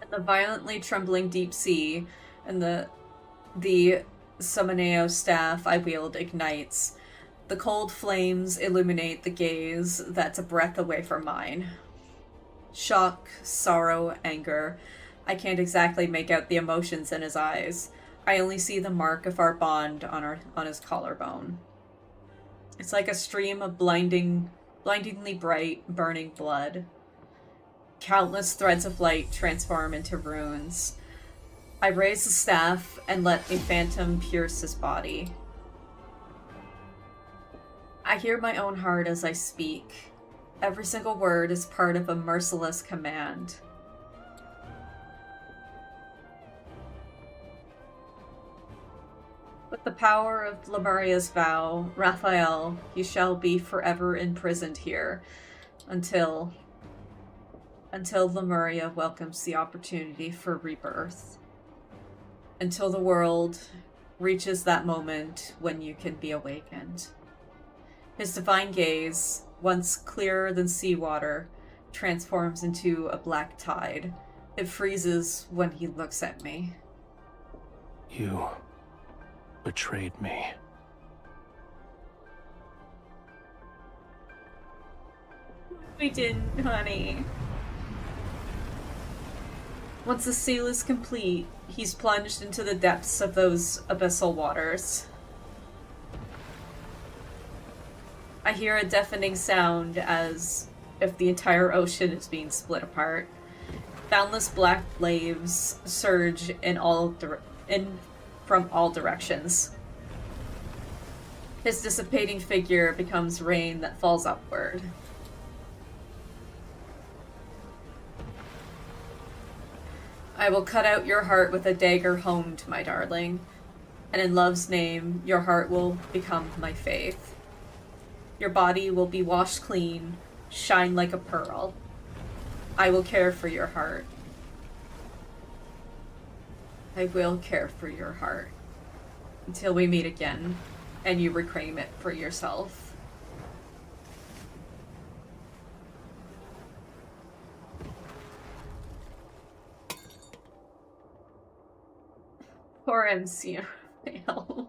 In the violently trembling deep sea, and the Summoneo staff I wield ignites. The cold flames illuminate the gaze that's a breath away from mine. Shock, sorrow, anger. I can't exactly make out the emotions in his eyes. I only see the mark of our bond on his collarbone. It's like a stream of blindingly bright, burning blood. Countless threads of light transform into runes. I raise the staff and let a phantom pierce his body. I hear my own heart as I speak. Every single word is part of a merciless command. With the power of Lemuria's vow, Raphael, you shall be forever imprisoned here until Lemuria welcomes the opportunity for rebirth. Until the world reaches that moment when you can be awakened. His divine gaze, once clearer than seawater, transforms into a black tide. It freezes when he looks at me. You betrayed me. We didn't, honey. Once the seal is complete, he's plunged into the depths of those abyssal waters. I hear a deafening sound as if the entire ocean is being split apart. Boundless black waves surge from all directions. His dissipating figure becomes rain that falls upward. I will cut out your heart with a dagger honed, my darling, and in love's name, your heart will become my faith. Your body will be washed clean, shine like a pearl. I will care for your heart. I will care for your heart until we meet again and you reclaim it for yourself. Poor MC Raphael.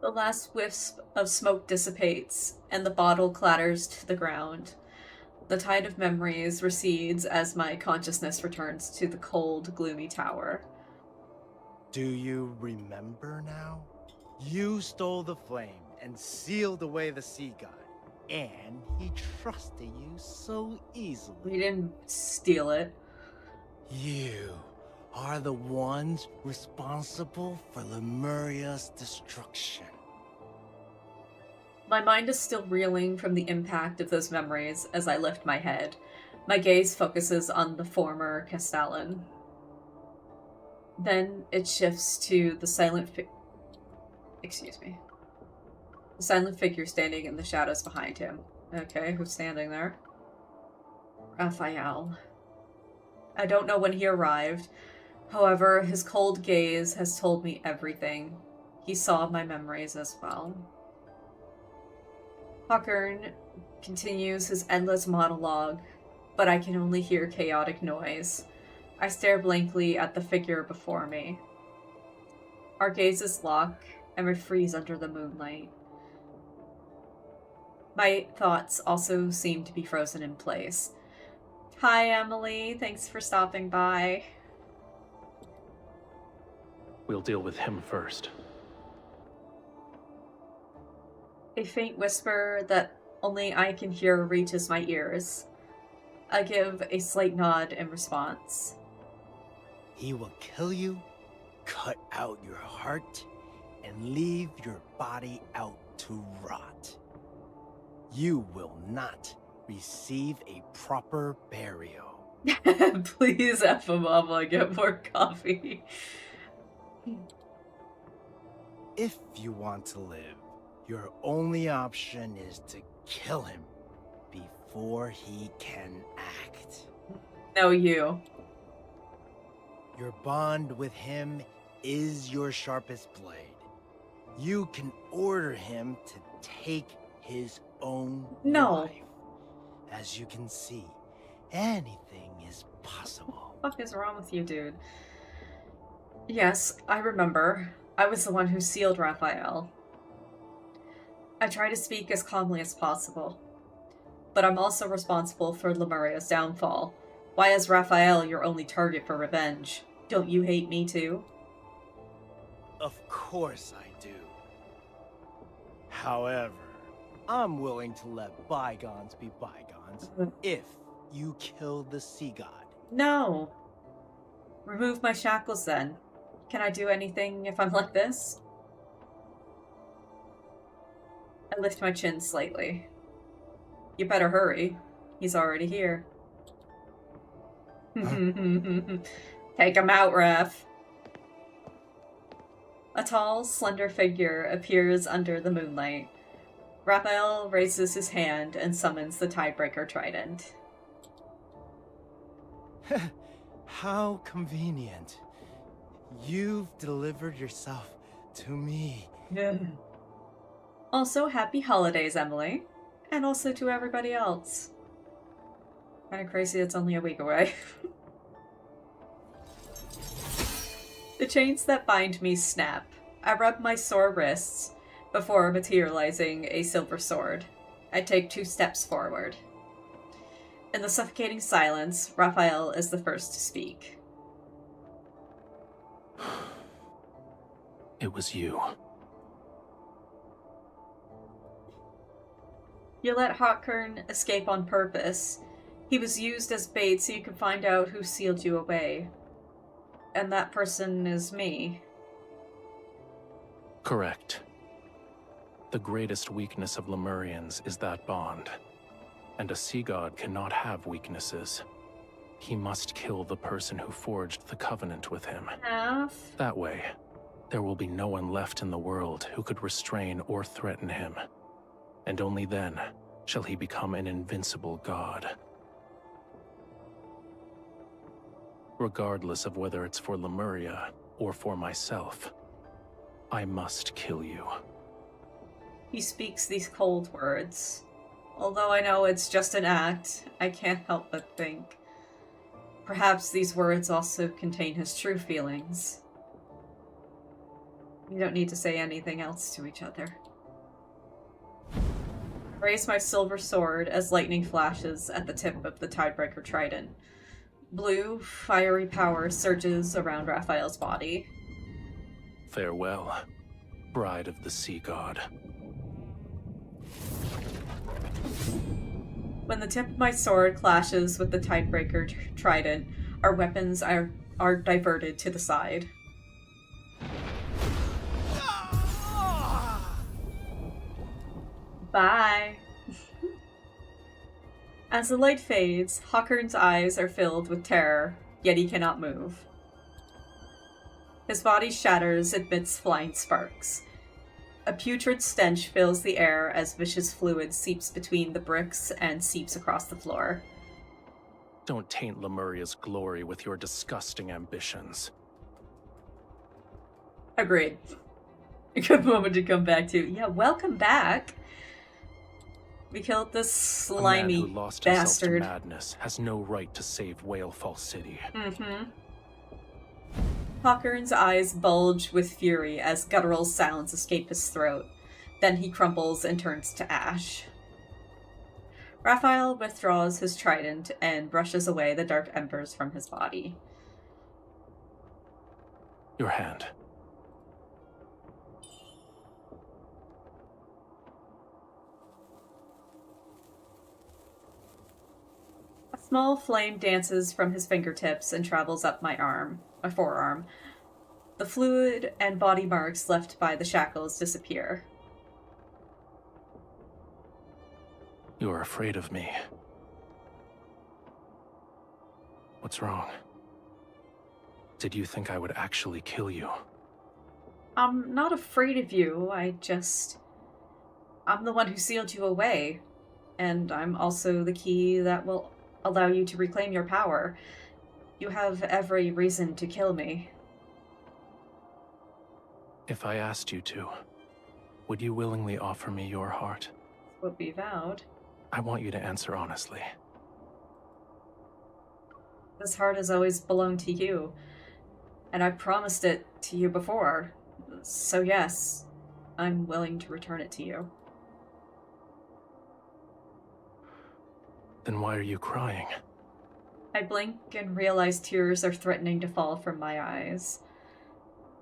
The last wisp of smoke dissipates, and the bottle clatters to the ground. The tide of memories recedes as my consciousness returns to the cold, gloomy tower. Do you remember now? You stole the flame and sealed away the sea god, and he trusted you so easily. We didn't steal it. You are the ones responsible for Lemuria's destruction. My mind is still reeling from the impact of those memories as I lift my head. My gaze focuses on the former Castellan. Then it shifts to the silent the silent figure standing in the shadows behind him. Okay, who's standing there? Rafayel. I don't know when he arrived. However, his cold gaze has told me everything. He saw my memories as well. Huckern continues his endless monologue, but I can only hear chaotic noise. I stare blankly at the figure before me. Our gazes lock, and we freeze under the moonlight. My thoughts also seem to be frozen in place. Hi, Emily. Thanks for stopping by. We'll deal with him first. A faint whisper that only I can hear reaches my ears. I give a slight nod in response. He will kill you, cut out your heart, and leave your body out to rot. You will not receive a proper burial. Please, Effa Mama, get more coffee. If you want to live, your only option is to kill him before he can act. No, you. Your bond with him is your sharpest blade. You can order him to take his own life. As you can see, anything is possible. What the fuck is wrong with you, dude? Yes, I remember. I was the one who sealed Rafayel. I try to speak as calmly as possible. But I'm also responsible for Lemuria's downfall. Why is Rafayel your only target for revenge? Don't you hate me too? Of course I do. However, I'm willing to let bygones be bygones if you kill the sea god. No. Remove my shackles then. Can I do anything if I'm like this? I lift my chin slightly. You better hurry. He's already here. Take him out, Raph. A tall, slender figure appears under the moonlight. Raphael raises his hand and summons the Tiebreaker Trident. How convenient. You've delivered yourself to me. Also, happy holidays, Emily. And also to everybody else. Kinda crazy it's only a week away. The chains that bind me snap. I rub my sore wrists before materializing a silver sword. I take 2 steps forward. In the suffocating silence, Raphael is the first to speak. It was you. You let Hawkern escape on purpose. He was used as bait so you could find out who sealed you away. And that person is me. Correct. The greatest weakness of Lemurians is that bond. And a sea god cannot have weaknesses. He must kill the person who forged the covenant with him. That way, there will be no one left in the world who could restrain or threaten him. And only then shall he become an invincible god. Regardless of whether it's for Lemuria or for myself, I must kill you. He speaks these cold words. Although I know it's just an act, I can't help but think. Perhaps these words also contain his true feelings. We don't need to say anything else to each other. I raise my silver sword as lightning flashes at the tip of the Tidebreaker trident. Blue, fiery power surges around Raphael's body. Farewell, bride of the sea god. When the tip of my sword clashes with the Tidebreaker trident, our weapons are diverted to the side. Bye! As the light fades, Hawkern's eyes are filled with terror, yet he cannot move. His body shatters amidst flying sparks. A putrid stench fills the air as vicious fluid seeps between the bricks and seeps across the floor. Don't taint Lemuria's glory with your disgusting ambitions. Agreed. A good moment to come back to. Yeah, welcome back. We killed this slimy a man who lost bastard. Himself to madness has no right to save Whalefall City. Hawkern's eyes bulge with fury as guttural sounds escape his throat. Then he crumbles and turns to ash. Raphael withdraws his trident and brushes away the dark embers from his body. Your hand. A small flame dances from his fingertips and travels up my forearm. The fluid and body marks left by the shackles disappear. You are afraid of me. What's wrong? Did you think I would actually kill you? I'm not afraid of you, I'm the one who sealed you away. And I'm also the key that will allow you to reclaim your power. You have every reason to kill me. If I asked you to, would you willingly offer me your heart? What we vowed. I want you to answer honestly. This heart has always belonged to you, and I promised it to you before. So yes, I'm willing to return it to you. Then why are you crying? I blink and realize tears are threatening to fall from my eyes.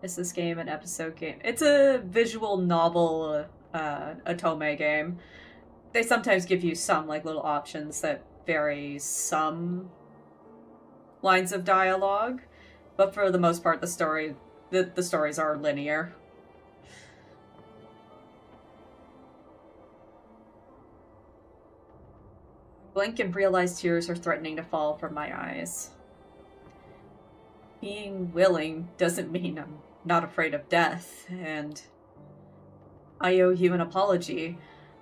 Is this game an episode game? It's a visual novel Otome game. They sometimes give you some little options that vary some lines of dialogue, but for the most part the stories are linear. Blink and realize tears are threatening to fall from my eyes. Being willing doesn't mean I'm not afraid of death, and I owe you an apology.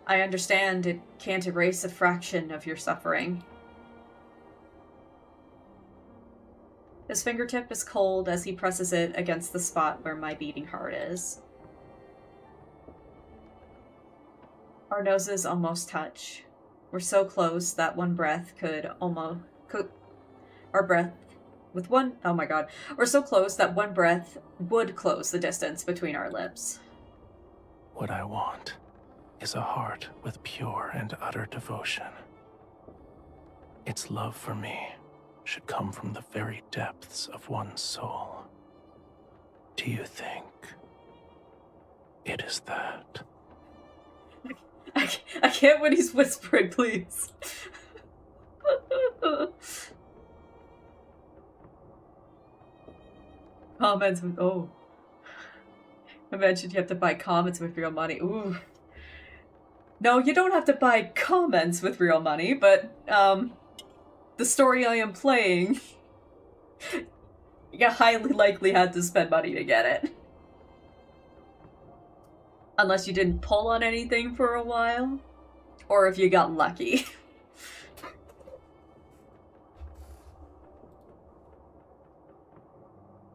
I understand it can't erase a fraction of your suffering. His fingertip is cold as he presses it against the spot where my beating heart is. Our noses almost touch. We're so close that one breath We're so close that one breath would close the distance between our lips. What I want is a heart with pure and utter devotion. Its love for me should come from the very depths of one's soul. Do you think it is that? I can't when he's whispering, please. Comments with, oh. Imagine you have to buy comments with real money. Ooh. No, you don't have to buy comments with real money, but, the story I am playing, you highly likely had to spend money to get it. Unless you didn't pull on anything for a while, or if you got lucky.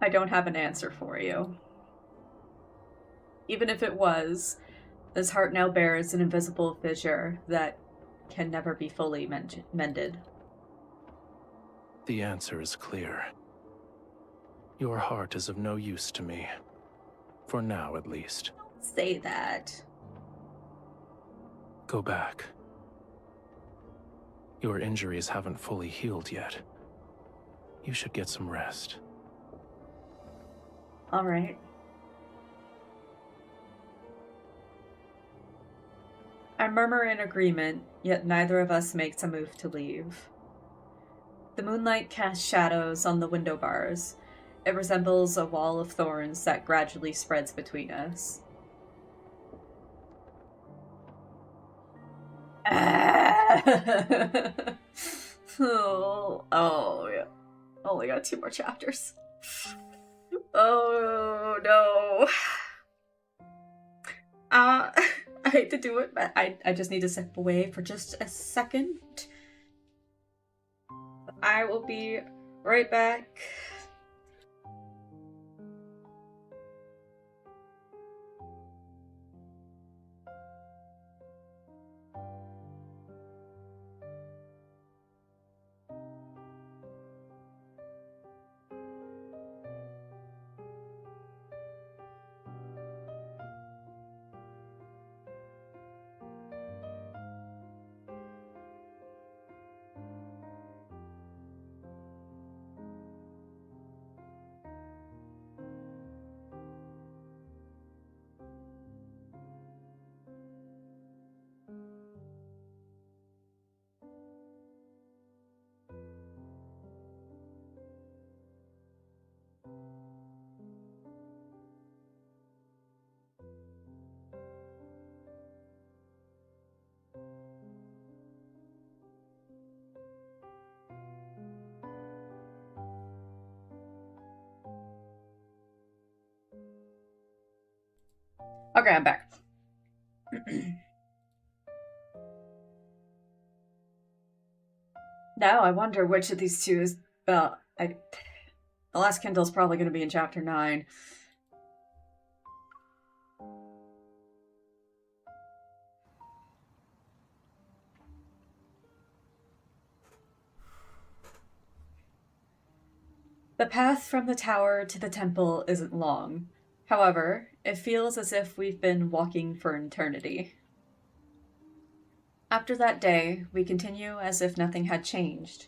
I don't have an answer for you. Even if it was, this heart now bears an invisible fissure that can never be fully mended. The answer is clear. Your heart is of no use to me. For now, at least. Say that. Go back. Your injuries haven't fully healed yet. You should get some rest. All right. I murmur in agreement, yet neither of us makes a move to leave. The moonlight casts shadows on the window bars. It resembles a wall of thorns that gradually spreads between us. Oh, yeah. Only got 2 more chapters. Oh, no. I hate to do it, but I just need to step away for just a second. I will be right back. Okay, I'm back. Now I wonder which of these two is... the last Kindle's probably going to be in chapter 9. The path from the tower to the temple isn't long. However, it feels as if we've been walking for an eternity. After that day, we continue as if nothing had changed,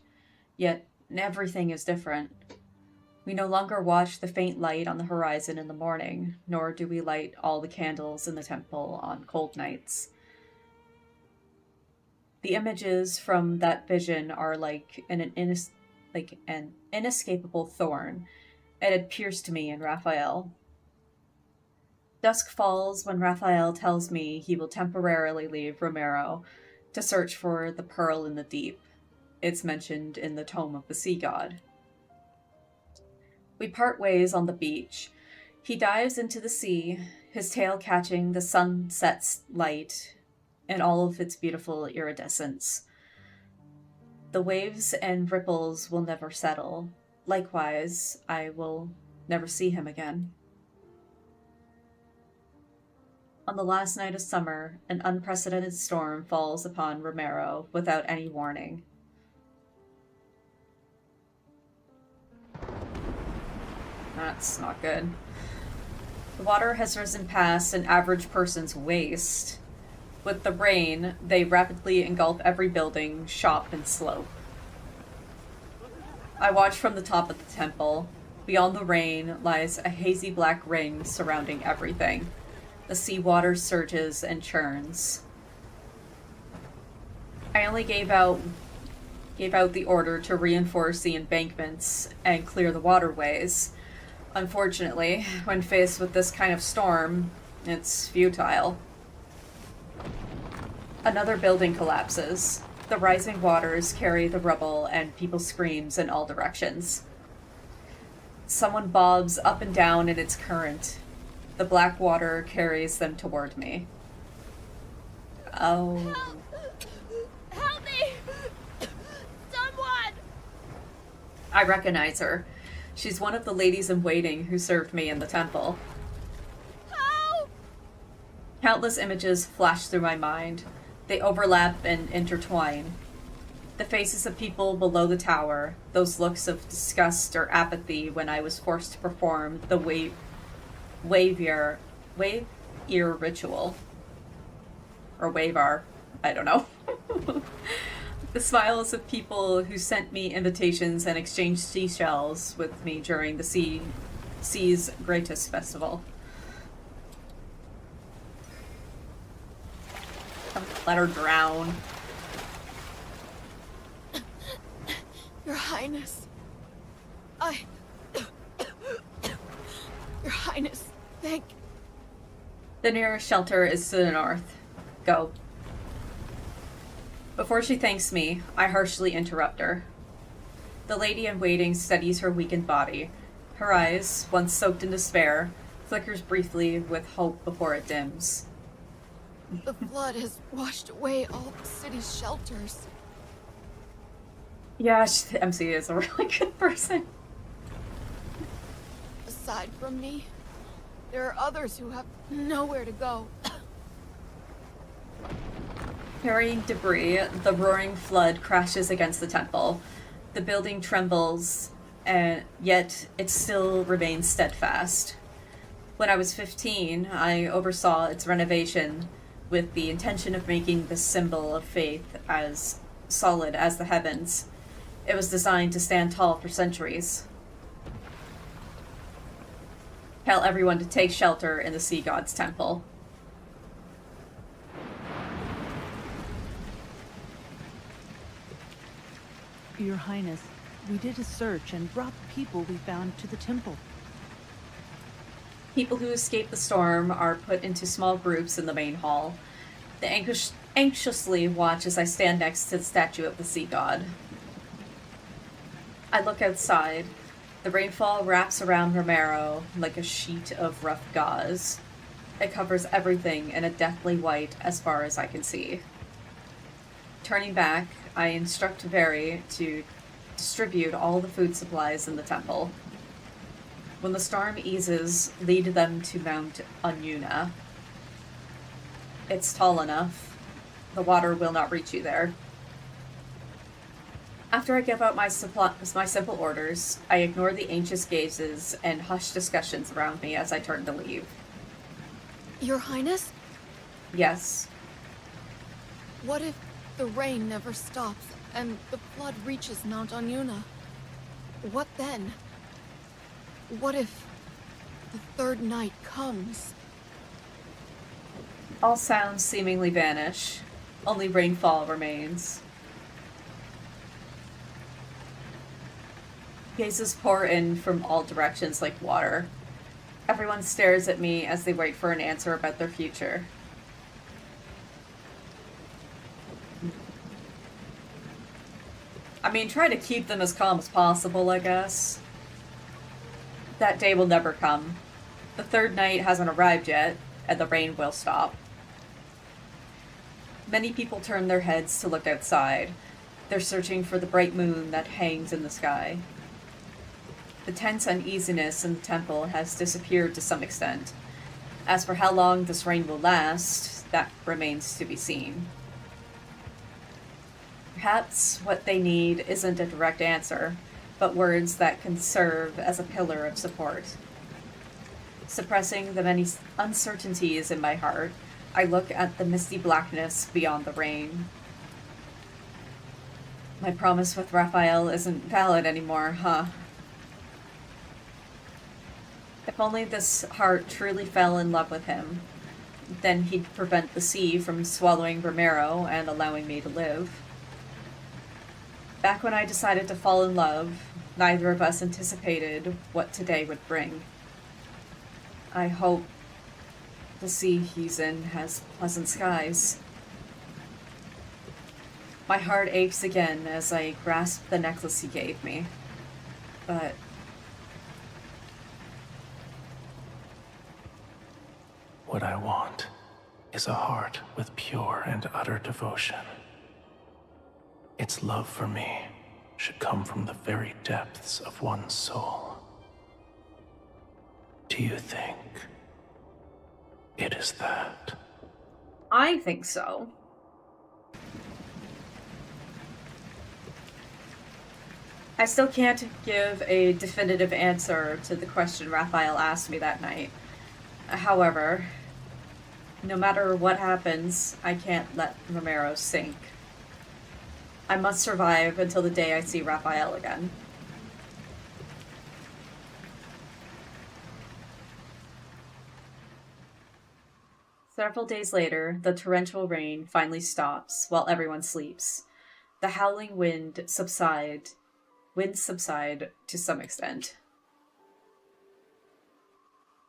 yet everything is different. We no longer watch the faint light on the horizon in the morning, nor do we light all the candles in the temple on cold nights. The images from that vision are like an inescapable thorn. It had pierced me and Raphael. Dusk falls when Raphael tells me he will temporarily leave Romirro to search for the pearl in the deep. It's mentioned in the Tome of the Sea God. We part ways on the beach. He dives into the sea, his tail catching the sunset's light in all of its beautiful iridescence. The waves and ripples will never settle. Likewise, I will never see him again. On the last night of summer, an unprecedented storm falls upon Romirro without any warning. That's not good. The water has risen past an average person's waist. With the rain, they rapidly engulf every building, shop, and slope. I watch from the top of the temple. Beyond the rain lies a hazy black ring surrounding everything. The seawater surges and churns. I only gave out the order to reinforce the embankments and clear the waterways. Unfortunately, when faced with this kind of storm, it's futile. Another building collapses. The rising waters carry the rubble and people screams in all directions. Someone bobs up and down in its current. The black water carries them toward me. Oh. Help me! Someone! I recognize her. She's one of the ladies-in-waiting who served me in the temple. Help! Countless images flash through my mind. They overlap and intertwine. The faces of people below the tower, those looks of disgust or apathy when I was forced to perform the wave ear ritual. Or wavar. I don't know. The smiles of people who sent me invitations and exchanged seashells with me during the Sea's Greatest Festival. Let her drown. Your Highness. Your Highness, thank... The nearest shelter is to the north. Go. Before she thanks me, I harshly interrupt her. The lady in waiting steadies her weakened body. Her eyes, once soaked in despair, flickers briefly with hope before it dims. The flood has washed away all the city's shelters. Yeah, MC is a really good person. Aside from me, there are others who have nowhere to go. Carrying debris, the roaring flood crashes against the temple. The building trembles, and yet it still remains steadfast. When I was 15, I oversaw its renovation with the intention of making this symbol of faith as solid as the heavens. It was designed to stand tall for centuries. Tell everyone to take shelter in the Sea God's temple. Your Highness, we did a search and brought the people we found to the temple. People who escape the storm are put into small groups in the main hall. They anxiously watch as I stand next to the statue of the sea god. I look outside. The rainfall wraps around Romirro like a sheet of rough gauze. It covers everything in a deathly white as far as I can see. Turning back, I instruct Veri to distribute all the food supplies in the temple. When the storm eases, lead them to Mount Anyuna. It's tall enough. The water will not reach you there. After I give out my simple orders, I ignore the anxious gazes and hushed discussions around me as I turn to leave. Your Highness? Yes. What if the rain never stops and the flood reaches Mount Anyuna? What then? What if the third night comes? All sounds seemingly vanish. Only rainfall remains. Gazes pour in from all directions like water. Everyone stares at me as they wait for an answer about their future. I mean, try to keep them as calm as possible, I guess. That day will never come. The third night hasn't arrived yet, and the rain will stop. Many people turn their heads to look outside. They're searching for the bright moon that hangs in the sky. The tense uneasiness in the temple has disappeared to some extent. As for how long this rain will last, that remains to be seen. Perhaps what they need isn't a direct answer, but words that can serve as a pillar of support. Suppressing the many uncertainties in my heart, I look at the misty blackness beyond the rain. My promise with Rafayel isn't valid anymore, huh? If only this heart truly fell in love with him, then he'd prevent the sea from swallowing Romirro and allowing me to live. Back when I decided to fall in love, neither of us anticipated what today would bring. I hope the sea he's in has pleasant skies. My heart aches again as I grasp the necklace he gave me. But what I want is a heart with pure and utter devotion. Its love for me should come from the very depths of one's soul. Do you think it is that? I think so. I still can't give a definitive answer to the question Raphael asked me that night. However, no matter what happens, I can't let Romirro sink. I must survive until the day I see Rafayel again. Several days later, the torrential rain finally stops while everyone sleeps. The howling winds subside to some extent.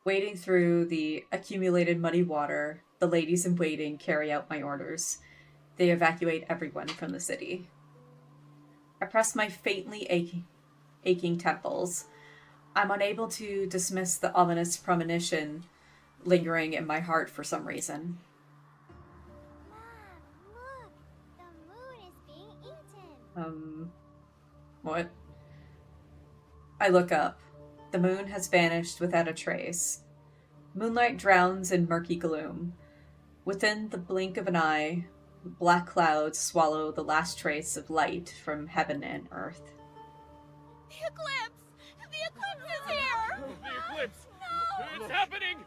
Wading through the accumulated muddy water, the ladies in waiting carry out my orders. They evacuate everyone from the city. I press my faintly aching temples. I'm unable to dismiss the ominous premonition lingering in my heart for some reason. Mom, look! The moon is being eaten! What? I look up. The moon has vanished without a trace. Moonlight drowns in murky gloom. Within the blink of an eye, black clouds swallow the last trace of light from heaven and earth. The eclipse! The eclipse is here! The eclipse! No! It's happening!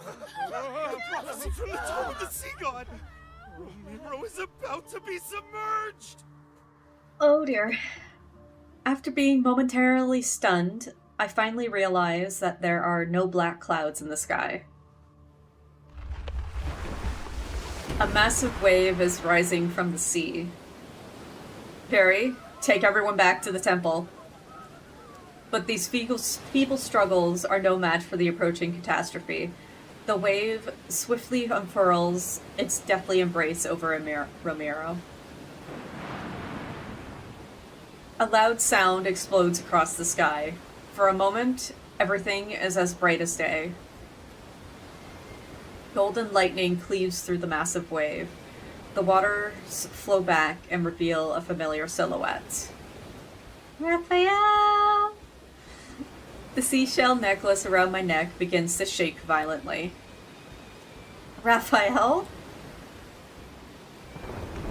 The prophecy from the Tome of the Sea God! Romirro is about to be submerged! Oh dear. After being momentarily stunned, I finally realize that there are no black clouds in the sky. A massive wave is rising from the sea. Perry, take everyone back to the temple. But these feeble struggles are no match for the approaching catastrophe. The wave swiftly unfurls its deathly embrace over Romirro. A loud sound explodes across the sky. For a moment, everything is as bright as day. Golden lightning cleaves through the massive wave. The waters flow back and reveal a familiar silhouette. Rafayel! The seashell necklace around my neck begins to shake violently. Rafayel?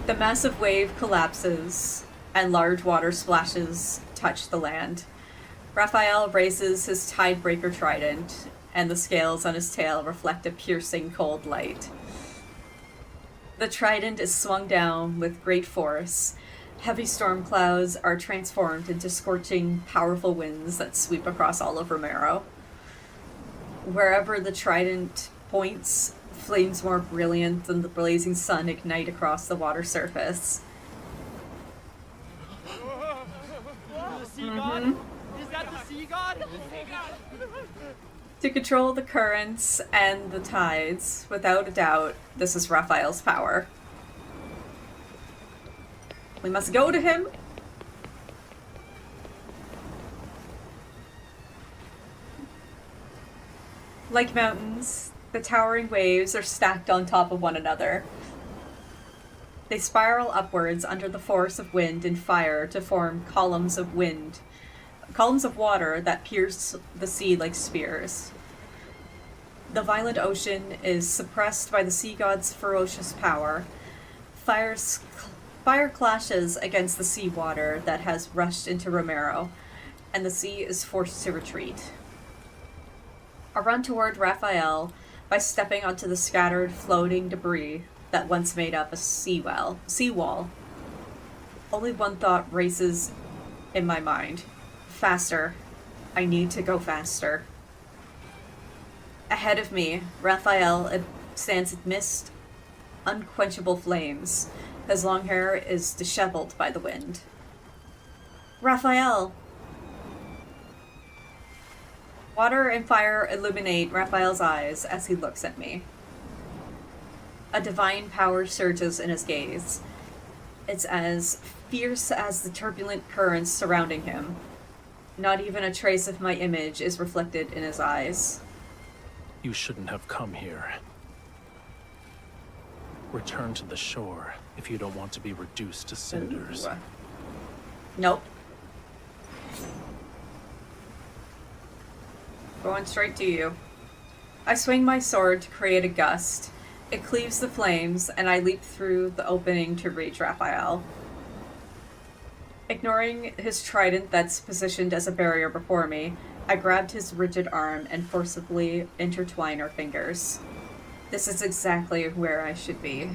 The massive wave collapses, and large water splashes touch the land. Rafayel raises his tidebreaker trident, and the scales on his tail reflect a piercing cold light. The trident is swung down with great force. Heavy storm clouds are transformed into scorching, powerful winds that sweep across all of Romirro. Wherever the trident points, flames more brilliant than the blazing sun ignite across the water surface. The sea god? Is that the sea god? To control the currents and the tides, without a doubt, this is Rafayel's power. We must go to him. Like mountains, the towering waves are stacked on top of one another. They spiral upwards under the force of wind and fire to form columns of water that pierce the sea like spears. The violent ocean is suppressed by the sea god's ferocious power. Fire clashes against the sea water that has rushed into Romirro, and the sea is forced to retreat. I run toward Rafayel by stepping onto the scattered, floating debris that once made up a seawall. Only one thought races in my mind. Faster. I need to go faster. Ahead of me, Rafayel stands amidst unquenchable flames. His long hair is disheveled by the wind. Rafayel! Water and fire illuminate Rafayel's eyes as he looks at me. A divine power surges in his gaze. It's as fierce as the turbulent currents surrounding him. Not even a trace of my image is reflected in his eyes. You shouldn't have come here. Return to the shore if you don't want to be reduced to cinders. Ooh. Nope. Going straight to you. I swing my sword to create a gust. It cleaves the flames, and I leap through the opening to reach Rafayel. Ignoring his trident that's positioned as a barrier before me, I grabbed his rigid arm and forcibly intertwined our fingers. This is exactly where I should be.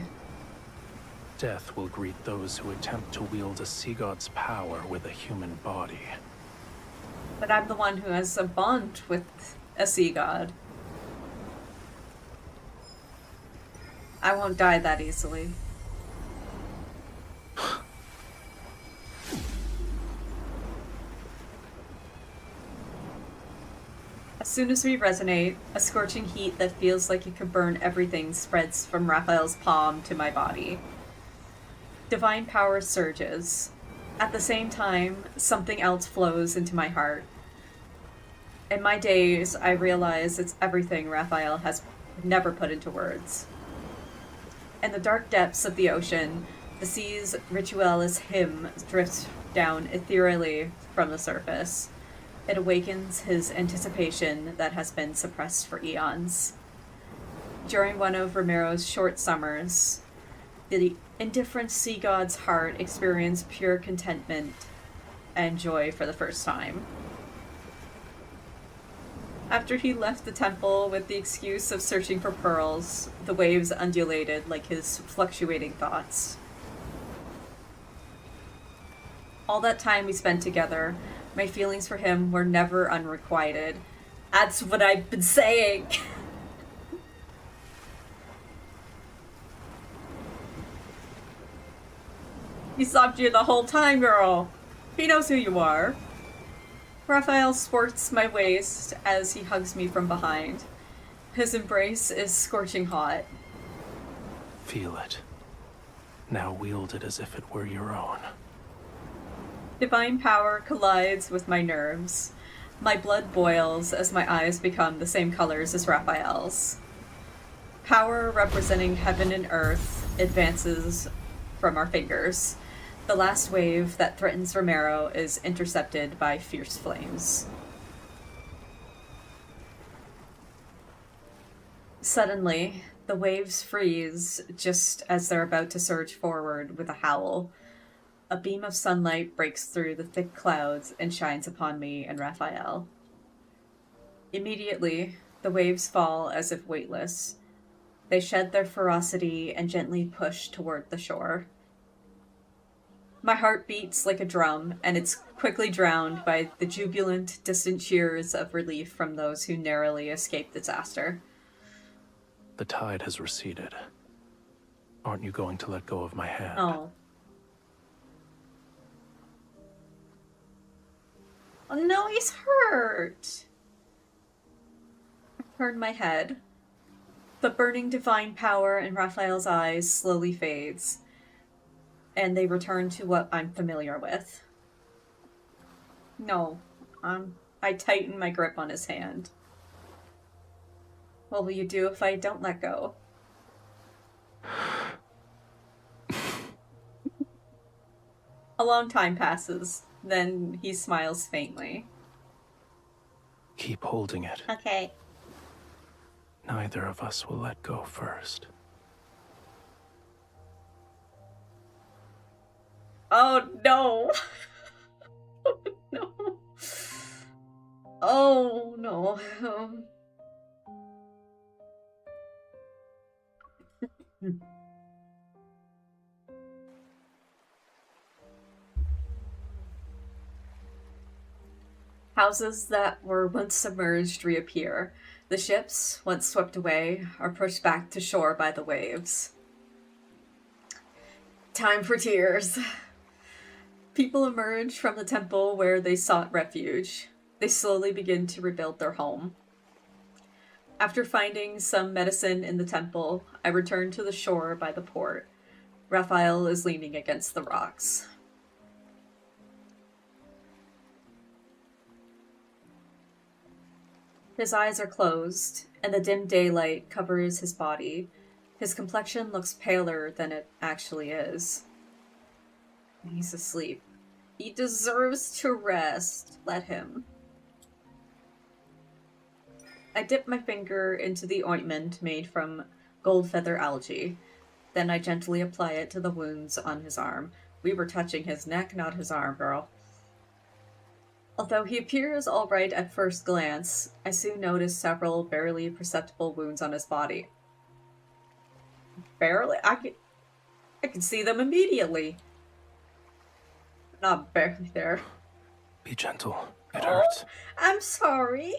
Death will greet those who attempt to wield a sea god's power with a human body. But I'm the one who has a bond with a sea god. I won't die that easily. As soon as we resonate, a scorching heat that feels like it could burn everything spreads from Raphael's palm to my body. Divine power surges. At the same time, something else flows into my heart. In my days, I realize it's everything Raphael has never put into words. In the dark depths of the ocean, the sea's ritualist hymn drifts down ethereally from the surface. It awakens his anticipation that has been suppressed for eons. During one of Romirro's short summers, the indifferent sea god's heart experienced pure contentment and joy for the first time. After he left the temple with the excuse of searching for pearls, the waves undulated like his fluctuating thoughts. All that time we spent together, my feelings for him were never unrequited. That's what I've been saying! He stopped you the whole time, girl! He knows who you are. Raphael sports my waist as he hugs me from behind. His embrace is scorching hot. Feel it. Now wield it as if it were your own. Divine power collides with my nerves. My blood boils as my eyes become the same colors as Raphael's. Power representing heaven and earth advances from our fingers. The last wave that threatens Romirro is intercepted by fierce flames. Suddenly, the waves freeze just as they're about to surge forward with a howl. A beam of sunlight breaks through the thick clouds and shines upon me and Raphael. Immediately, the waves fall as if weightless. They shed their ferocity and gently push toward the shore. My heart beats like a drum, and it's quickly drowned by the jubilant, distant cheers of relief from those who narrowly escaped disaster. The tide has receded. Aren't you going to let go of my hand? Oh. Oh no, he's hurt! I turn my head. The burning divine power in Raphael's eyes slowly fades, and they return to what I'm familiar with. No, I tighten my grip on his hand. What will you do if I don't let go? A long time passes. Then he smiles faintly. Keep holding it. Okay. Neither of us will let go first. Oh no! No. Oh no. Houses that were once submerged reappear. The ships, once swept away, are pushed back to shore by the waves. Time for tears. People emerge from the temple where they sought refuge. They slowly begin to rebuild their home. After finding some medicine in the temple, I return to the shore by the port. Raphael is leaning against the rocks. His eyes are closed, and the dim daylight covers his body. His complexion looks paler than it actually is. He's asleep. He deserves to rest. Let him. I dip my finger into the ointment made from gold feather algae. Then I gently apply it to the wounds on his arm. We were touching his neck, not his arm, girl. Although he appears alright at first glance, I soon notice several barely perceptible wounds on his body. Barely? I can see them immediately. Not barely there. Be gentle. It hurts. I'm sorry.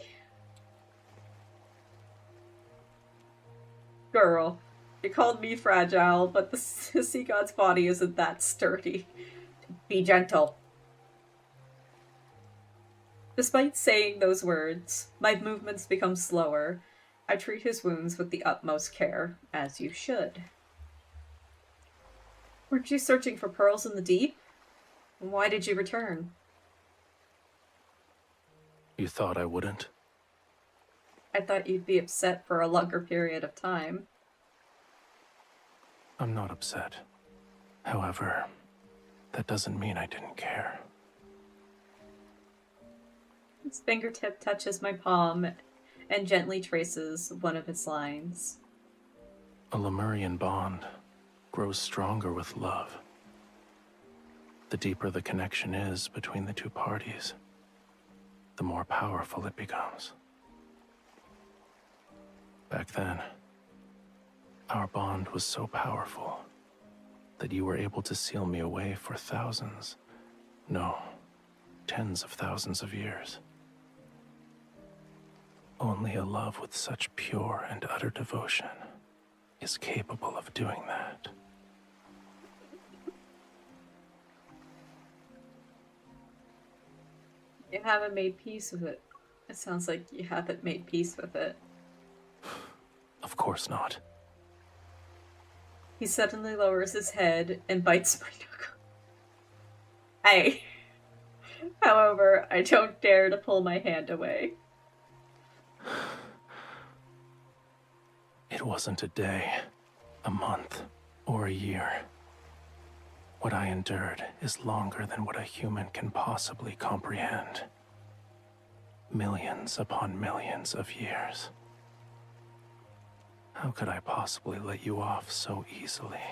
Girl, you called me fragile, but the sea god's body isn't that sturdy. Be gentle. Despite saying those words, my movements become slower. I treat his wounds with the utmost care, as you should. Weren't you searching for pearls in the deep? Why did you return? You thought I wouldn't? I thought you'd be upset for a longer period of time. I'm not upset. However, that doesn't mean I didn't care. His fingertip touches my palm and gently traces one of its lines. A Lemurian bond grows stronger with love. The deeper the connection is between the two parties, the more powerful it becomes. Back then, our bond was so powerful that you were able to seal me away for thousands, no, tens of thousands of years. Only a love with such pure and utter devotion is capable of doing that. You haven't made peace with it. It sounds like you haven't made peace with it. Of course not. He suddenly lowers his head and bites my knuckle. Hey. However, I don't dare to pull my hand away. It wasn't a day, a month, or a year. What I endured is longer than what a human can possibly comprehend. Millions upon millions of years. How could I possibly let you off so easily?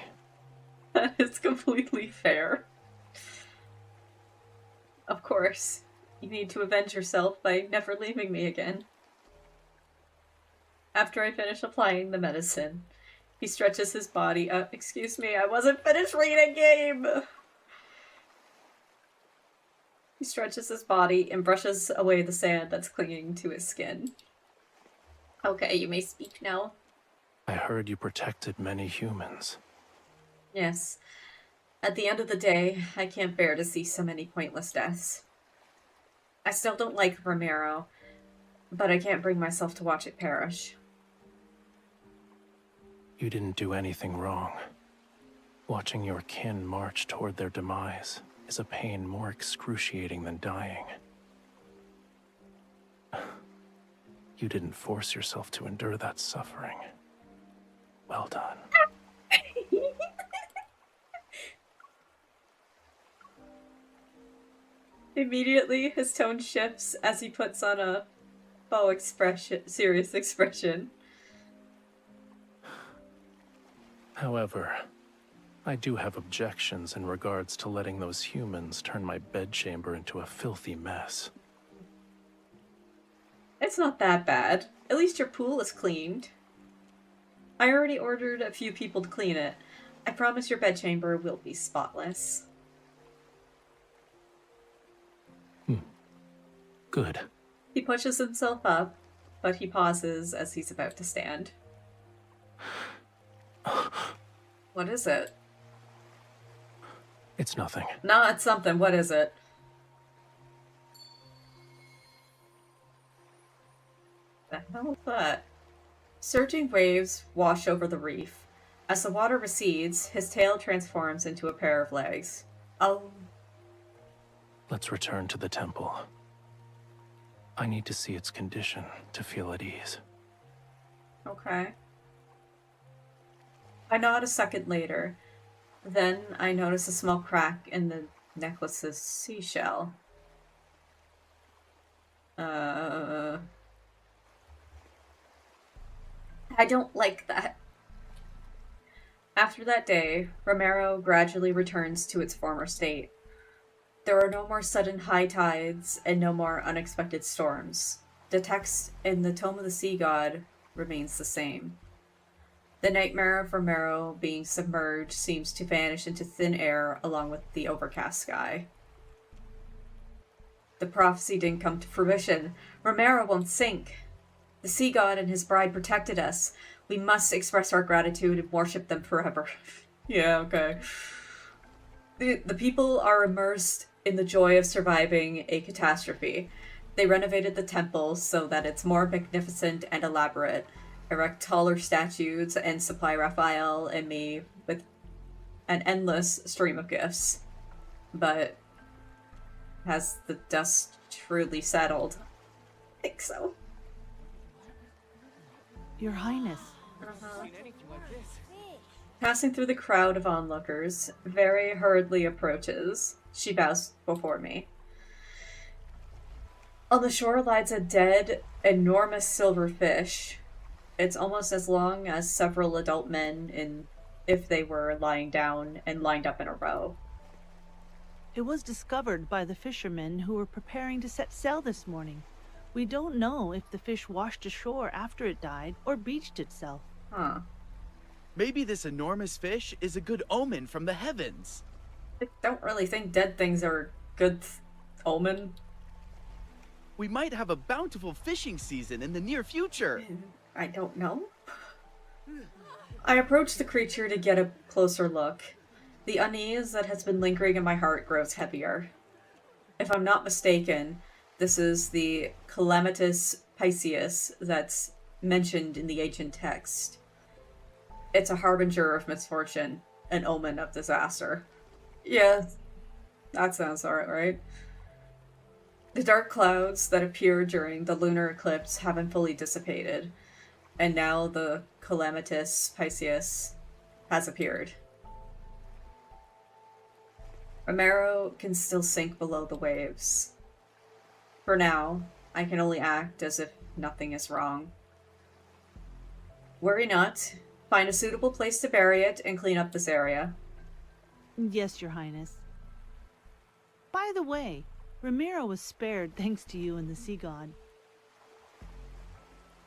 That is completely fair. Of course, you need to avenge yourself by never leaving me again. After I finish applying the medicine, he stretches his body up. Excuse me, I wasn't finished reading game! He stretches his body and brushes away the sand that's clinging to his skin. Okay, you may speak now. I heard you protected many humans. Yes. At the end of the day, I can't bear to see so many pointless deaths. I still don't like Romirro, but I can't bring myself to watch it perish. You didn't do anything wrong. Watching your kin march toward their demise is a pain more excruciating than dying. You didn't force yourself to endure that suffering. Well done. Immediately, his tone shifts as he puts on a serious expression. However, I do have objections in regards to letting those humans turn my bedchamber into a filthy mess. It's not that bad. At least your pool is cleaned. I already ordered a few people to clean it. I promise your bedchamber will be spotless. Good. He pushes himself up, but he pauses as he's about to stand. What is it? It's nothing. No, it's something. What is it? The hell is that? Surging waves wash over the reef. As the water recedes, his tail transforms into a pair of legs. Oh. Let's return to the temple. I need to see its condition to feel at ease. Okay. I nod a second later. Then I notice a small crack in the necklace's seashell. I don't like that. After that day, Romirro gradually returns to its former state. There are no more sudden high tides and no more unexpected storms. The text in the Tome of the Sea God remains the same. The nightmare of Romirro being submerged seems to vanish into thin air along with the overcast sky. The prophecy didn't come to fruition. Romirro won't sink. The sea god and his bride protected us. We must express our gratitude and worship them forever. Yeah, okay. The people are immersed in the joy of surviving a catastrophe. They renovated the temple so that it's more magnificent and elaborate, erect taller statues, and supply Raphael and me with an endless stream of gifts. But has the dust truly settled? I think so. Your Highness. Passing through the crowd of onlookers, Very hurriedly approaches. She bows before me. On the shore lies a dead, enormous silver fish. It's almost as long as several adult men if they were lying down and lined up in a row. It was discovered by the fishermen who were preparing to set sail this morning. We don't know if the fish washed ashore after it died or beached itself. Huh. Maybe this enormous fish is a good omen from the heavens. I don't really think dead things are a good omen. We might have a bountiful fishing season in the near future. I don't know. I approach the creature to get a closer look. The unease that has been lingering in my heart grows heavier. If I'm not mistaken, this is the calamitous Pisces that's mentioned in the ancient text. It's a harbinger of misfortune, an omen of disaster. Yeah, that sounds alright, right? The dark clouds that appeared during the lunar eclipse haven't fully dissipated, and now the calamitous Pisces has appeared. Romirro can still sink below the waves. For now, I can only act as if nothing is wrong. Worry not. Find a suitable place to bury it and clean up this area. Yes, Your Highness. By the way, Romirro was spared thanks to you and the sea god.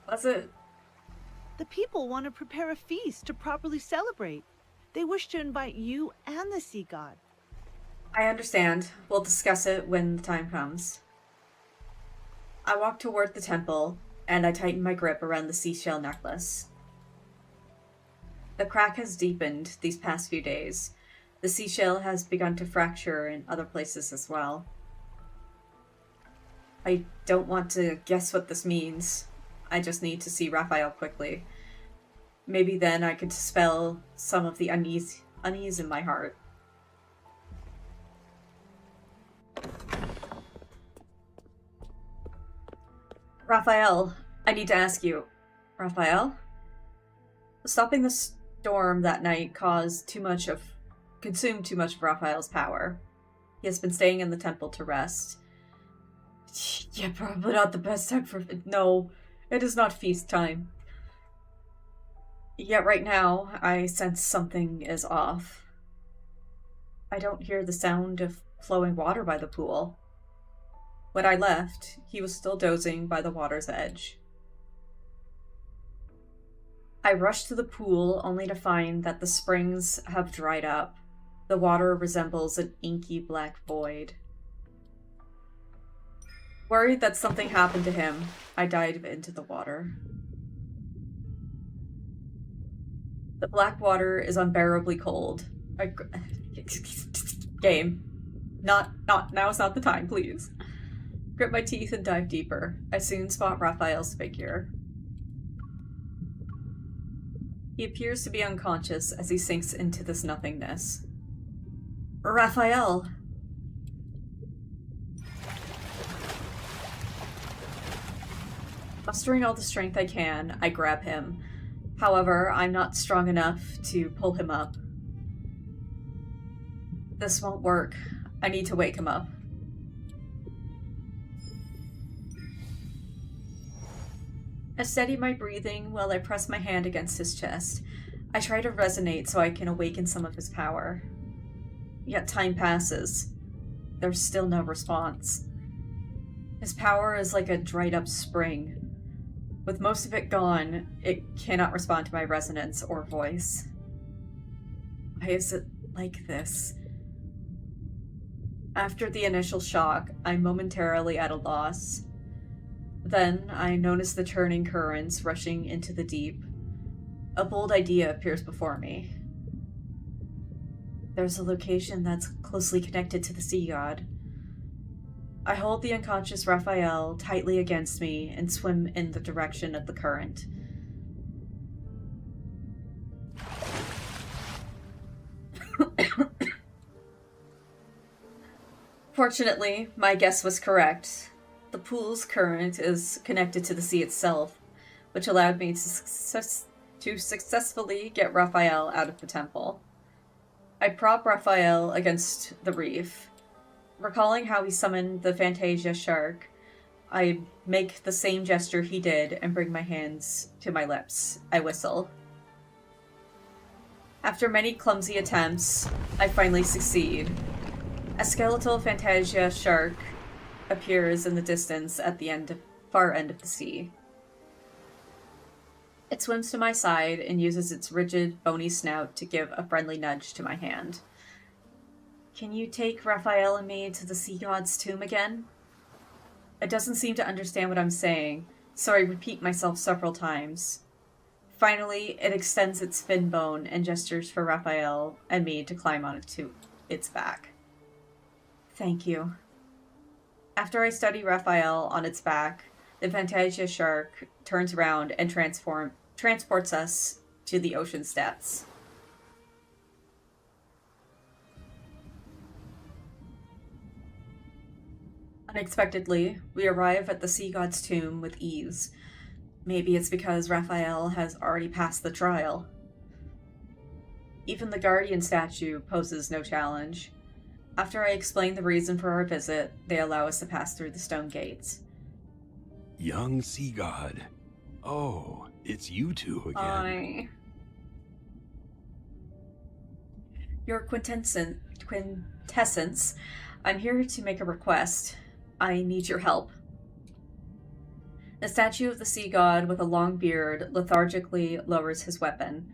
Was it? The people want to prepare a feast to properly celebrate. They wish to invite you and the sea god. I understand. We'll discuss it when the time comes. I walk toward the temple, and I tighten my grip around the seashell necklace. The crack has deepened these past few days. The seashell has begun to fracture in other places as well. I don't want to guess what this means. I just need to see Raphael quickly. Maybe then I could dispel some of the unease in my heart. Raphael, I need to ask you. Raphael? Stopping the storm that night consumed too much of Raphael's power. He has been staying in the temple to rest. Yeah, probably not the best time for... No, it is not feast time. Yet right now, I sense something is off. I don't hear the sound of flowing water by the pool. When I left, he was still dozing by the water's edge. I rushed to the pool only to find that the springs have dried up. The water resembles an inky black void. Worried that something happened to him, I dive into the water. The black water is unbearably cold. Game. Now is not the time, please. Grit my teeth and dive deeper. I soon spot Raphael's figure. He appears to be unconscious as he sinks into this nothingness. Raphael! Mustering all the strength I can, I grab him. However, I'm not strong enough to pull him up. This won't work. I need to wake him up. I steady my breathing while I press my hand against his chest. I try to resonate so I can awaken some of his power. Yet time passes. there's still no response. His power is like a dried up spring. With most of it gone, it cannot respond to my resonance or voice. Why is it like this? After the initial shock, I'm momentarily at a loss. Then I notice the turning currents rushing into the deep. A bold idea appears before me. There's a location that's closely connected to the sea god. I hold the unconscious Raphael tightly against me and swim in the direction of the current. Fortunately, my guess was correct. The pool's current is connected to the sea itself, which allowed me to successfully get Raphael out of the temple. I prop Raphael against the reef. Recalling how he summoned the Fantasia shark, I make the same gesture he did and bring my hands to my lips. I whistle. After many clumsy attempts, I finally succeed. A skeletal Fantasia shark appears in the distance at the far end of the sea. It swims to my side and uses its rigid, bony snout to give a friendly nudge to my hand. Can you take Raphael and me to the sea god's tomb again? It doesn't seem to understand what I'm saying, so I repeat myself several times. Finally, it extends its fin bone and gestures for Raphael and me to climb onto its back. Thank you. After I study Raphael on its back, the Fantasia shark turns around and transports us to the ocean's depths. Unexpectedly, we arrive at the sea god's tomb with ease. Maybe it's because Raphael has already passed the trial. Even the guardian statue poses no challenge. After I explain the reason for our visit, they allow us to pass through the stone gates. Young sea god. Oh, it's you two again. Your quintessence, I'm here to make a request. I need your help. The statue of the sea god with a long beard lethargically lowers his weapon.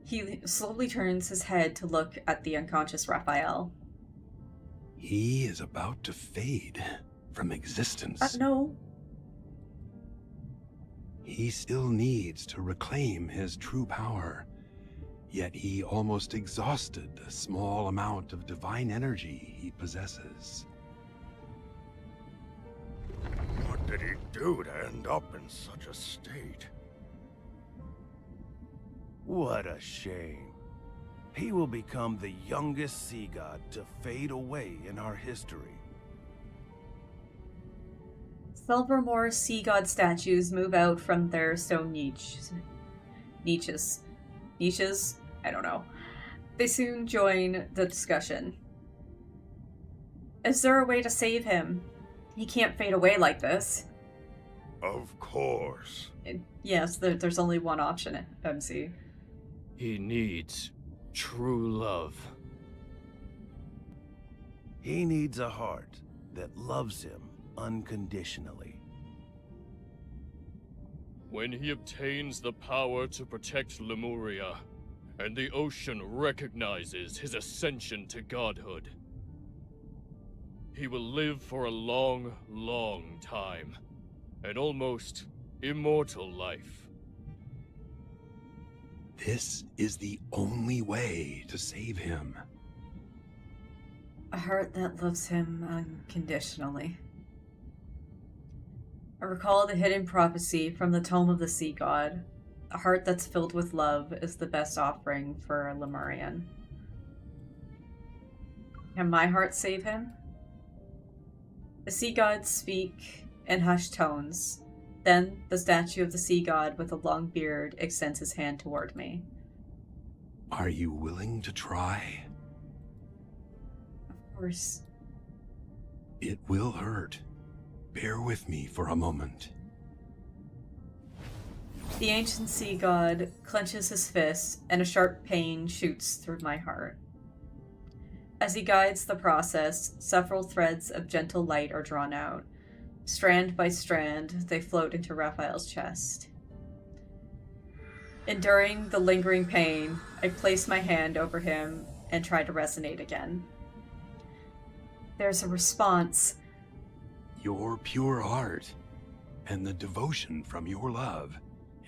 He slowly turns his head to look at the unconscious Raphael. He is about to fade from existence. No. He still needs to reclaim his true power, yet he almost exhausted the small amount of divine energy he possesses. What did he do to end up in such a state? What a shame. He will become the youngest sea god to fade away in our history. Silvermore sea god statues move out from their stone niches? I don't know. They soon join the discussion. Is there a way to save him? He can't fade away like this. Of course. Yes, there's only one option, MC. He needs true love. He needs a heart that loves him unconditionally. When he obtains the power to protect Lemuria, and the ocean recognizes his ascension to godhood, he will live for a long, long time. An almost immortal life. This is the only way to save him. A heart that loves him unconditionally. I recall the hidden prophecy from the Tome of the Sea God. A heart that's filled with love is the best offering for a Lemurian. Can my heart save him? The sea gods speak in hushed tones. Then the statue of the sea god with a long beard extends his hand toward me. Are you willing to try? Of course. It will hurt. Bear with me for a moment. The ancient sea god clenches his fist, and a sharp pain shoots through my heart. As he guides the process, several threads of gentle light are drawn out. Strand by strand, they float into Raphael's chest. Enduring the lingering pain, I place my hand over him and try to resonate again. There's a response. Your pure heart and the devotion from your love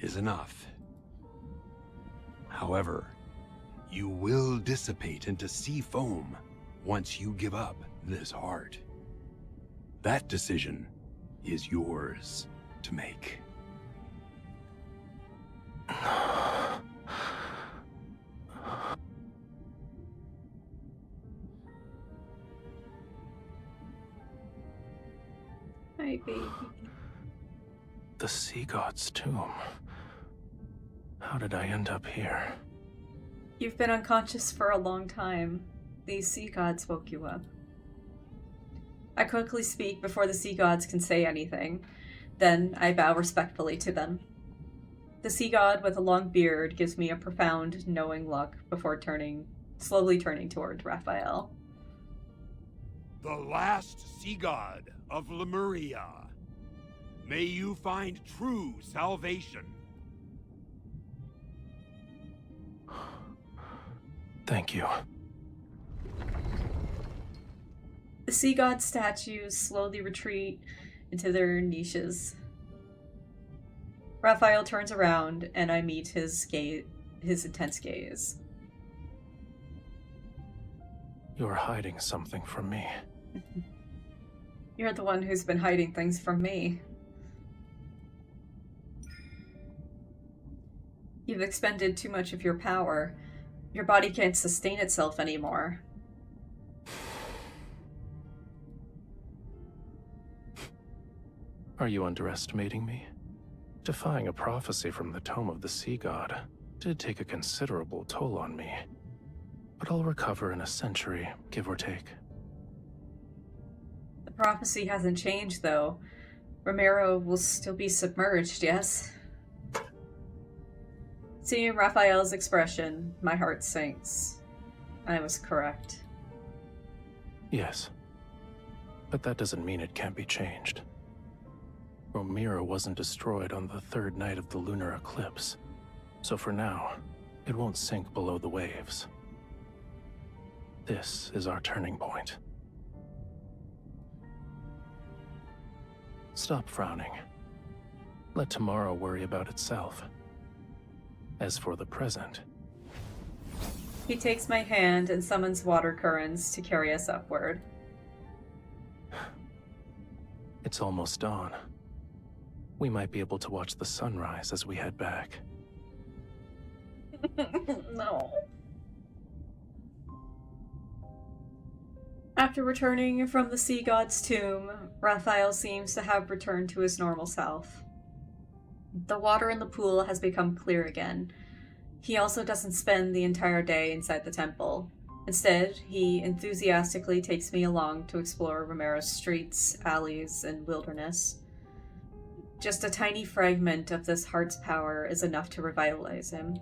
is enough. However, you will dissipate into sea foam once you give up this heart. That decision is yours to make. My baby. The Sea God's tomb. How did I end up here? You've been unconscious for a long time. These sea gods woke you up. I quickly speak before the sea gods can say anything. Then I bow respectfully to them. The sea god with a long beard gives me a profound, knowing look before slowly turning toward Raphael. The last sea god of Lemuria. May you find true salvation. Thank you. The sea god statues slowly retreat into their niches. Raphael turns around and I meet his intense gaze. You're hiding something from me. You're the one who's been hiding things from me. You've expended too much of your power. Your body can't sustain itself anymore. Are you underestimating me? Defying a prophecy from the Tome of the Sea God did take a considerable toll on me. But I'll recover in a century, give or take. The prophecy hasn't changed, though. Romirro will still be submerged, yes? Seeing Raphael's expression, my heart sinks. I was correct. Yes. But that doesn't mean it can't be changed. Romirro wasn't destroyed on the third night of the lunar eclipse, so for now, it won't sink below the waves. This is our turning point. Stop frowning. Let tomorrow worry about itself. As for the present... He takes my hand and summons water currents to carry us upward. It's almost dawn. We might be able to watch the sunrise as we head back. No. After returning from the sea god's tomb, Raphael seems to have returned to his normal self. The water in the pool has become clear again. He also doesn't spend the entire day inside the temple. Instead, he enthusiastically takes me along to explore Romirro's streets, alleys, and wilderness. Just a tiny fragment of this heart's power is enough to revitalize him.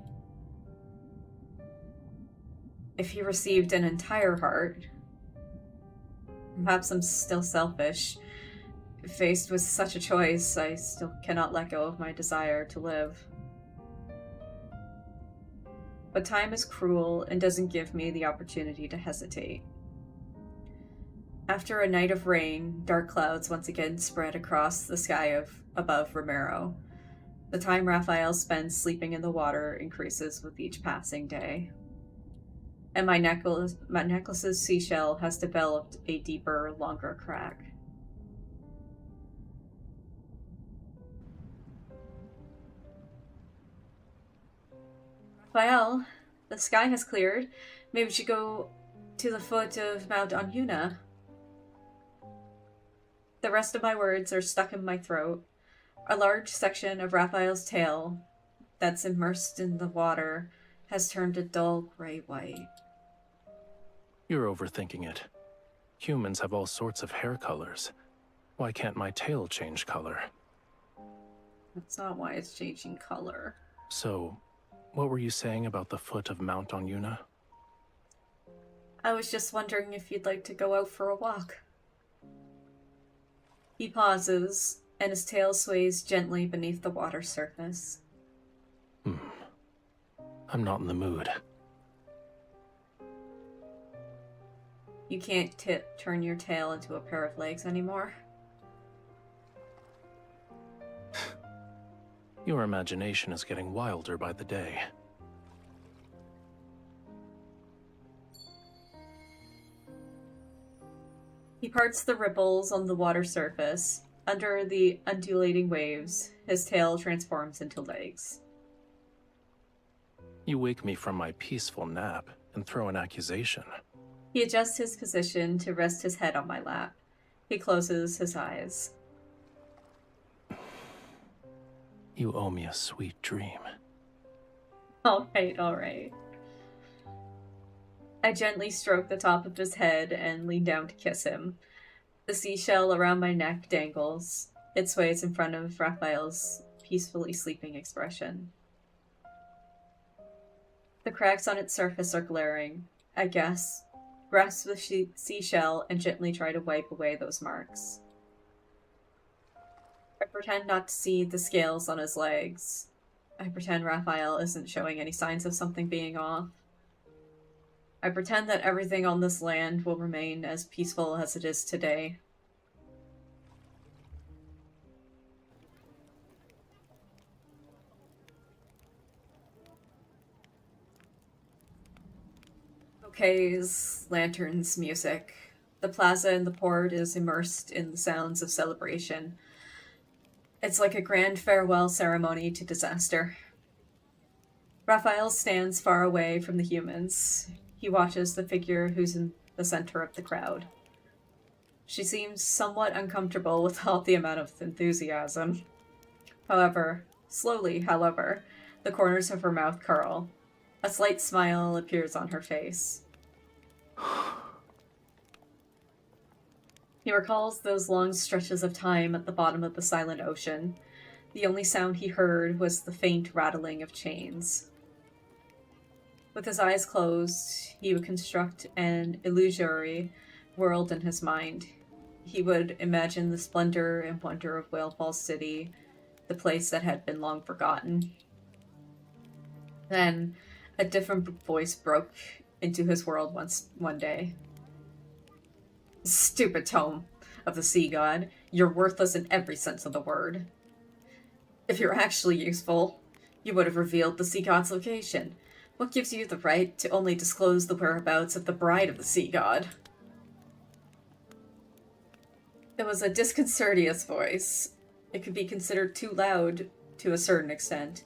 If he received an entire heart, perhaps I'm still selfish. Faced with such a choice, I still cannot let go of my desire to live. But time is cruel and doesn't give me the opportunity to hesitate. After a night of rain, dark clouds once again spread across the sky above Romirro. The time Raphael spends sleeping in the water increases with each passing day. And my necklace's seashell has developed a deeper, longer crack. Raphael, the sky has cleared. Maybe we should go to the foot of Mount Anyuna. The rest of my words are stuck in my throat. A large section of Raphael's tail that's immersed in the water has turned a dull gray white. You're overthinking it. Humans have all sorts of hair colors. Why can't my tail change color? That's not why it's changing color. So, what were you saying about the foot of Mount Anyuna? I was just wondering if you'd like to go out for a walk. He pauses, and his tail sways gently beneath the water surface. I'm not in the mood. You can't turn your tail into a pair of legs anymore. Your imagination is getting wilder by the day. He parts the ripples on the water surface. Under the undulating waves, his tail transforms into legs. You wake me from my peaceful nap and throw an accusation. He adjusts his position to rest his head on my lap. He closes his eyes. You owe me a sweet dream. All right. I gently stroke the top of his head and lean down to kiss him. The seashell around my neck dangles. It sways in front of Raphael's peacefully sleeping expression. The cracks on its surface are glaring. I grasp the seashell and gently try to wipe away those marks. I pretend not to see the scales on his legs. I pretend Raphael isn't showing any signs of something being off. I pretend that everything on this land will remain as peaceful as it is today. Bouquets, lanterns, music. The plaza in the port is immersed in the sounds of celebration. It's like a grand farewell ceremony to disaster. Raphael stands far away from the humans. He watches the figure who's in the center of the crowd. She seems somewhat uncomfortable with all the amount of enthusiasm. Slowly, the corners of her mouth curl. A slight smile appears on her face. He recalls those long stretches of time at the bottom of the silent ocean. The only sound he heard was the faint rattling of chains. With his eyes closed, he would construct an illusory world in his mind. He would imagine the splendor and wonder of Whale Falls City, the place that had been long forgotten. Then, a different voice broke into his world one day. Stupid tome of the sea god. You're worthless in every sense of the word. If you're actually useful, you would have revealed the sea god's location. What gives you the right to only disclose the whereabouts of the bride of the sea god? It was a disconcerting voice. It could be considered too loud to a certain extent.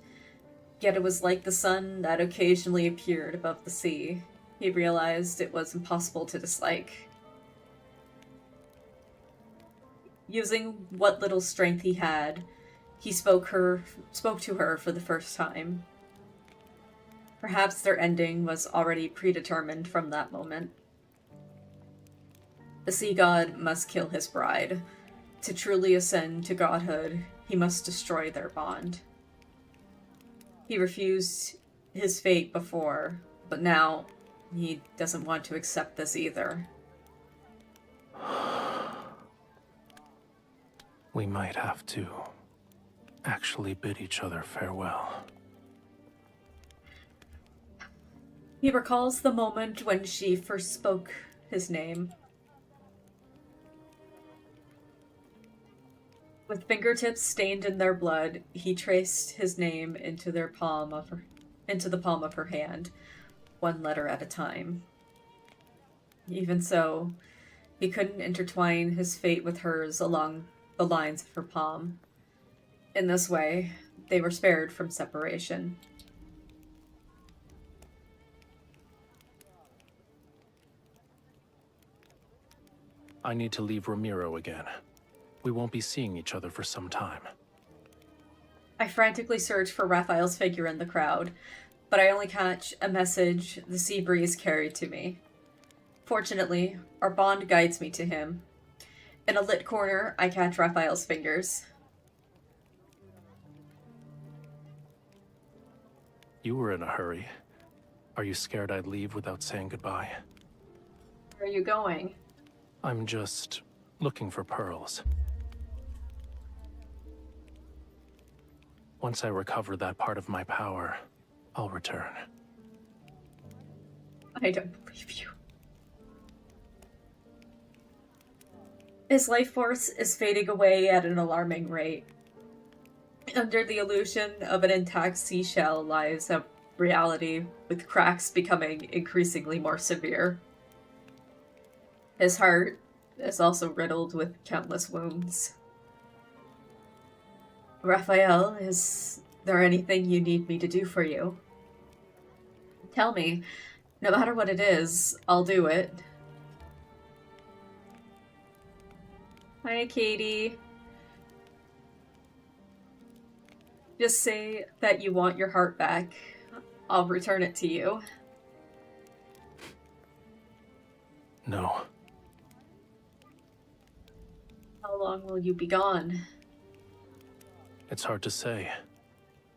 Yet it was like the sun that occasionally appeared above the sea. He realized it was impossible to dislike. Using what little strength he had, he spoke to her for the first time. Perhaps their ending was already predetermined from that moment. The sea god must kill his bride. To truly ascend to godhood, he must destroy their bond. He refused his fate before, but now he doesn't want to accept this either. We might have to actually bid each other farewell. He recalls the moment when she first spoke his name. With fingertips stained in their blood, he traced his name into the palm of her hand, one letter at a time. Even so, he couldn't intertwine his fate with hers along the lines of her palm. In this way, they were spared from separation. I need to leave Romirro again. We won't be seeing each other for some time. I frantically search for Raphael's figure in the crowd, but I only catch a message the sea breeze carried to me. Fortunately, our bond guides me to him. In a lit corner, I catch Raphael's fingers. You were in a hurry. Are you scared I'd leave without saying goodbye? Where are you going? I'm just looking for pearls. Once I recover that part of my power, I'll return. I don't believe you. His life force is fading away at an alarming rate. Under the illusion of an intact seashell lies a reality with cracks becoming increasingly more severe. His heart is also riddled with countless wounds. Raphael, is there anything you need me to do for you? Tell me. No matter what it is, I'll do it. Hi, Katie. Just say that you want your heart back. I'll return it to you. No. How long will you be gone? It's hard to say.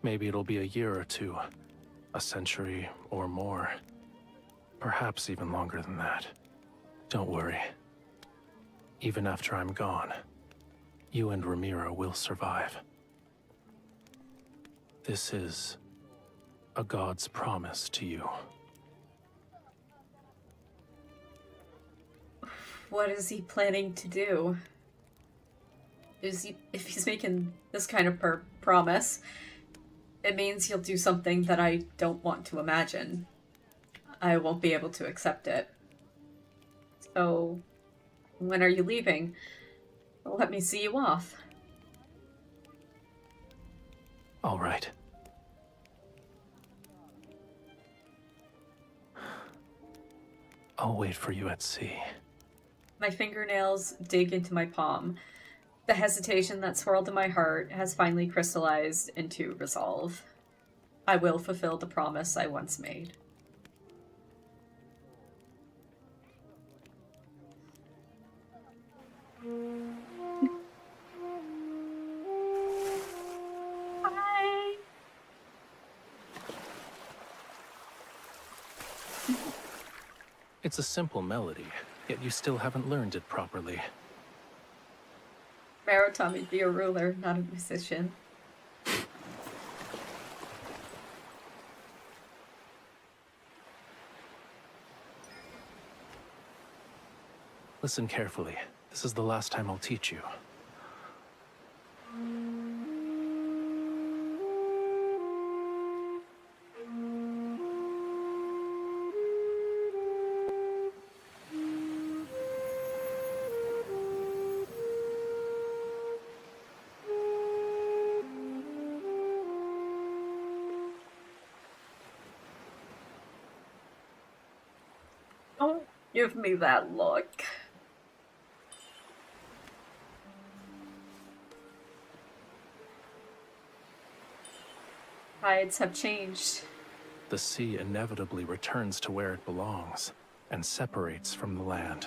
Maybe it'll be a year or two. A century or more. Perhaps even longer than that. Don't worry. Even after I'm gone, you and Romirro will survive. This is a god's promise to you. What is he planning to do? If he's making this kind of promise, it means he'll do something that I don't want to imagine. I won't be able to accept it. So, when are you leaving? Let me see you off. All right. I'll wait for you at sea. My fingernails dig into my palm. The hesitation that swirled in my heart has finally crystallized into resolve. I will fulfill the promise I once made. Hi. It's a simple melody, yet you still haven't learned it properly. Marrow taught me to be a ruler, not a musician. Listen carefully. This is the last time I'll teach you. Don't give me that look. Tides have changed. The sea inevitably returns to where it belongs, and separates from the land.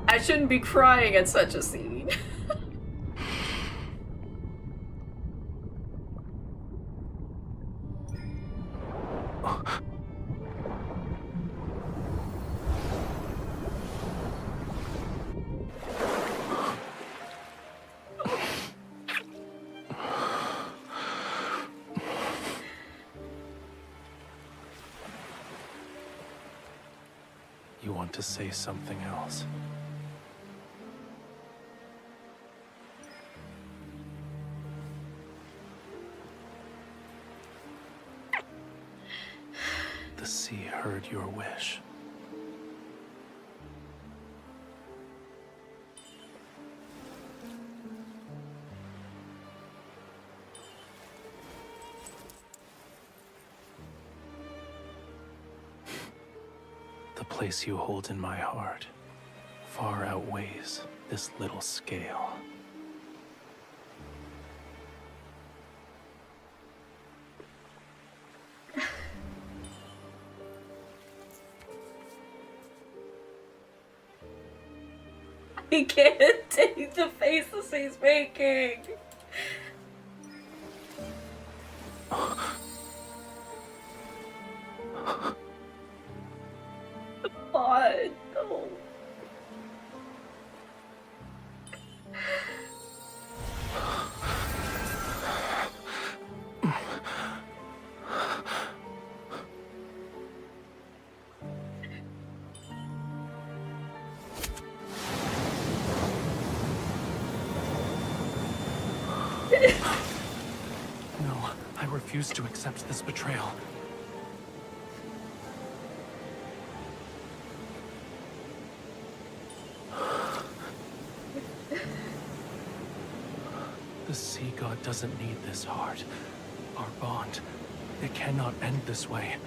I shouldn't be crying at such a scene. You want to say something else? The sea heard your wish. The place you hold in my heart far outweighs this little scale. He can't take the faces he's making. God, no. No, I refuse to accept this betrayal. The Sea God doesn't need this heart. Our bond, it cannot end this way.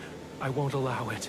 I won't allow it.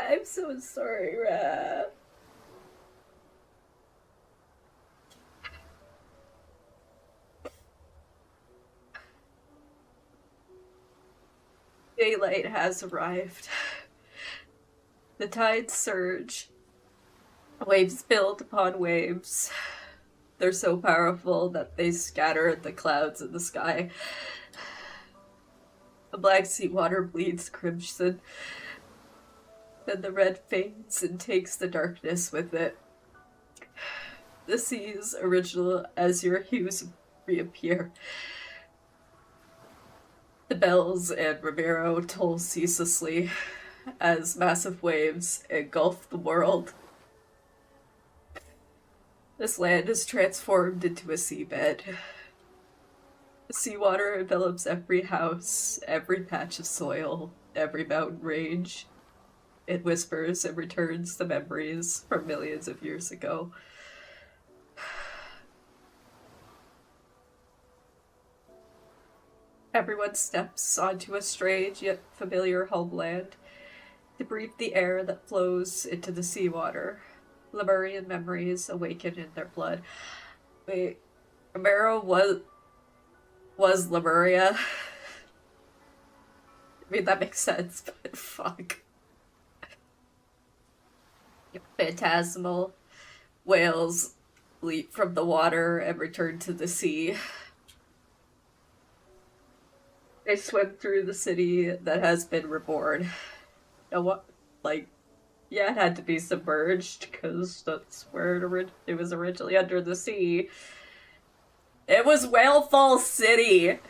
I'm so sorry, Raph. Daylight has arrived. The tides surge. Waves build upon waves. They're so powerful that they scatter the clouds in the sky. The black sea water bleeds crimson. Then the red fades and takes the darkness with it. The sea's original azure hues reappear. The bells and Romirro toll ceaselessly as massive waves engulf the world. This land is transformed into a seabed. The seawater envelops every house, every patch of soil, every mountain range. It whispers and returns the memories from millions of years ago. Everyone steps onto a strange yet familiar homeland to breathe the air that flows into the seawater. Lemurian memories awaken in their blood. Wait, Romirro was Lemuria? I mean, that makes sense, but fuck. Phantasmal whales leap from the water and return to the sea. They swim through the city that has been reborn. And what, like, yeah, it had to be submerged because that's where it was originally under the sea. It was Whale Falls City.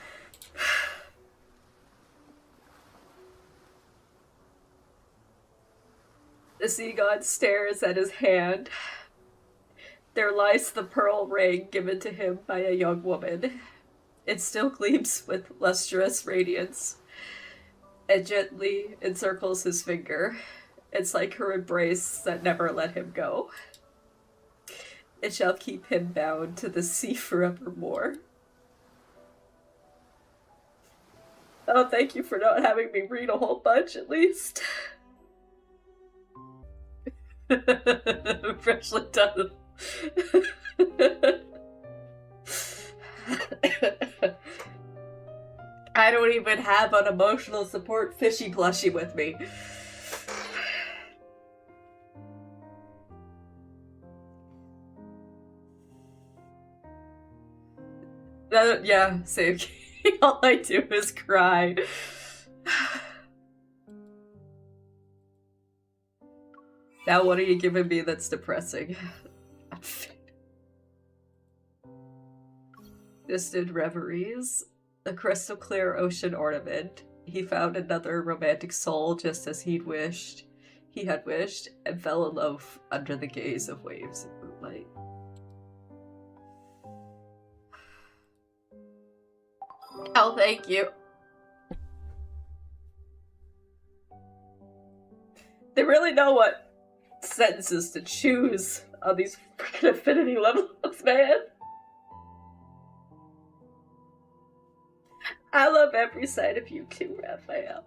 The sea god stares at his hand. There lies the pearl ring given to him by a young woman. It still gleams with lustrous radiance. It gently encircles his finger. It's like her embrace that never let him go. It shall keep him bound to the sea forevermore. Oh, thank you for not having me read a whole bunch, at least. Freshly done. I don't even have an emotional support fishy plushie with me. Yeah, same. All I do is cry. Now what are you giving me that's depressing? Distant reveries. the crystal clear ocean ornament. He found another romantic soul just as he had wished, and fell in love under the gaze of waves and moonlight. Oh, thank you. They really know what sentences to choose on these freaking affinity levels, man. I love every side of you too, Raphael.